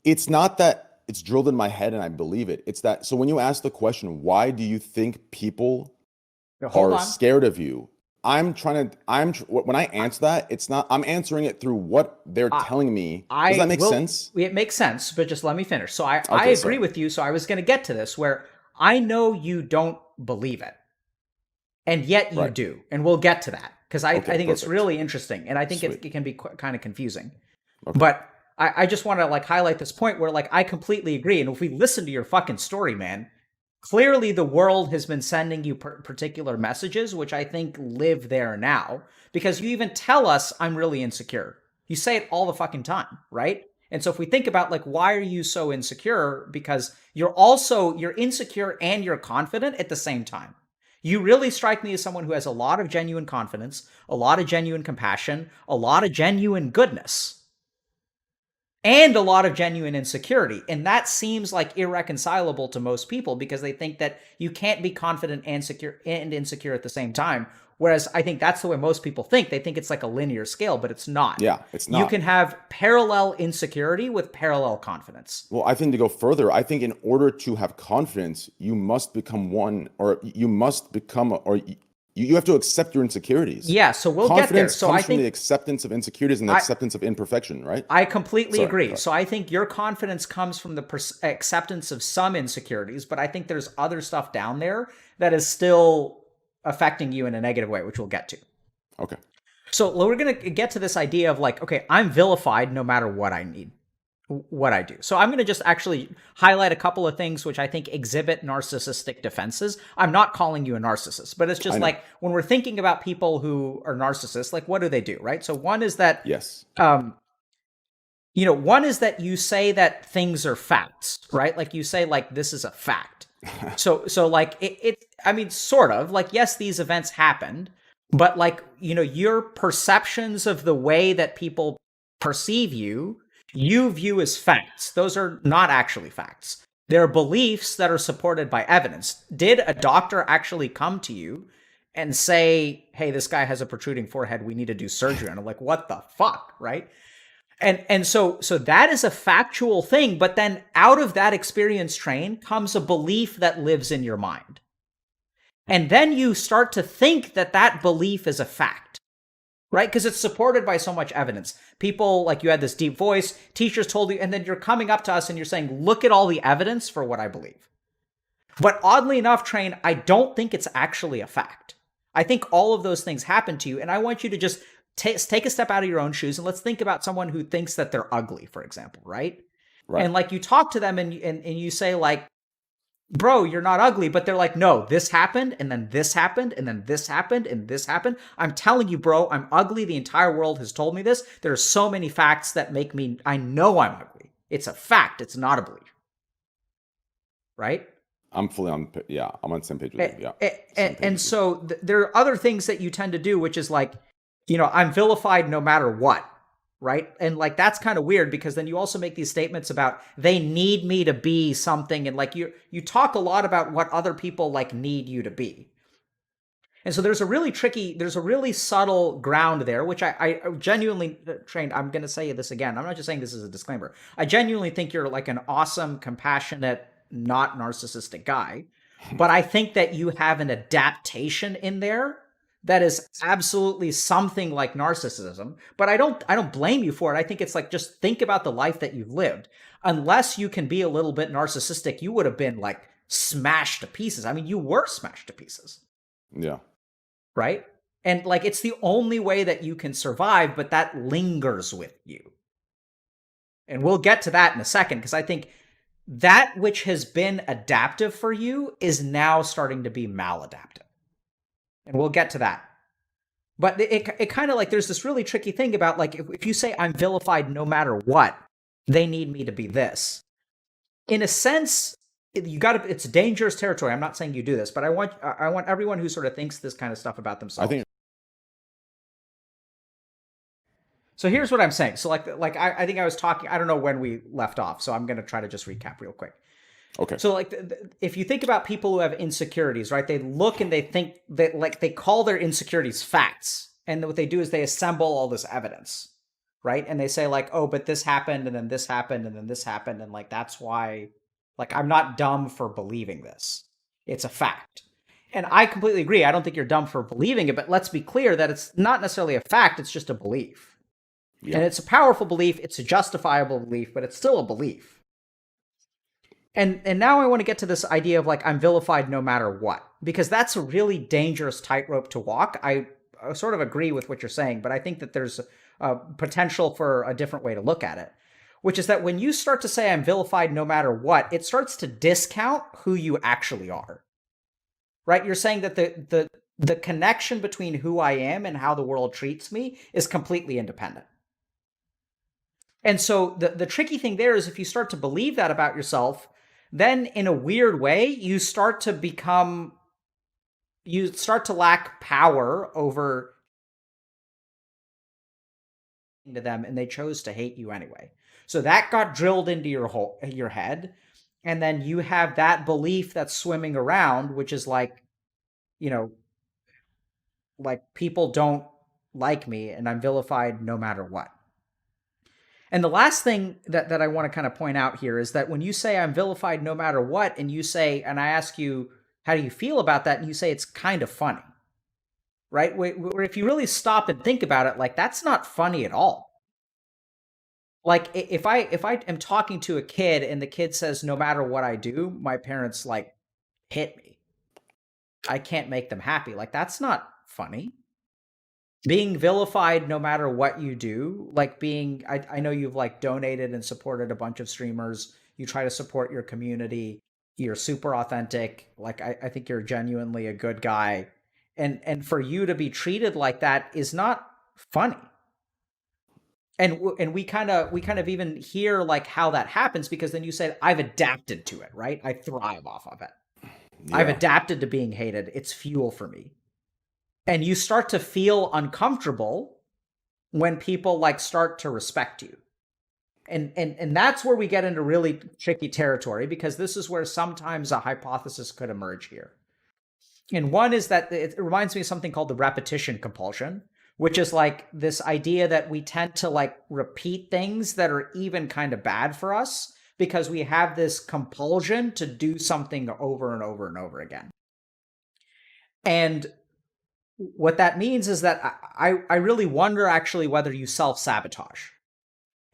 it's not that it's drilled in my head and I believe it. It's that, so when you ask the question, why do you think people are scared of you? When I answer that, it's not, I'm answering it through what they're telling me. Does that make sense? It makes sense, but just let me finish. So I agree with you. So I was going to get to this where I know you don't believe it, and yet you do. And we'll get to that because I think it's really interesting. And I think it can be kind of confusing. Okay. But I just want to like highlight this point where like I completely agree. And if we listen to your fucking story, man, clearly the world has been sending you particular messages, which I think live there now, because you even tell us I'm really insecure. You say it all the fucking time, right? And so if we think about like, why are you so insecure? Because you're insecure and you're confident at the same time. You really strike me as someone who has a lot of genuine confidence, a lot of genuine compassion, a lot of genuine goodness, and a lot of genuine insecurity. And that seems like irreconcilable to most people because they think that you can't be confident and insecure at the same time. Whereas I think that's the way most people think. They think it's like a linear scale, but it's not. Yeah, it's not. You can have parallel insecurity with parallel confidence. Well, I think to go further, I think in order to have confidence, you must become you have to accept your insecurities. Yeah, so we'll get there. So I think the acceptance of insecurities and the acceptance of imperfection, right? I completely agree. So I think your confidence comes from the acceptance of some insecurities, but I think there's other stuff down there that is still affecting you in a negative way, which we'll get to. Okay. So we're going to get to this idea of like, okay, I'm vilified no matter what I do. So I'm going to just actually highlight a couple of things which I think exhibit narcissistic defenses. I'm not calling you a narcissist, but it's just like when we're thinking about people who are narcissists, like what do they do, right? So one is that, one is that you say that things are facts, right? Like you say like, this is a fact. So like sort of like, yes, these events happened, but like, your perceptions of the way that people perceive you view as facts. Those are not actually facts. They're beliefs that are supported by evidence. Did a doctor actually come to you and say, hey, this guy has a protruding forehead, we need to do surgery? And I'm like, what the fuck, right? And so that is a factual thing, but then out of that experience train comes a belief that lives in your mind. And then you start to think that that belief is a fact. right? Because it's supported by so much evidence. People, like, you had this deep voice, teachers told you, and then you're coming up to us and you're saying, look at all the evidence for what I believe. But oddly enough, Train, I don't think it's actually a fact. I think all of those things happen to you, and I want you to just take a step out of your own shoes, and let's think about someone who thinks that they're ugly, for example, right? Right. And like, you talk to them and you say, like, bro, you're not ugly, but they're like, no, this happened, and then this happened, and then this happened, and this happened. I'm telling you, bro, I'm ugly. The entire world has told me this. There are so many facts that make me, I know I'm ugly. It's a fact. It's not a belief. Right? I'm fully on, yeah, I'm on the same page with you. Yeah. And so there are other things that you tend to do, which is like, you know, I'm vilified no matter what. Right? And like, that's kind of weird, because then you also make these statements about they need me to be something. And like, you talk a lot about what other people like need you to be. And so there's a really subtle ground there, which I genuinely, Trained, I'm going to say this again. I'm not just saying this as a disclaimer. I genuinely think you're like an awesome, compassionate, not narcissistic guy. But I think that you have an adaptation in there that is absolutely something like narcissism. But I don't blame you for it. I think it's like, just think about the life that you've lived. Unless you can be a little bit narcissistic, you would have been like smashed to pieces. I mean, you were smashed to pieces. Yeah. Right? And like, it's the only way that you can survive, but that lingers with you. And we'll get to that in a second, because I think that which has been adaptive for you is now starting to be maladaptive. And we'll get to that. But it kind of like, there's this really tricky thing about like, if you say I'm vilified no matter what, they need me to be this. In a sense, it's dangerous territory. I'm not saying you do this, but I want everyone who sort of thinks this kind of stuff about themselves. So here's what I'm saying. So like I think I was talking, I don't know when we left off, so I'm going to try to just recap real quick. Okay. So like, if you think about people who have insecurities, right? They look and they think that, like, they call their insecurities facts. And what they do is they assemble all this evidence, right? And they say like, oh, but this happened, and then this happened, and then this happened. And like, that's why, like, I'm not dumb for believing this. It's a fact. And I completely agree. I don't think you're dumb for believing it, but let's be clear that it's not necessarily a fact. It's just a belief. Yeah. And it's a powerful belief. It's a justifiable belief, but it's still a belief. And now I want to get to this idea of like, I'm vilified no matter what, because that's a really dangerous tightrope to walk. I sort of agree with what you're saying, but I think that there's a potential for a different way to look at it, which is that when you start to say I'm vilified no matter what, it starts to discount who you actually are, right? You're saying that the connection between who I am and how the world treats me is completely independent. And so the tricky thing there is, if you start to believe that about yourself, then in a weird way, you start to lack power over to them, and they chose to hate you anyway. So that got drilled into your head, and then you have that belief that's swimming around, which is like, you know, like, people don't like me and I'm vilified no matter what. And the last thing that I want to kind of point out here is that when you say I'm vilified no matter what, and you say, and I ask you, how do you feel about that? And you say, it's kind of funny, right? Where if you really stop and think about it, like, that's not funny at all. Like, if I am talking to a kid and the kid says, no matter what I do, my parents like hit me, I can't make them happy. Like, that's not funny. Being vilified no matter what you do, like I know you've like donated and supported a bunch of streamers. You try to support your community. You're super authentic. Like, I think you're genuinely a good guy. And for you to be treated like that is not funny. And we kind of even hear like how that happens, because then you say, I've adapted to it, right? I thrive off of it. Yeah. I've adapted to being hated. It's fuel for me. And you start to feel uncomfortable when people like start to respect you. And that's where we get into really tricky territory, because this is where sometimes a hypothesis could emerge here. And one is that it reminds me of something called the repetition compulsion, which is like this idea that we tend to like repeat things that are even kind of bad for us, because we have this compulsion to do something over and over and over again. And what that means is that I really wonder actually whether you self-sabotage.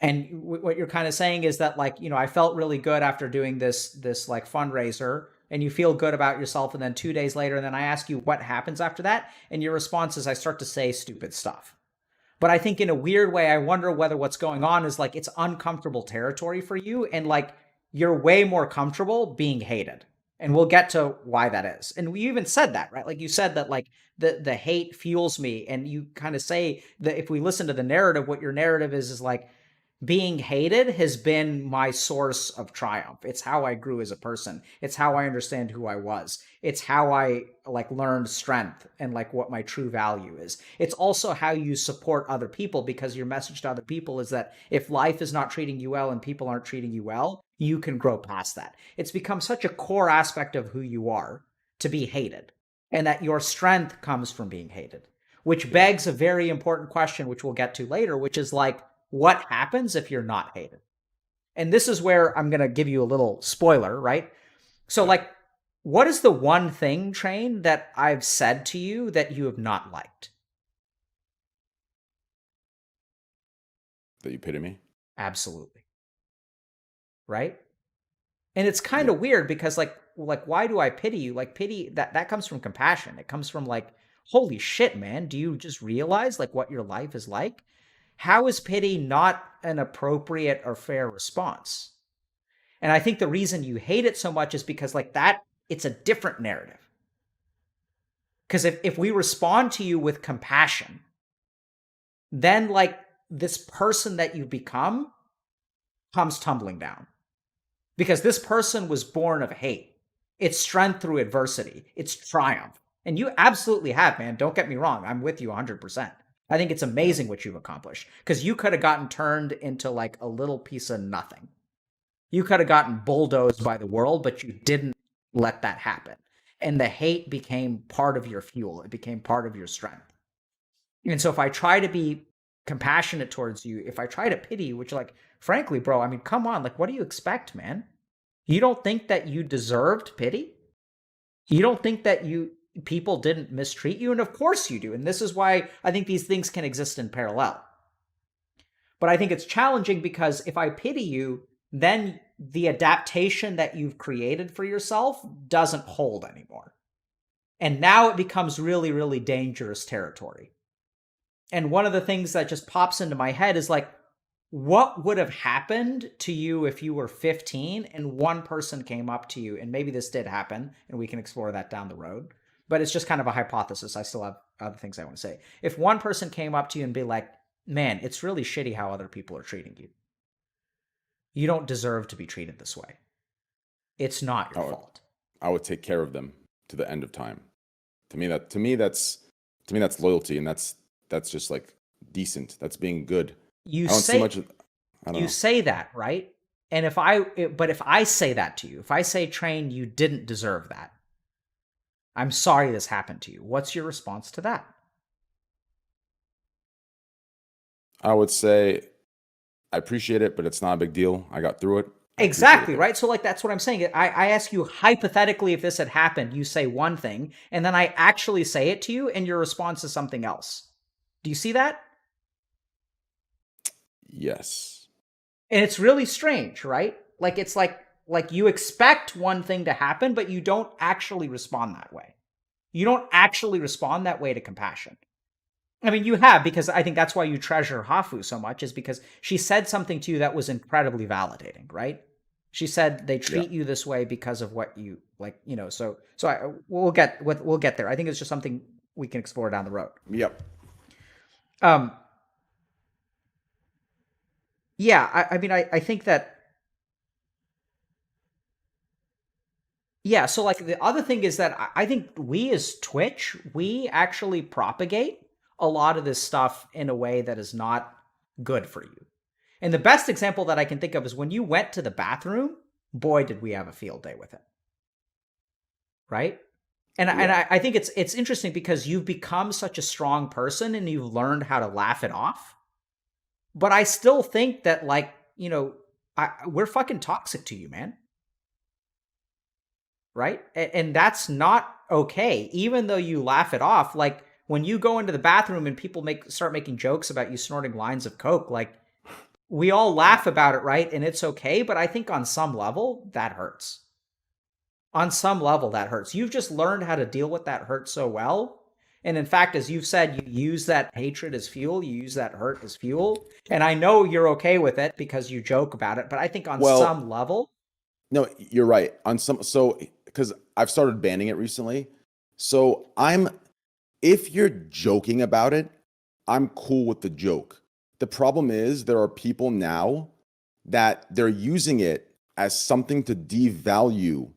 And what you're kind of saying is that, like, I felt really good after doing this like fundraiser, and you feel good about yourself, and then 2 days later, and then I ask you what happens after that, and your response is I start to say stupid stuff. But I think in a weird way, I wonder whether what's going on is like it's uncomfortable territory for you, and like you're way more comfortable being hated. And we'll get to why that is. And we even said that, right? Like you said that like the hate fuels me, and you kind of say that if we listen to the narrative, what your narrative is like being hated has been my source of triumph. It's how I grew as a person. It's how I understand who I was. It's how I like learned strength and like what my true value is. It's also how you support other people, because your message to other people is that if life is not treating you well and people aren't treating you well, you can grow past that. It's become such a core aspect of who you are to be hated, and that your strength comes from being hated, which begs a very important question, which we'll get to later, which is like, what happens if you're not hated? And this is where I'm going to give you a little spoiler, right? So like, what is the one thing, Train, that I've said to you that you have not liked? That you pity me? Absolutely. Right? And it's kind of weird because like why do I pity you? Like pity, that comes from compassion. It comes from like, holy shit, man, do you just realize like what your life is like? How is pity not an appropriate or fair response? And I think the reason you hate it so much is because like that, it's a different narrative. Because if we respond to you with compassion, then like this person that you become comes tumbling down. Because this person was born of hate. It's strength through adversity. It's triumph. And you absolutely have, man. Don't get me wrong. I'm with you 100%. I think it's amazing what you've accomplished, because you could have gotten turned into like a little piece of nothing. You could have gotten bulldozed by the world, but you didn't let that happen. And the hate became part of your fuel. It became part of your strength. And so if I try to be compassionate towards you, if I try to pity you, which like, frankly, bro, I mean, come on, like, what do you expect, man? You don't think that you deserved pity? You don't think that people didn't mistreat you? And of course you do. And this is why I think these things can exist in parallel. But I think it's challenging because if I pity you, then the adaptation that you've created for yourself doesn't hold anymore. And now it becomes really, really dangerous territory. And one of the things that just pops into my head is like, what would have happened to you if you were 15 and one person came up to you, and maybe this did happen, and we can explore that down the road, but it's just kind of a hypothesis. I still have other things I want to say. If one person came up to you and be like, man, it's really shitty how other people are treating you. You don't deserve to be treated this way. It's not your fault. I would take care of them to the end of time. To me, that's loyalty, and that's just like decent. That's being good. You say that, right? And if I say that to you, if I say, Train, you didn't deserve that, I'm sorry this happened to you, what's your response to that? I would say, I appreciate it, but it's not a big deal. I got through it. Exactly, right? So like, that's what I'm saying. I ask you hypothetically, if this had happened, you say one thing, and then I actually say it to you, and your response is something else. Do you see that? Yes. And it's really strange, right? Like, it's like you expect one thing to happen, but you don't actually respond that way. You don't actually respond that way to compassion. I mean, you have, because I think that's why you treasure Hafu so much, is because she said something to you that was incredibly validating, right? She said they treat you this way because of what you like, so we'll get there. I think it's just something we can explore down the road. Yep. Yeah, I mean, I think that, yeah, so like the other thing is that I think we as Twitch, we actually propagate a lot of this stuff in a way that is not good for you. And the best example that I can think of is when you went to the bathroom, boy, did we have a field day with it. Right? And I think it's interesting because you've become such a strong person and you've learned how to laugh it off. But I still think that, like, we're fucking toxic to you, man. Right? And that's not okay. Even though you laugh it off, like, when you go into the bathroom and people start making jokes about you snorting lines of coke, like, we all laugh about it, right? And it's okay, but I think on some level that hurts. On some level that hurts. You've just learned how to deal with that hurt so well. And in fact, as you've said, you use that hatred as fuel, you use that hurt as fuel. And I know you're okay with it because you joke about it, but I think on some level. No, you're right. Because I've started banning it recently. So if you're joking about it, I'm cool with the joke. The problem is there are people now that they're using it as something to devalue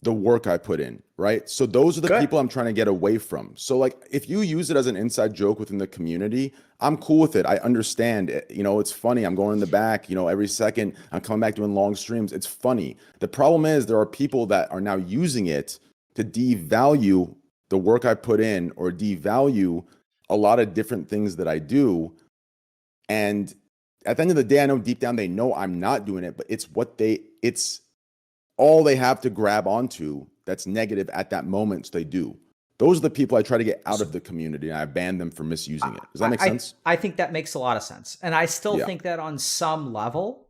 the work I put in, right? So those are the people I'm trying to get away from. So like, if you use it as an inside joke within the community, I'm cool with it. I understand it. You know, it's funny. I'm going in the back, you know, every second I'm coming back doing long streams. It's funny. The problem is there are people that are now using it to devalue the work I put in or devalue a lot of different things that I do. And at the end of the day, I know deep down they know I'm not doing it, but it's all they have to grab onto that's negative at that moment, so they do. Those are the people I try to get out of the community, and I ban them for misusing it. Does that make sense? I think that makes a lot of sense. And I still think that on some level,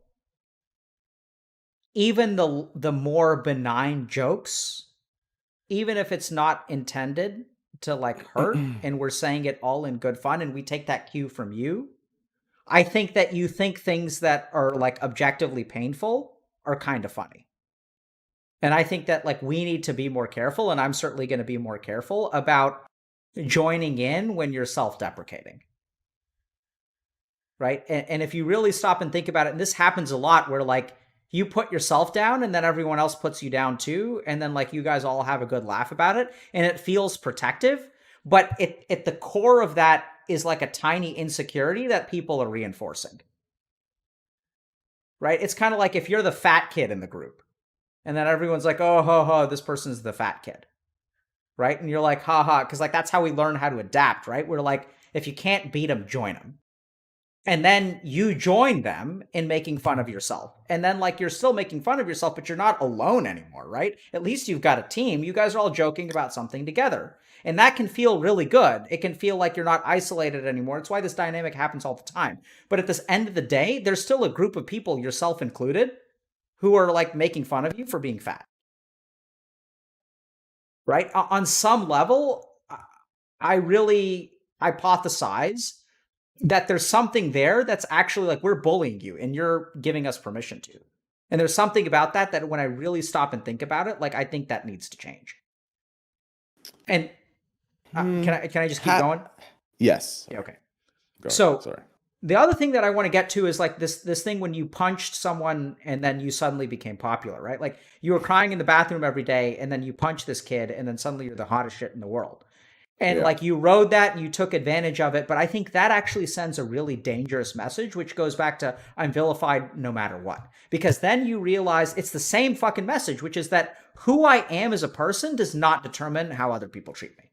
even the more benign jokes, even if it's not intended to like hurt and we're saying it all in good fun and we take that cue from you, I think that you think things that are like objectively painful are kind of funny. And I think that like we need to be more careful, and I'm certainly going to be more careful about joining in when you're self-deprecating. Right? And if you really stop and think about it, and this happens a lot where like you put yourself down and then everyone else puts you down too, and then like you guys all have a good laugh about it, and it feels protective, but at the core of that is like a tiny insecurity that people are reinforcing. Right? It's kind of like if you're the fat kid in the group, and then everyone's like, oh, ho, ho, this person's the fat kid. Right? And you're like, ha, ha. Because like that's how we learn how to adapt, right? We're like, if you can't beat them, join them. And then you join them in making fun of yourself. And then like you're still making fun of yourself, but you're not alone anymore, right? At least you've got a team. You guys are all joking about something together. And that can feel really good. It can feel like you're not isolated anymore. It's why this dynamic happens all the time. But at this end of the day, there's still a group of people, yourself included, who are like making fun of you for being fat. Right? On some level, I really hypothesize that there's something there that's actually like we're bullying you and you're giving us permission to. And there's something about that when I really stop and think about it, like I think that needs to change. And can I just keep going? Yes. Yeah, okay. Sorry. The other thing that I want to get to is like this thing when you punched someone and then you suddenly became popular, right? Like you were crying in the bathroom every day and then you punch this kid and then suddenly you're the hottest shit in the world. And like you rode that and you took advantage of it. But I think that actually sends a really dangerous message, which goes back to I'm vilified no matter what. Because then you realize it's the same fucking message, which is that who I am as a person does not determine how other people treat me.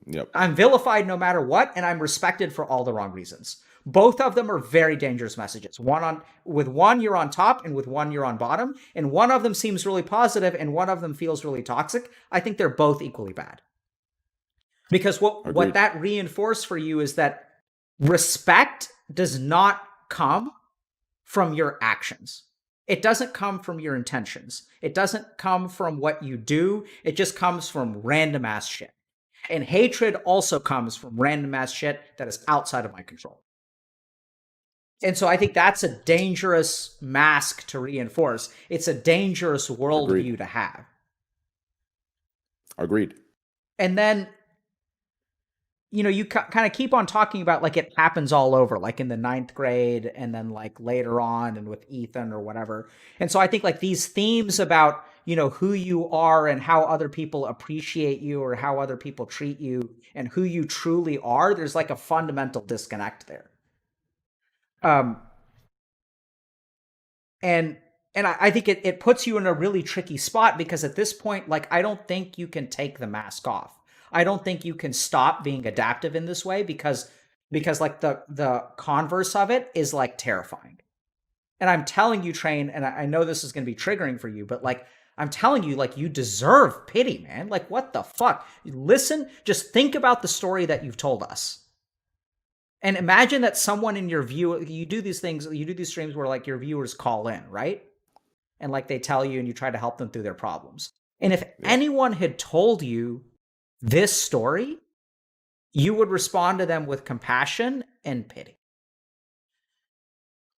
Yep. I'm vilified no matter what, and I'm respected for all the wrong reasons. Both of them are very dangerous messages. With one, you're on top, and with one, you're on bottom. And one of them seems really positive, and one of them feels really toxic. I think they're both equally bad. Because what that reinforced for you is that respect does not come from your actions. It doesn't come from your intentions. It doesn't come from what you do. It just comes from random ass shit. And hatred also comes from random ass shit that is outside of my control. And so I think that's a dangerous mask to reinforce. It's a dangerous worldview to have. Agreed. And then, you know, you kind of keep on talking about like it happens all over, like in the 9th grade and then like later on and with Ethan or whatever. And so I think like these themes about, you know, who you are and how other people appreciate you or how other people treat you and who you truly are, there's like a fundamental disconnect there. And I think it puts you in a really tricky spot because at this point, like, I don't think you can take the mask off. I don't think you can stop being adaptive in this way because like the converse of it is like terrifying. And I'm telling you, Train, and I know this is going to be triggering for you, but like, I'm telling you, like, you deserve pity, man. Like, what the fuck? Listen, just think about the story that you've told us. And imagine that someone in your view, you do these things, you do these streams where like your viewers call in, right? And like they tell you and you try to help them through their problems. And if anyone had told you this story, you would respond to them with compassion and pity.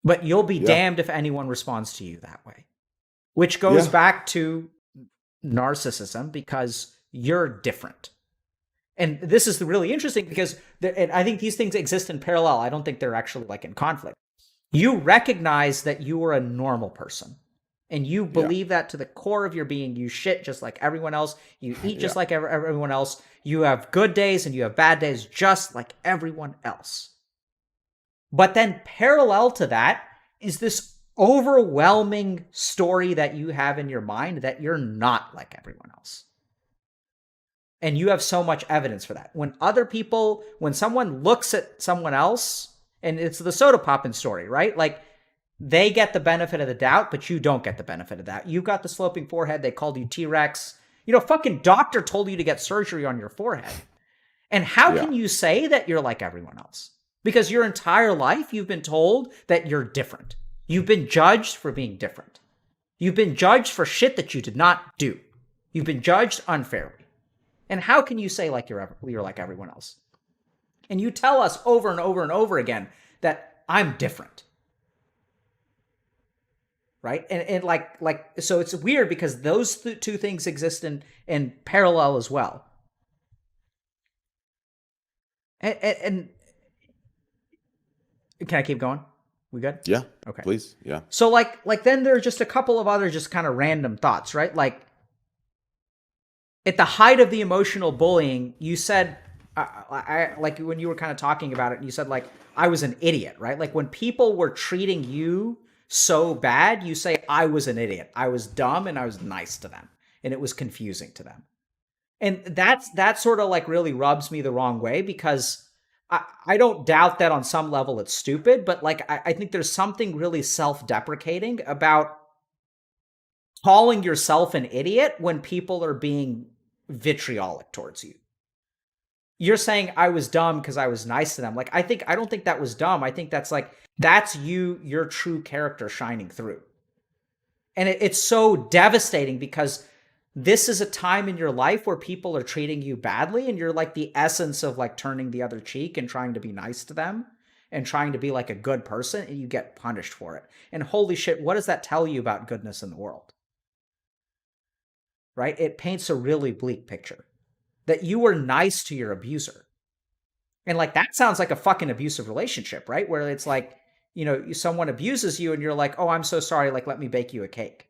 But you'll be damned if anyone responds to you that way. Which goes back to narcissism, because you're different. And this is really interesting because I think these things exist in parallel. I don't think they're actually like in conflict. You recognize that you are a normal person. And you believe that to the core of your being. You shit just like everyone else. You eat just like everyone else. You have good days and you have bad days just like everyone else. But then parallel to that is this overwhelming story that you have in your mind that you're not like everyone else. And you have so much evidence for that. When someone looks at someone else, and it's the soda poppin' story, right? Like, they get the benefit of the doubt, but you don't get the benefit of that. You've got the sloping forehead. They called you T-Rex. Fucking doctor told you to get surgery on your forehead. And how can you say that you're like everyone else? Because your entire life, you've been told that you're different. You've been judged for being different. You've been judged for shit that you did not do. You've been judged unfairly. And how can you say like you're like everyone else? And you tell us over and over and over again that I'm different. Right? And like so it's weird because those two things exist in parallel as well. And can I keep going? We good? Yeah. Okay. Please. Yeah. So like then there's just a couple of other just kind of random thoughts, right? Like, at the height of the emotional bullying, you said, I like when you were kind of talking about it, and you said like, I was an idiot, right? Like when people were treating you so bad, you say, I was an idiot. I was dumb and I was nice to them. And it was confusing to them. And that sort of like really rubs me the wrong way, because I don't doubt that on some level it's stupid, but like I think there's something really self-deprecating about calling yourself an idiot when people are being vitriolic towards you. You're saying I was dumb because I was nice to them. Like, I don't think that was dumb. I think that's your true character shining through. And it's so devastating because this is a time in your life where people are treating you badly, and you're like the essence of like turning the other cheek and trying to be nice to them and trying to be like a good person, and you get punished for it. And holy shit, what does that tell you about goodness in the world? Right? It paints a really bleak picture that you were nice to your abuser. And like, that sounds like a fucking abusive relationship, right? Where it's like, someone abuses you and you're like, oh, I'm so sorry. Like, let me bake you a cake.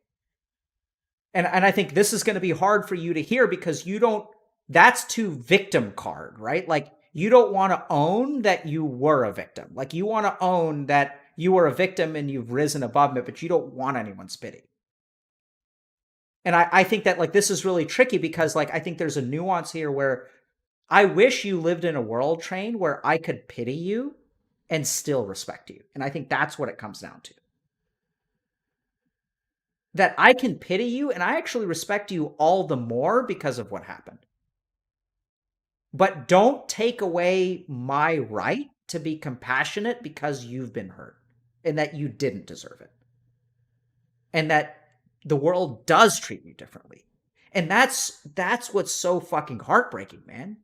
And I think this is going to be hard for you to hear because that's too victim card, right? Like, you don't want to own that you were a victim. Like, you want to own that you were a victim and you've risen above it, but you don't want anyone's pity. And I think that like this is really tricky because like I think there's a nuance here where I wish you lived in a world, Train, where I could pity you and still respect you. And I think that's what it comes down to. That I can pity you and I actually respect you all the more because of what happened. But don't take away my right to be compassionate because you've been hurt and that you didn't deserve it. And that the world does treat you differently. And that's what's so fucking heartbreaking, man.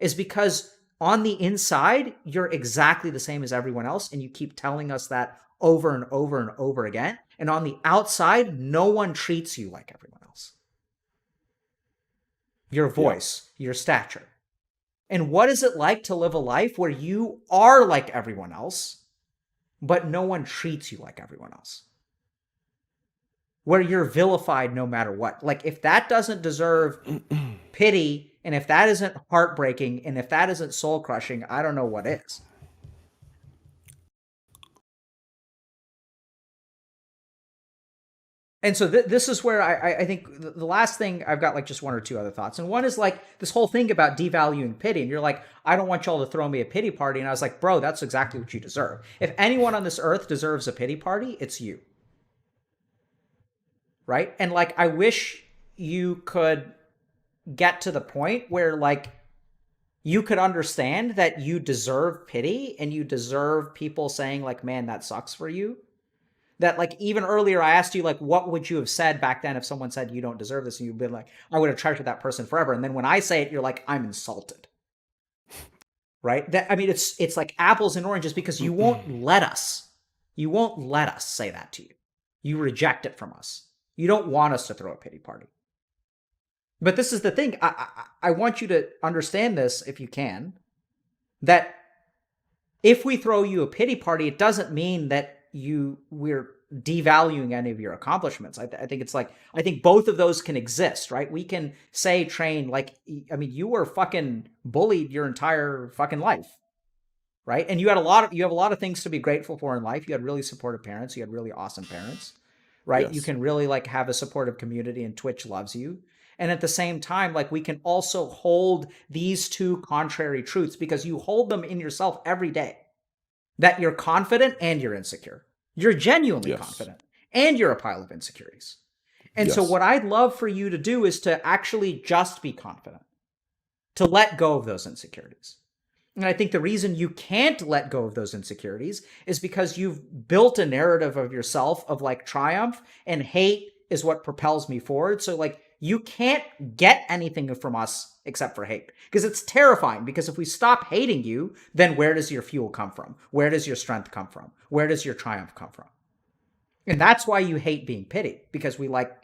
Is because on the inside, you're exactly the same as everyone else, and you keep telling us that over and over and over again. And on the outside, no one treats you like everyone else. Your voice, your stature. And what is it like to live a life where you are like everyone else, but no one treats you like everyone else? Where you're vilified no matter what. Like, if that doesn't deserve pity, and if that isn't heartbreaking, and if that isn't soul crushing, I don't know what is. And so this is where I think the last thing, I've got like just one or two other thoughts. And one is like this whole thing about devaluing pity. And you're like, I don't want y'all to throw me a pity party. And I was like, bro, that's exactly what you deserve. If anyone on this earth deserves a pity party, it's you. right? And like, I wish you could get to the point where like you could understand that you deserve pity and you deserve people saying like, man, that sucks for you. That like, even earlier I asked you like, what would you have said back then if someone said you don't deserve this, and you'd be like, I would have treasured that person forever. And then when I say it, you're like, I'm insulted. Right? That, I mean, it's like apples and oranges, because you won't let us say that to you. You reject it from us. You don't want us to throw a pity party. But this is the thing. I want you to understand this, if you can, that if we throw you a pity party, it doesn't mean that we're devaluing any of your accomplishments. I think it's like, I think both of those can exist, right? We can say, Train, like, I mean, you were fucking bullied your entire fucking life, right? And you have a lot of things to be grateful for in life. You had really supportive parents. You had really awesome parents, right? Yes. You can really like have a supportive community, and Twitch loves you. And at the same time, like, we can also hold these two contrary truths, because you hold them in yourself every day, that you're confident and you're insecure. You're genuinely confident and you're a pile of insecurities. And so what I'd love for you to do is to actually just be confident, to let go of those insecurities. And I think the reason you can't let go of those insecurities is because you've built a narrative of yourself of like triumph, and hate is what propels me forward. So like, you can't get anything from us except for hate, because it's terrifying. Because if we stop hating you, then where does your fuel come from? Where does your strength come from? Where does your triumph come from? And that's why you hate being pitied, because we like,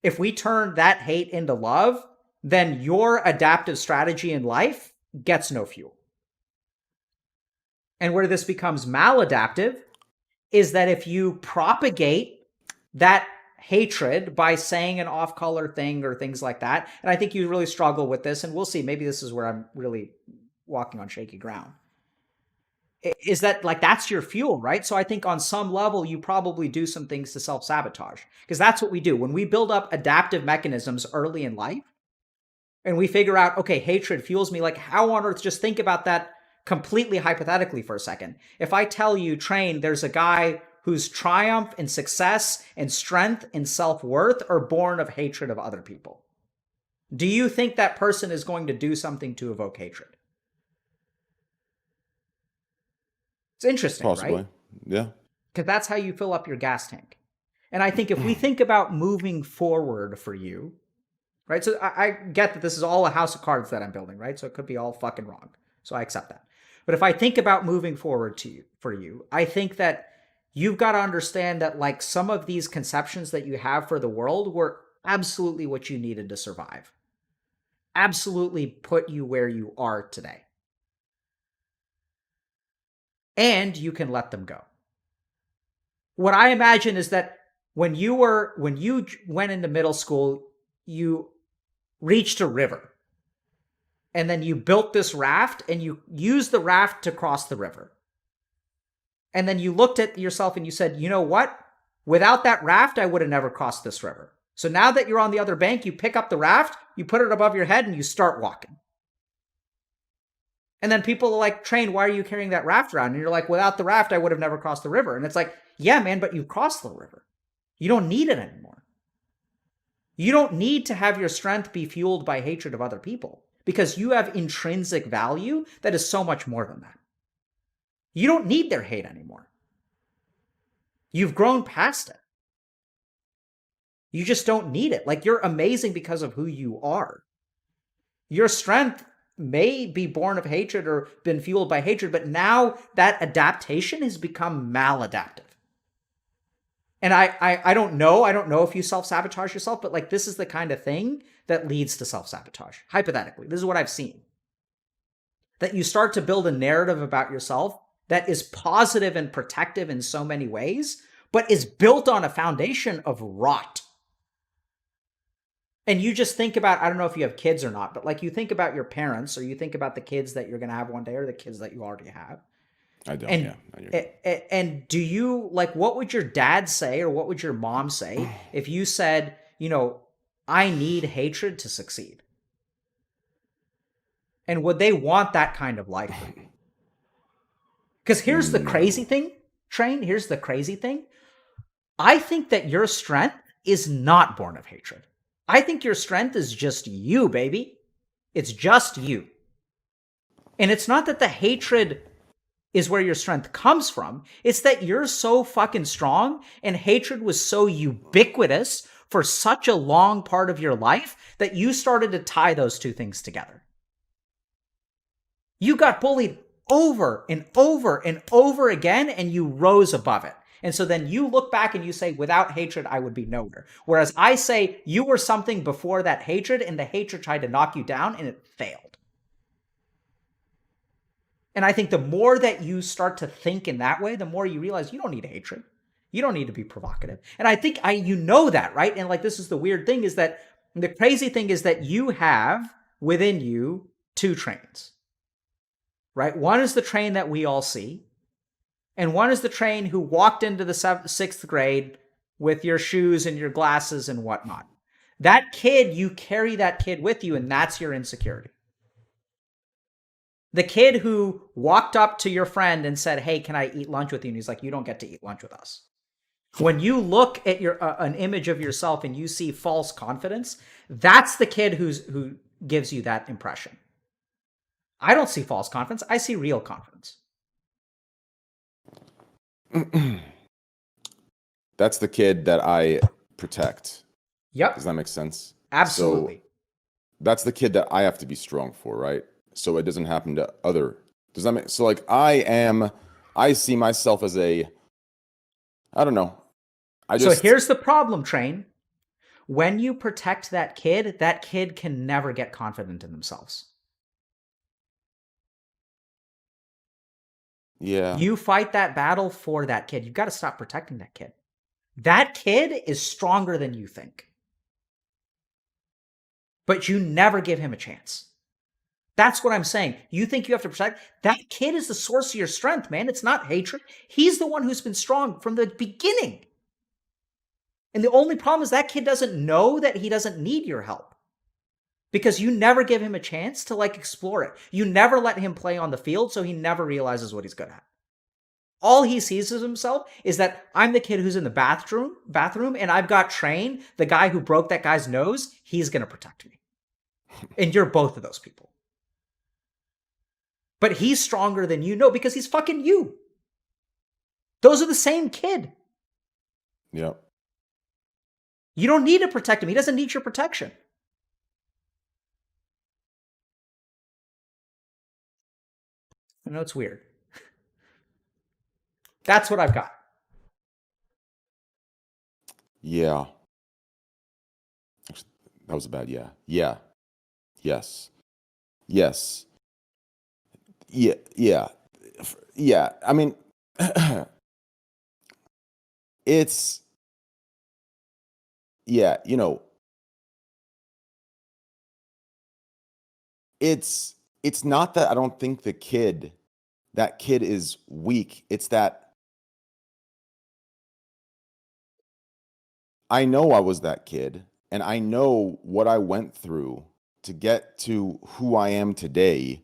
if we turn that hate into love, then your adaptive strategy in life gets no fuel. And where this becomes maladaptive is that if you propagate that hatred by saying an off-color thing or things like that, and I think you really struggle with this, and we'll see, maybe this is where I'm really walking on shaky ground, is that like, that's your fuel, right? So I think on some level, you probably do some things to self-sabotage, because that's what we do. When we build up adaptive mechanisms early in life, and we figure out, okay, hatred fuels me, like, how on earth, just think about that completely hypothetically for a second. If I tell you, Train, there's a guy whose triumph and success and strength and self-worth are born of hatred of other people, do you think that person is going to do something to evoke hatred? It's interesting, Possibly. right? Yeah. Because that's how you fill up your gas tank. And I think if we think about moving forward for you, right? So I get that this is all a house of cards that I'm building, right? So it could be all fucking wrong. So I accept that. But if I think about moving forward for you, I think that you've got to understand that like, some of these conceptions that you have for the world were absolutely what you needed to survive. Absolutely put you where you are today. And you can let them go. What I imagine is that when you went into middle school, you reached a river. And then you built this raft, and you used the raft to cross the river. And then you looked at yourself and you said, you know what? Without that raft, I would have never crossed this river. So now that you're on the other bank, you pick up the raft, you put it above your head, and you start walking. And then people are like, Train, why are you carrying that raft around? And you're like, without the raft, I would have never crossed the river. And it's like, yeah, man, but you crossed the river. You don't need it anymore. You don't need to have your strength be fueled by hatred of other people, because you have intrinsic value that is so much more than that. You don't need their hate anymore. You've grown past it. You just don't need it. Like, you're amazing because of who you are. Your strength may be born of hatred or been fueled by hatred, but now that adaptation has become maladaptive. And I don't know if you self-sabotage yourself, but like, this is the kind of thing that leads to self-sabotage. Hypothetically, this is what I've seen. That you start to build a narrative about yourself that is positive and protective in so many ways, but is built on a foundation of rot. And you just think about, I don't know if you have kids or not, but like, you think about your parents, or you think about the kids that you're going to have one day, or the kids that you already have. I don't, and, yeah. And do you, like, what would your dad say, or what would your mom say if you said, you know, I need hatred to succeed? And would they want that kind of life for you? Because here's the crazy thing, Train, here's the crazy thing. I think that your strength is not born of hatred. I think your strength is just you, baby. It's just you. And it's not that the hatred is where your strength comes from. It's that you're so fucking strong and hatred was so ubiquitous for such a long part of your life that you started to tie those two things together. You got bullied over and over and over again, and you rose above it. And so then you look back and you say, without hatred, I would be nowhere. Whereas I say you were something before that hatred, and the hatred tried to knock you down, and it failed. And I think the more that you start to think in that way, the more you realize you don't need hatred. You don't need to be provocative. And I think you know that, right? And like, this is the weird thing, is that the crazy thing is that you have within you two trains, right? One is the train that we all see, and one is the train who walked into the sixth grade with your shoes and your glasses and whatnot. That kid, you carry that kid with you, and that's your insecurity. The kid who walked up to your friend and said, hey, can I eat lunch with you? And he's like, you don't get to eat lunch with us. When you look at an image of yourself and you see false confidence, that's the kid who gives you that impression. I don't see false confidence. I see real confidence. That's the kid that I protect. Yep. Does that make sense? Absolutely. So that's the kid that I have to be strong for, right? So it doesn't happen to other. Does that make so? Like I see myself as I don't know. So here's the problem, Train. When you protect that kid can never get confident in themselves. Yeah. You fight that battle for that kid. You've got to stop protecting that kid. That kid is stronger than you think. But you never give him a chance. That's what I'm saying. You think you have to protect? That kid is the source of your strength, man. It's not hatred. He's the one who's been strong from the beginning. And the only problem is that kid doesn't know that he doesn't need your help. Because you never give him a chance to explore it. You never let him play on the field, so he never realizes what he's good at. All he sees of himself is that I'm the kid who's in the bathroom, and I've got Train, the guy who broke that guy's nose. He's going to protect me. And you're both of those people. But he's stronger than you know because he's fucking you. Those are the same kid. Yep. You don't need to protect him. He doesn't need your protection. I know it's weird. That's what I've got. Yeah. That was a bad yeah. Yeah. Yes. Yes. Yeah. Yeah. Yeah. I mean, it's, yeah, it's not that I don't think that kid is weak. It's that I know I was that kid, and I know what I went through to get to who I am today.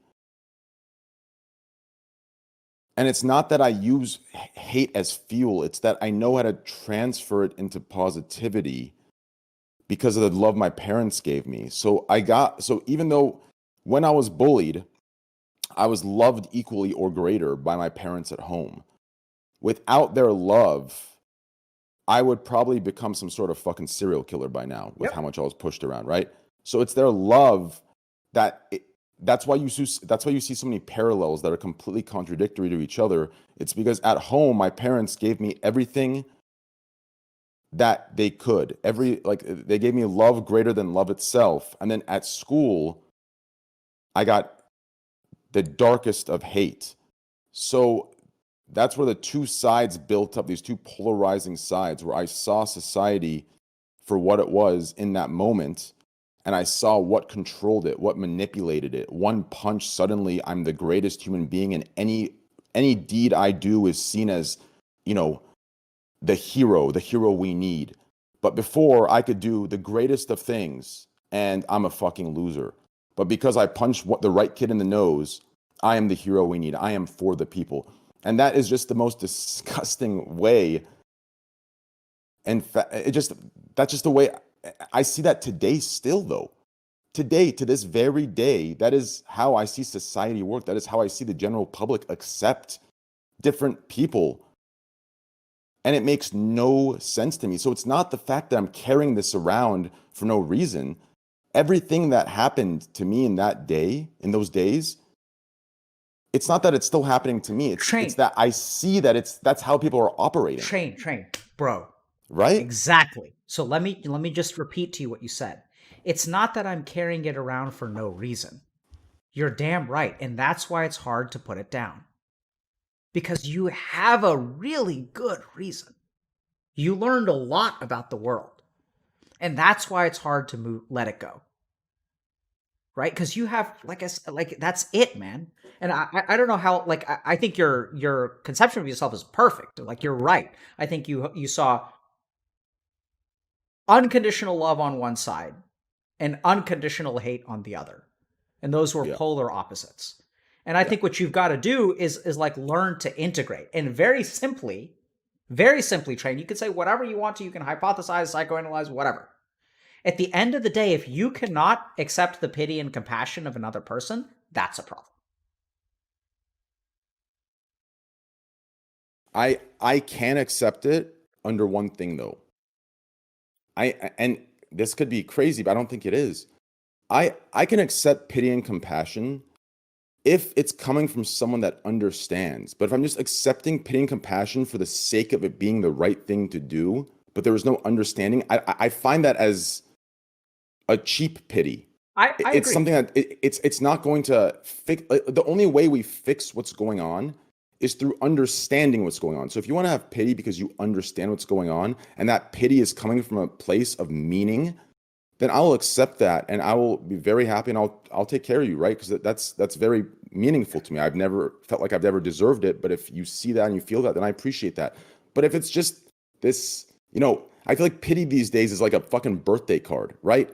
And it's not that I use hate as fuel. It's that I know how to transfer it into positivity because of the love my parents gave me. So even though when I was bullied, I was loved equally or greater by my parents at home. Without their love, I would probably become some sort of fucking serial killer by now with how much I was pushed around, right? So it's their love that's why you see so many parallels that are completely contradictory to each other. It's because at home, my parents gave me everything that they could. They gave me love greater than love itself. And then at school, I got the darkest of hate. So that's where the two sides built up, these two polarizing sides, where I saw society for what it was in that moment. And I saw what controlled it, what manipulated it. One punch, suddenly I'm the greatest human being, and any deed I do is seen as, the hero we need. But before, I could do the greatest of things, and I'm a fucking loser. But because I punched the right kid in the nose, I am the hero we need. I am for the people. And that is just the most disgusting way. And that's just the way I see that today still, though. Today, to this very day, that is how I see society work. That is how I see the general public accept different people. And it makes no sense to me. So it's not the fact that I'm carrying this around for no reason. Everything that happened to me in that day, in those days, it's not that it's still happening to me. It's that I see that that's how people are operating. Train, bro. Right? Exactly. So let me just repeat to you what you said. It's not that I'm carrying it around for no reason. You're damn right. And that's why it's hard to put it down. Because you have a really good reason. You learned a lot about the world. And that's why it's hard to let it go. Right? Because you have, like that's it, man. And I don't know how, I think your conception of yourself is perfect. Like, you're right. I think you saw unconditional love on one side and unconditional hate on the other. And those were polar opposites. And I think what you've got to do is like learn to integrate. And very simply, Train, you can say whatever you want to. You can hypothesize, psychoanalyze, whatever. At the end of the day, if you cannot accept the pity and compassion of another person, that's a problem. I can accept it under one thing, though. And this could be crazy, but I don't think it is. I can accept pity and compassion if it's coming from someone that understands. But if I'm just accepting pity and compassion for the sake of it being the right thing to do, but there was no understanding, I find that as a cheap pity. I It's agree. something that it's not going to fix. The only way we fix what's going on is through understanding what's going on. So if you want to have pity because you understand what's going on, and that pity is coming from a place of meaning, then I will accept that, and I will be very happy, and I'll take care of you, right? Because that's very meaningful to me. I've never felt like I've ever deserved it, but if you see that and you feel that, then I appreciate that. But if it's just this, I feel like pity these days is like a fucking birthday card, right?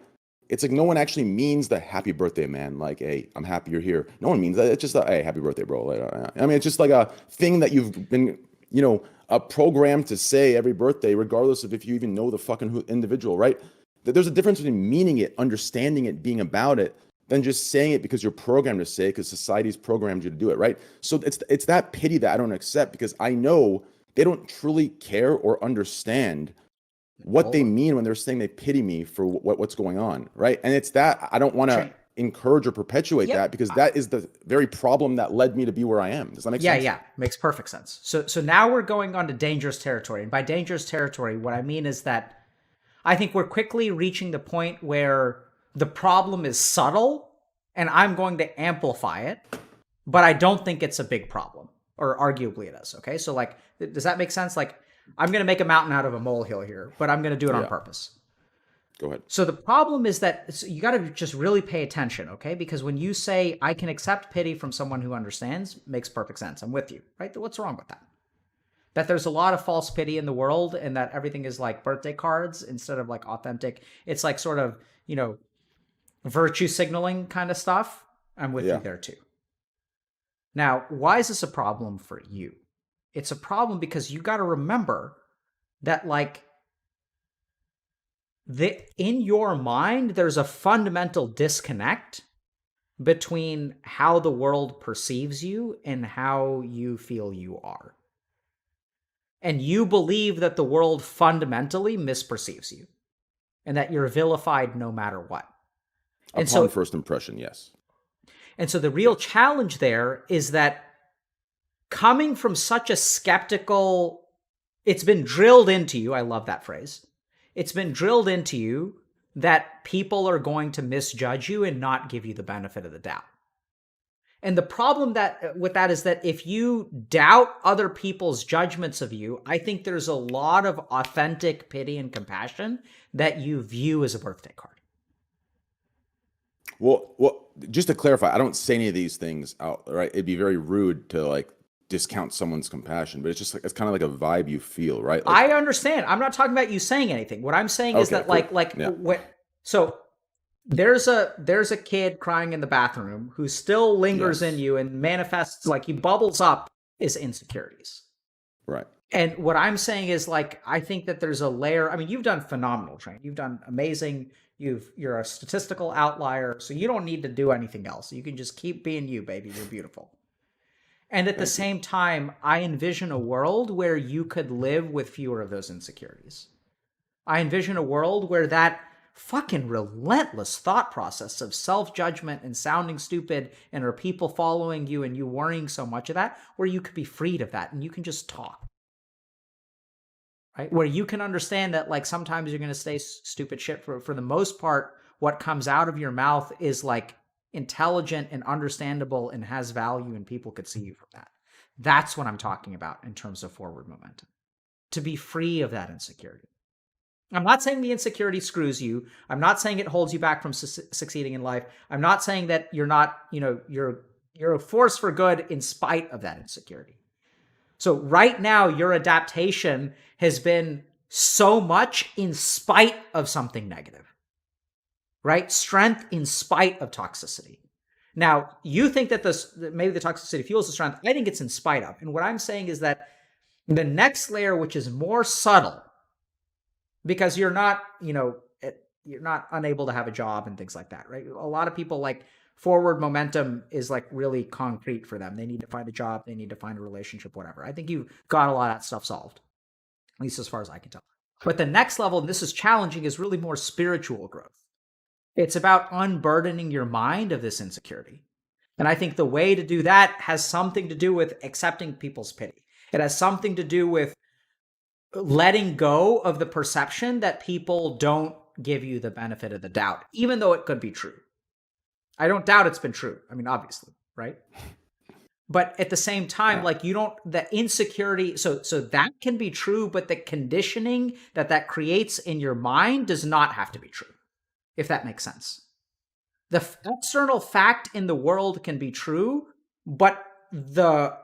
It's like no one actually means the happy birthday, man. Like, hey, I'm happy you're here. No one means that. It's just hey, happy birthday, bro. I mean, it's just like a thing that you've been, programmed to say every birthday, regardless of if you even know the fucking individual, right? There's a difference between meaning it, understanding it, being about it, than just saying it because you're programmed to say it because society's programmed you to do it, right? So it's that pity that I don't accept, because I know they don't truly care or understand what they mean when they're saying they pity me for what's going on, right? And it's that I don't want to encourage or perpetuate that, because that is the very problem that led me to be where I am. Does that make sense? Yeah, makes perfect sense. So now we're going on to dangerous territory. And by dangerous territory, what I mean is that I think we're quickly reaching the point where the problem is subtle, and I'm going to amplify it, but I don't think it's a big problem, or arguably it is. Okay, so does that make sense? Like, I'm going to make a mountain out of a molehill here, but I'm going to do it on purpose. Go ahead. So the problem is that you got to just really pay attention, okay? Because when you say, I can accept pity from someone who understands, makes perfect sense. I'm with you, right? What's wrong with that? That there's a lot of false pity in the world, and that everything is like birthday cards instead of like authentic. It's like sort of, virtue signaling kind of stuff. I'm with you there too. Now, why is this a problem for you? It's a problem because you got to remember that, in your mind, there's a fundamental disconnect between how the world perceives you and how you feel you are. And you believe that the world fundamentally misperceives you, and that you're vilified no matter what. Upon first impression, yes. And so the real challenge there is that, coming from such a skeptical, it's been drilled into you, I love that phrase, it's been drilled into you that people are going to misjudge you and not give you the benefit of the doubt. And the problem with that is that if you doubt other people's judgments of you, I think there's a lot of authentic pity and compassion that you view as a birthday card. Well, just to clarify, I don't say any of these things out, right? It'd be very rude to discount someone's compassion, but it's just it's kind of like a vibe you feel, right? I understand. I'm not talking about you saying anything. What I'm saying is that so there's a kid crying in the bathroom who still lingers in you and manifests, he bubbles up, his insecurities. Right. And what I'm saying is, like, I think that there's a layer. I mean, you've done phenomenal training. You've done amazing. You're a statistical outlier, so you don't need to do anything else. You can just keep being you, baby. You're beautiful. And at the Thank you. same time, I envision a world where you could live with fewer of those insecurities. I envision a world where that fucking relentless thought process of self-judgment and sounding stupid and are people following you and you worrying so much of that, where you could be freed of that and you can just talk. Right? Where you can understand that, like, sometimes you're going to say stupid shit. For the most part, what comes out of your mouth is like intelligent and understandable and has value, and people could see you from that. That's what I'm talking about in terms of forward momentum. To be free of that insecurity. I'm not saying the insecurity screws you. I'm not saying it holds you back from succeeding in life. I'm not saying that you're not, you're a force for good in spite of that insecurity. So right now, your adaptation has been so much in spite of something negative, right? Strength in spite of toxicity. Now, you think that maybe the toxicity fuels the strength. I think it's in spite of. And what I'm saying is that the next layer, which is more subtle, because you're not unable to have a job and things like that, right? A lot of people, like, forward momentum is like really concrete for them. They need to find a job, they need to find a relationship, whatever. I think you've got a lot of that stuff solved, at least as far as I can tell. But the next level, and this is challenging, is really more spiritual growth. It's about unburdening your mind of this insecurity. And I think the way to do that has something to do with accepting people's pity. It has something to do with letting go of the perception that people don't give you the benefit of the doubt, even though it could be true. I don't doubt it's been true. I mean, obviously, right? But at the same time, like, the insecurity, so that can be true, but the conditioning that creates in your mind does not have to be true, if that makes sense. The external fact in the world can be true, but the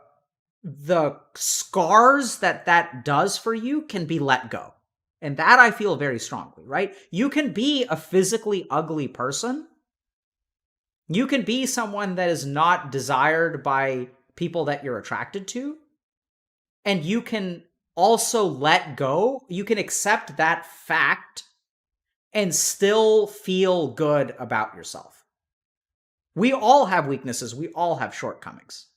scars that does for you can be let go. And that I feel very strongly, right? You can be a physically ugly person. You can be someone that is not desired by people that you're attracted to. And you can also let go. You can accept that fact and still feel good about yourself. We all have weaknesses. We all have shortcomings.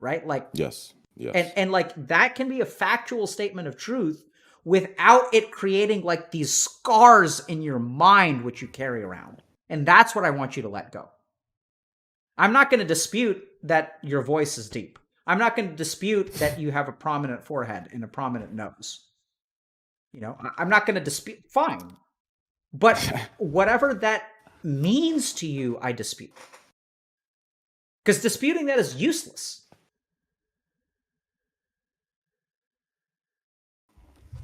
Right? Like, Yes. And like, that can be a factual statement of truth without it creating like these scars in your mind, which you carry around. And that's what I want you to let go. I'm not going to dispute that your voice is deep. I'm not going to dispute that you have a prominent forehead and a prominent nose. I'm not going to dispute. Fine. But whatever that means to you, I dispute. Because disputing that is useless.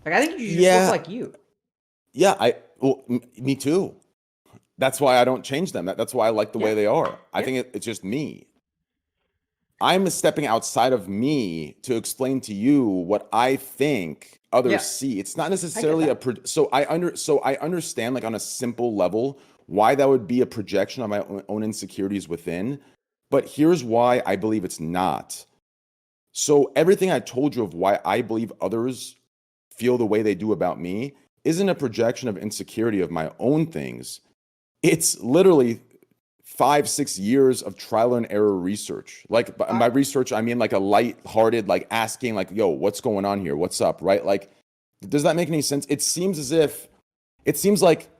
Like, I think you should just look like you. Yeah, me too. That's why I don't change them. That's why I like the way they are. I think it's just me. I'm stepping outside of me to explain to you what I think others see. It's not necessarily so I understand, like, on a simple level, why that would be a projection of my own insecurities within. But here's why I believe it's not. So everything I told you of why I believe others feel the way they do about me isn't a projection of insecurity of my own things. It's literally 5-6 years of trial and error research. Like, by research, I mean like a light-hearted, like, asking, like, yo, what's going on here? What's up? Right? Like, does that make any sense? It seems like,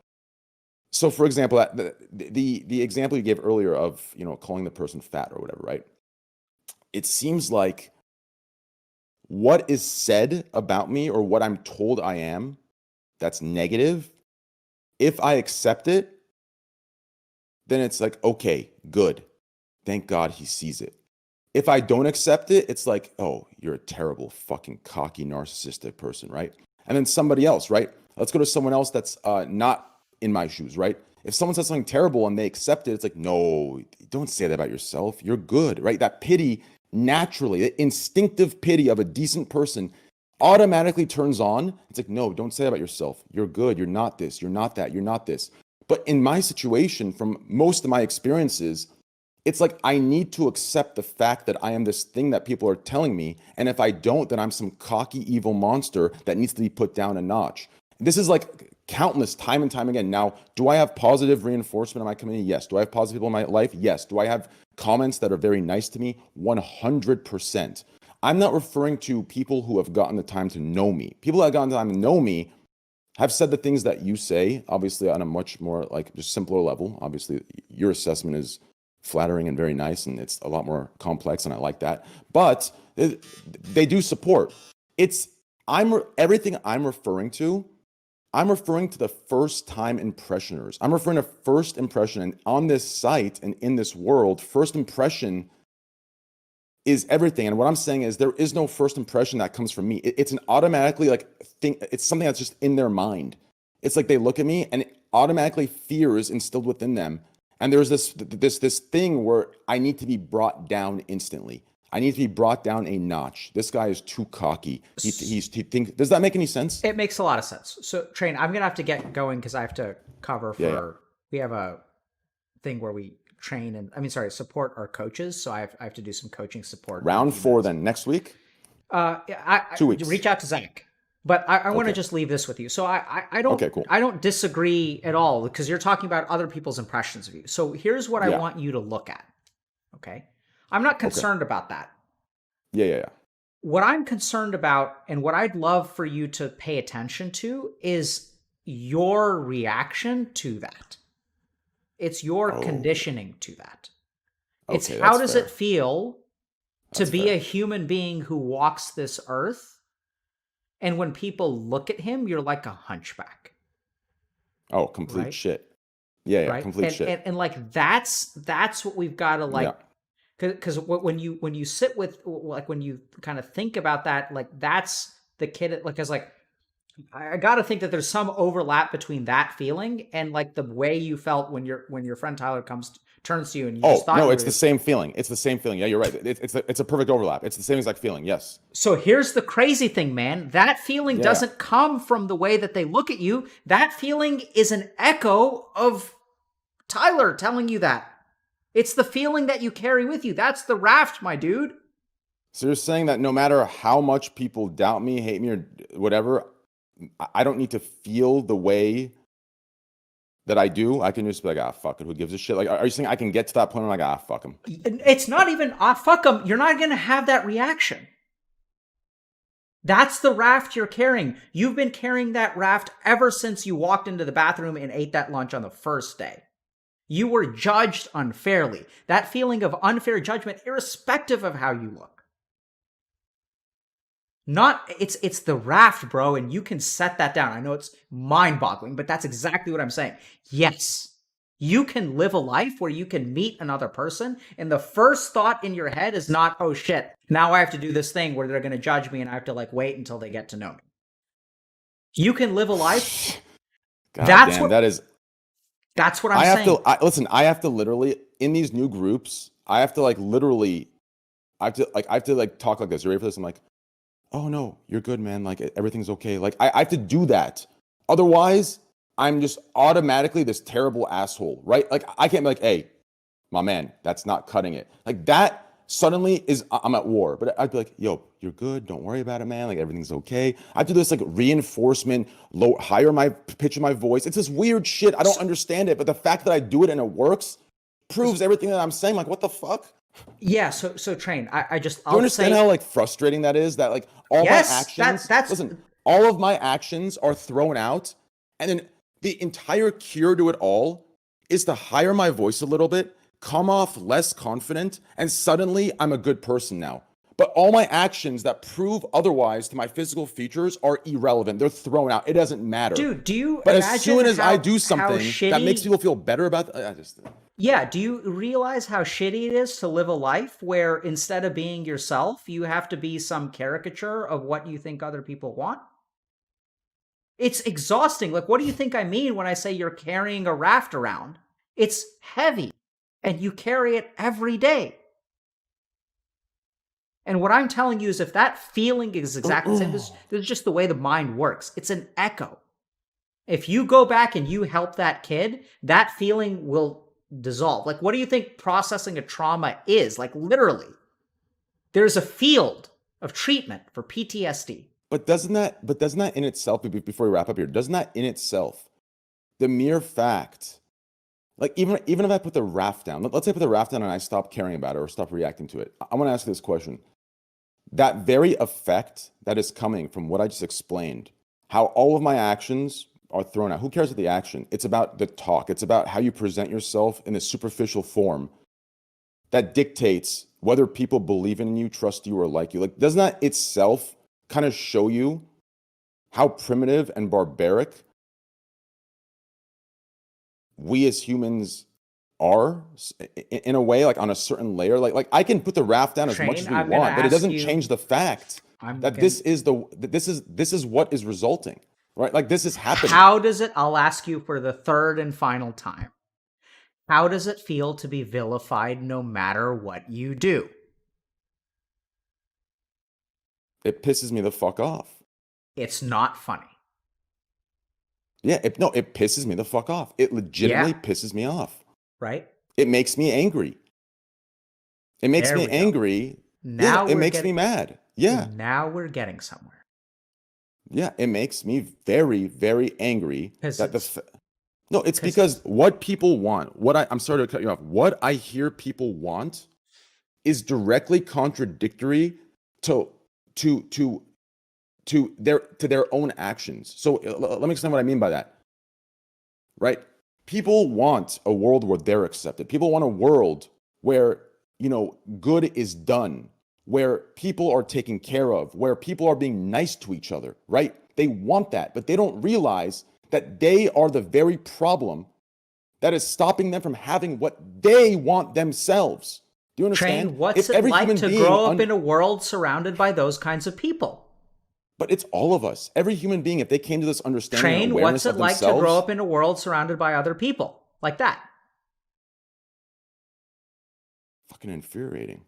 so for example, the example you gave earlier of, calling the person fat or whatever, right? It seems like what is said about me or what I'm told I am, that's negative. If I accept it, then it's like, okay, good. Thank God he sees it. If I don't accept it, it's like, oh, you're a terrible, fucking cocky, narcissistic person, right? And then somebody else, right? Let's go to someone else that's not in my shoes, right? If someone says something terrible and they accept it, it's like, no, don't say that about yourself. You're good, right? That pity, naturally, the instinctive pity of a decent person automatically turns on. It's like, no, don't say that about yourself. You're good. You're not this. You're not that. You're not this. But in my situation, from most of my experiences, it's like I need to accept the fact that I am this thing that people are telling me. And if I don't, then I'm some cocky, evil monster that needs to be put down a notch. This is like countless time and time again. Now, do I have positive reinforcement in my community? Yes. Do I have positive people in my life? Yes. Do I have comments that are very nice to me? 100%. I'm not referring to people who have gotten the time to know me. People that have gotten the time to know me have said the things that you say, obviously on a much more like just simpler level. Obviously, your assessment is flattering and very nice, and it's a lot more complex, and I like that. But they do support. Everything I'm referring to the first time impressioners. I'm referring to first impression, and on this site and in this world, first impression is everything. And what I'm saying is there is no first impression that comes from me. It's an automatically like thing. It's something that's just in their mind. It's like they look at me and automatically fear is instilled within them. And there's this thing where I need to be brought down instantly. I need to be brought down a notch. This guy is too cocky. He thinks. Does that make any sense? It makes a lot of sense. So, Train, I'm gonna have to get going because I have to cover for. Yeah. We have a thing where we train and support our coaches. So I have to do some coaching support. Round 4 then next week. 2 weeks. Reach out to Zach. But I want to just leave this with you. So I don't cool. I don't disagree at all because you're talking about other people's impressions of you. So here's what I want you to look at. Okay. I'm not concerned about that. Yeah. What I'm concerned about and what I'd love for you to pay attention to is your reaction to that. It's your conditioning to that. It's how does it feel to be a human being who walks this earth, and when people look at him, you're like a hunchback. Oh, complete shit. Yeah, right? Complete shit. And like that's what we've got to like. Because when you sit with, like, when you kind of think about that, like, that's the kid, like, cause like, I got to think that there's some overlap between that feeling and like the way you felt when your friend Tyler turns to you and you just thought. No, it's the same feeling. It's the same feeling. Yeah, you're right. It's a perfect overlap. It's the same exact feeling. Yes. So here's the crazy thing, man. That feeling doesn't come from the way that they look at you. That feeling is an echo of Tyler telling you that. It's the feeling that you carry with you. That's the raft, my dude. So you're saying that no matter how much people doubt me, hate me, or whatever, I don't need to feel the way that I do. I can just be like, fuck it. Who gives a shit? Like, are you saying I can get to that point where I'm like, fuck him? It's not even, fuck him. You're not going to have that reaction. That's the raft you're carrying. You've been carrying that raft ever since you walked into the bathroom and ate that lunch on the first day. You were judged unfairly. That feeling of unfair judgment, irrespective of how you look. It's the raft, bro, and you can set that down. I know it's mind-boggling, but that's exactly what I'm saying. Yes, you can live a life where you can meet another person, and the first thought in your head is not, oh shit, now I have to do this thing where they're going to judge me and I have to like wait until they get to know me. You can live a life. That's what I'm saying. Listen, I have to literally, in these new groups, I have to talk like this. You ready for this? I'm like, oh no, you're good, man. Like, everything's okay. Like, I have to do that. Otherwise, I'm just automatically this terrible asshole, right? Like, I can't be like, hey, my man, that's not cutting it. Like, that suddenly I'm at war. But I'd be like, yo, you're good. Don't worry about it, man. Like, everything's okay. I have to do this like reinforcement, higher my pitch of my voice. It's this weird shit. I don't understand it. But the fact that I do it and it works proves everything that I'm saying. Like, what the fuck? Yeah, so Train, I just... Do you understand how like frustrating that is? That like all my actions... Listen, all of my actions are thrown out, and then the entire cure to it all is to higher my voice a little bit, come off less confident, and suddenly I'm a good person now. But all my actions that prove otherwise to my physical features are irrelevant. They're thrown out. It doesn't matter. Dude, do you But as soon as I do something that makes people feel better about Yeah, do you realize how shitty it is to live a life where instead of being yourself, you have to be some caricature of what you think other people want? It's exhausting. Like, what do you think I mean when I say you're carrying a raft around? It's heavy, and you carry it every day. And what I'm telling you is if that feeling is exactly the same, this is just the way the mind works. It's an echo. If you go back and you help that kid, that feeling will dissolve? Like, what do you think processing a trauma is? Like, literally, there's a field of treatment for PTSD. But doesn't that in itself, before we wrap up here, doesn't that in itself, the mere fact, like even if I put the raft down, let's say I put the raft down and I stop caring about it or stop reacting to it. I want to ask you this question. That very effect that is coming from what I just explained, how all of my actions are thrown out. Who cares about the action? It's about the talk. It's about how you present yourself in a superficial form that dictates whether people believe in you, trust you, or like you. Like, doesn't that itself kind of show you how primitive and barbaric we as humans are in a way, like on a certain layer? Like I can put the raft down as much as we want, but it doesn't change the fact that this is what is resulting, right? Like this is happening. How does it, I'll ask you for the third and final time, how does it feel to be vilified no matter what you do? It pisses me the fuck off. It's not funny. Yeah, it pisses me the fuck off. It legitimately pisses me off. Right? It makes me angry. It makes me angry. Now it makes me mad. Yeah. Now we're getting somewhere. Yeah, it makes me very, very angry. No, it's because what people want, I'm sorry to cut you off. What I hear people want is directly contradictory to their own actions. So let me explain what I mean by that. Right? People want a world where they're accepted. People want a world where, good is done, where people are taken care of, where people are being nice to each other, right? They want that, but they don't realize that they are the very problem that is stopping them from having what they want themselves. Do you understand? Train, what's it like to grow up in a world surrounded by those kinds of people? But it's all of us. Every human being, if they came to this understanding Train, and awareness what's it like to grow up in a world surrounded by other people like that? Fucking infuriating.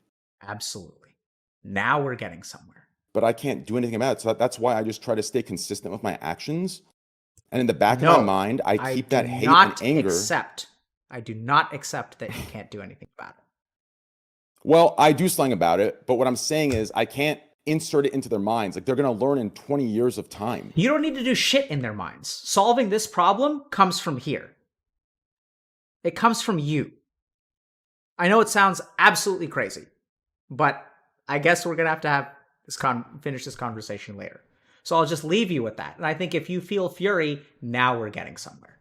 Absolutely. Now we're getting somewhere. But I can't do anything about it. So that's why I just try to stay consistent with my actions. And in the back of my mind, I keep that hate and anger. I do not accept that you can't do anything about it. Well, I do something about it. But what I'm saying is I can't insert it into their minds. Like they're going to learn in 20 years of time. You don't need to do shit in their minds. Solving this problem comes from here. It comes from you. I know it sounds absolutely crazy, but I guess we're going to have this finish this conversation later. So I'll just leave you with that. And I think if you feel fury, now we're getting somewhere.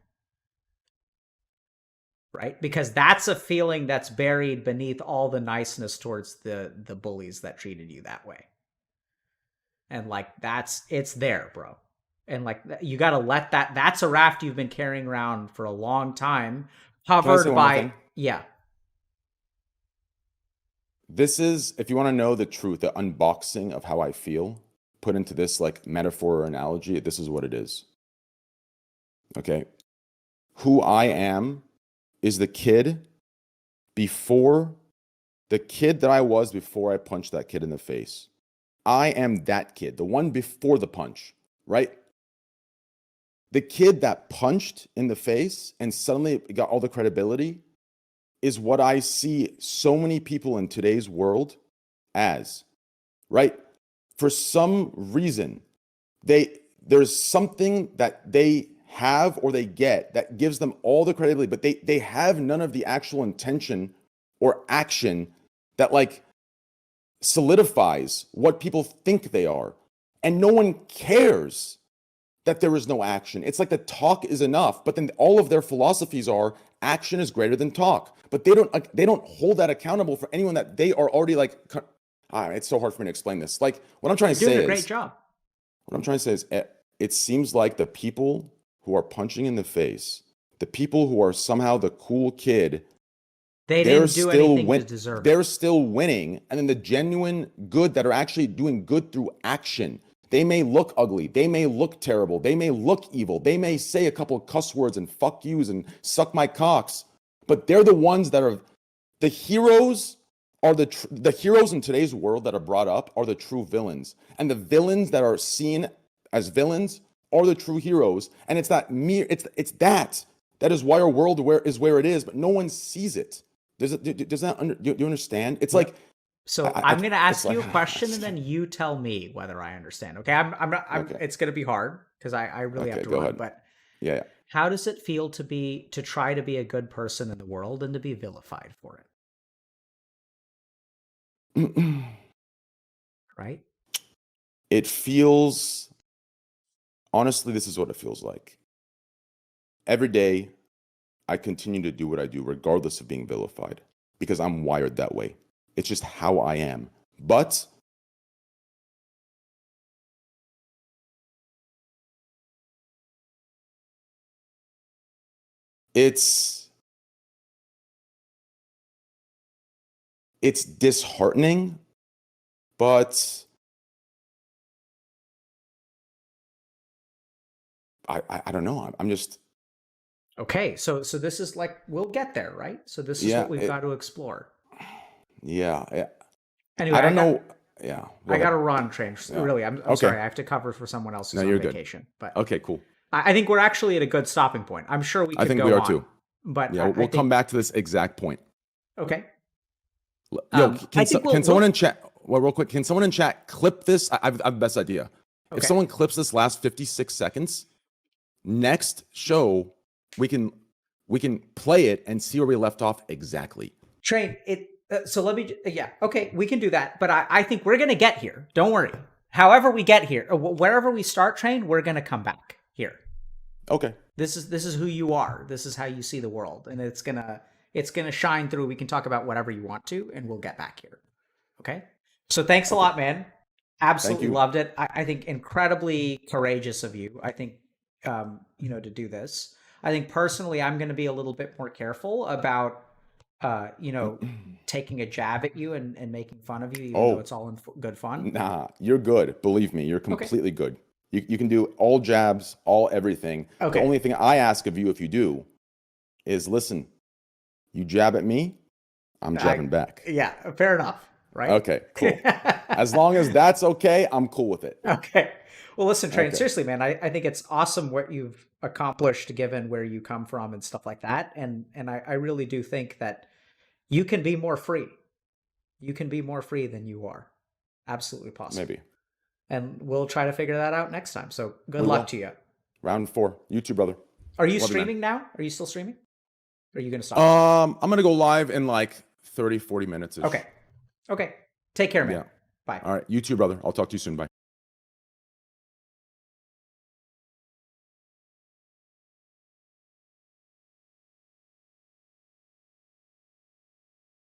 Right? Because that's a feeling that's buried beneath all the niceness towards the bullies that treated you that way. And like, it's there, bro. And like, you got to let that's a raft you've been carrying around for a long time, covered by, yeah. This is, if you want to know the truth, the unboxing of how I feel, put into this like metaphor or analogy, this is what it is. Okay. Who I am is the kid that I was before I punched that kid in the face. I am that kid, the one before the punch, right? The kid that punched in the face and suddenly got all the credibility is what I see so many people in today's world as, right? For some reason, there's something that they have or they get that gives them all the credibility, but they have none of the actual intention or action that like solidifies what people think they are. And no one cares that there is no action. It's like the talk is enough, but then all of their philosophies are action is greater than talk. But they don't hold that accountable for anyone that they are already like. It's so hard for me to explain this. Like what I'm trying to say is, you're doing a great job. What I'm trying to say is, it seems like the people who are punching in the face, the people who are somehow the cool kid, they didn't do anything to deserve it. They're still winning, and then the genuine good that are actually doing good through action. They may look ugly. They may look terrible. They may look evil. They may say a couple of cuss words and fuck yous and suck my cocks. But they're the ones that are the heroes. The heroes in today's world that are brought up are the true villains, and the villains that are seen as villains are the true heroes. And it's not mere. It's that That is why our world is where it is, but no one sees it. Do you understand? It's like, so I'm going to ask you a question and then you tell me whether I understand. Okay. I'm not, Okay. it's going to be hard because I really have to go run, ahead. but Yeah. how does it feel to try to be a good person in the world and to be vilified for it? Right? It feels, honestly, this is what it feels like. Every day, I continue to do what I do, regardless of being vilified, because I'm wired that way. It's just how I am. But it's disheartening, but I don't know. I'm just, Okay. So this is like, we'll get there, right? So this is what we've got to explore. Yeah. Anyway, I don't know. Yeah. I got to run, Train. Yeah. Really, I'm Okay. sorry. I have to cover for someone else who's on vacation. Good. But okay, cool. I think we're actually at a good stopping point. I'm sure we could go on. I think we are too. But yeah, we'll come back to this exact point. Okay. Yo, can someone in chat, well, real quick, can someone in chat clip this? I have the best idea. Okay. If someone clips this last 56 seconds, next show, we can play it and see where we left off exactly. Train, so let me, okay, we can do that. But I think we're going to get here. Don't worry. However we get here, wherever we start, Train, we're going to come back here. Okay. This is who you are. This is how you see the world. And it's going to shine through. We can talk about whatever you want to, and we'll get back here. Okay? So thanks a lot, man. Absolutely loved it. I think incredibly courageous of you. I think, to do this. I think personally, I'm going to be a little bit more careful about, taking a jab at you and making fun of you, even though it's all in good fun. Nah, you're good. Believe me, you're completely good. You can do all jabs, all everything. Okay. The only thing I ask of you, if you do, is listen. You jab at me, I'm jabbing back. Yeah, fair enough. Right? Okay, cool. As long as that's okay, I'm cool with it. Okay. Well, listen, Train, seriously, man, I think it's awesome what you've accomplished given where you come from and stuff like that. And I really do think that you can be more free. You can be more free than you are. Absolutely possible. Maybe. And we'll try to figure that out next time. So good luck to you. Round 4. You too, brother. Are you streaming now? Are you still streaming? Or are you going to stop? I'm going to go live in like 30, 40 minutes. Okay. Take care, man. Yeah. Bye. All right. You too, brother. I'll talk to you soon. Bye.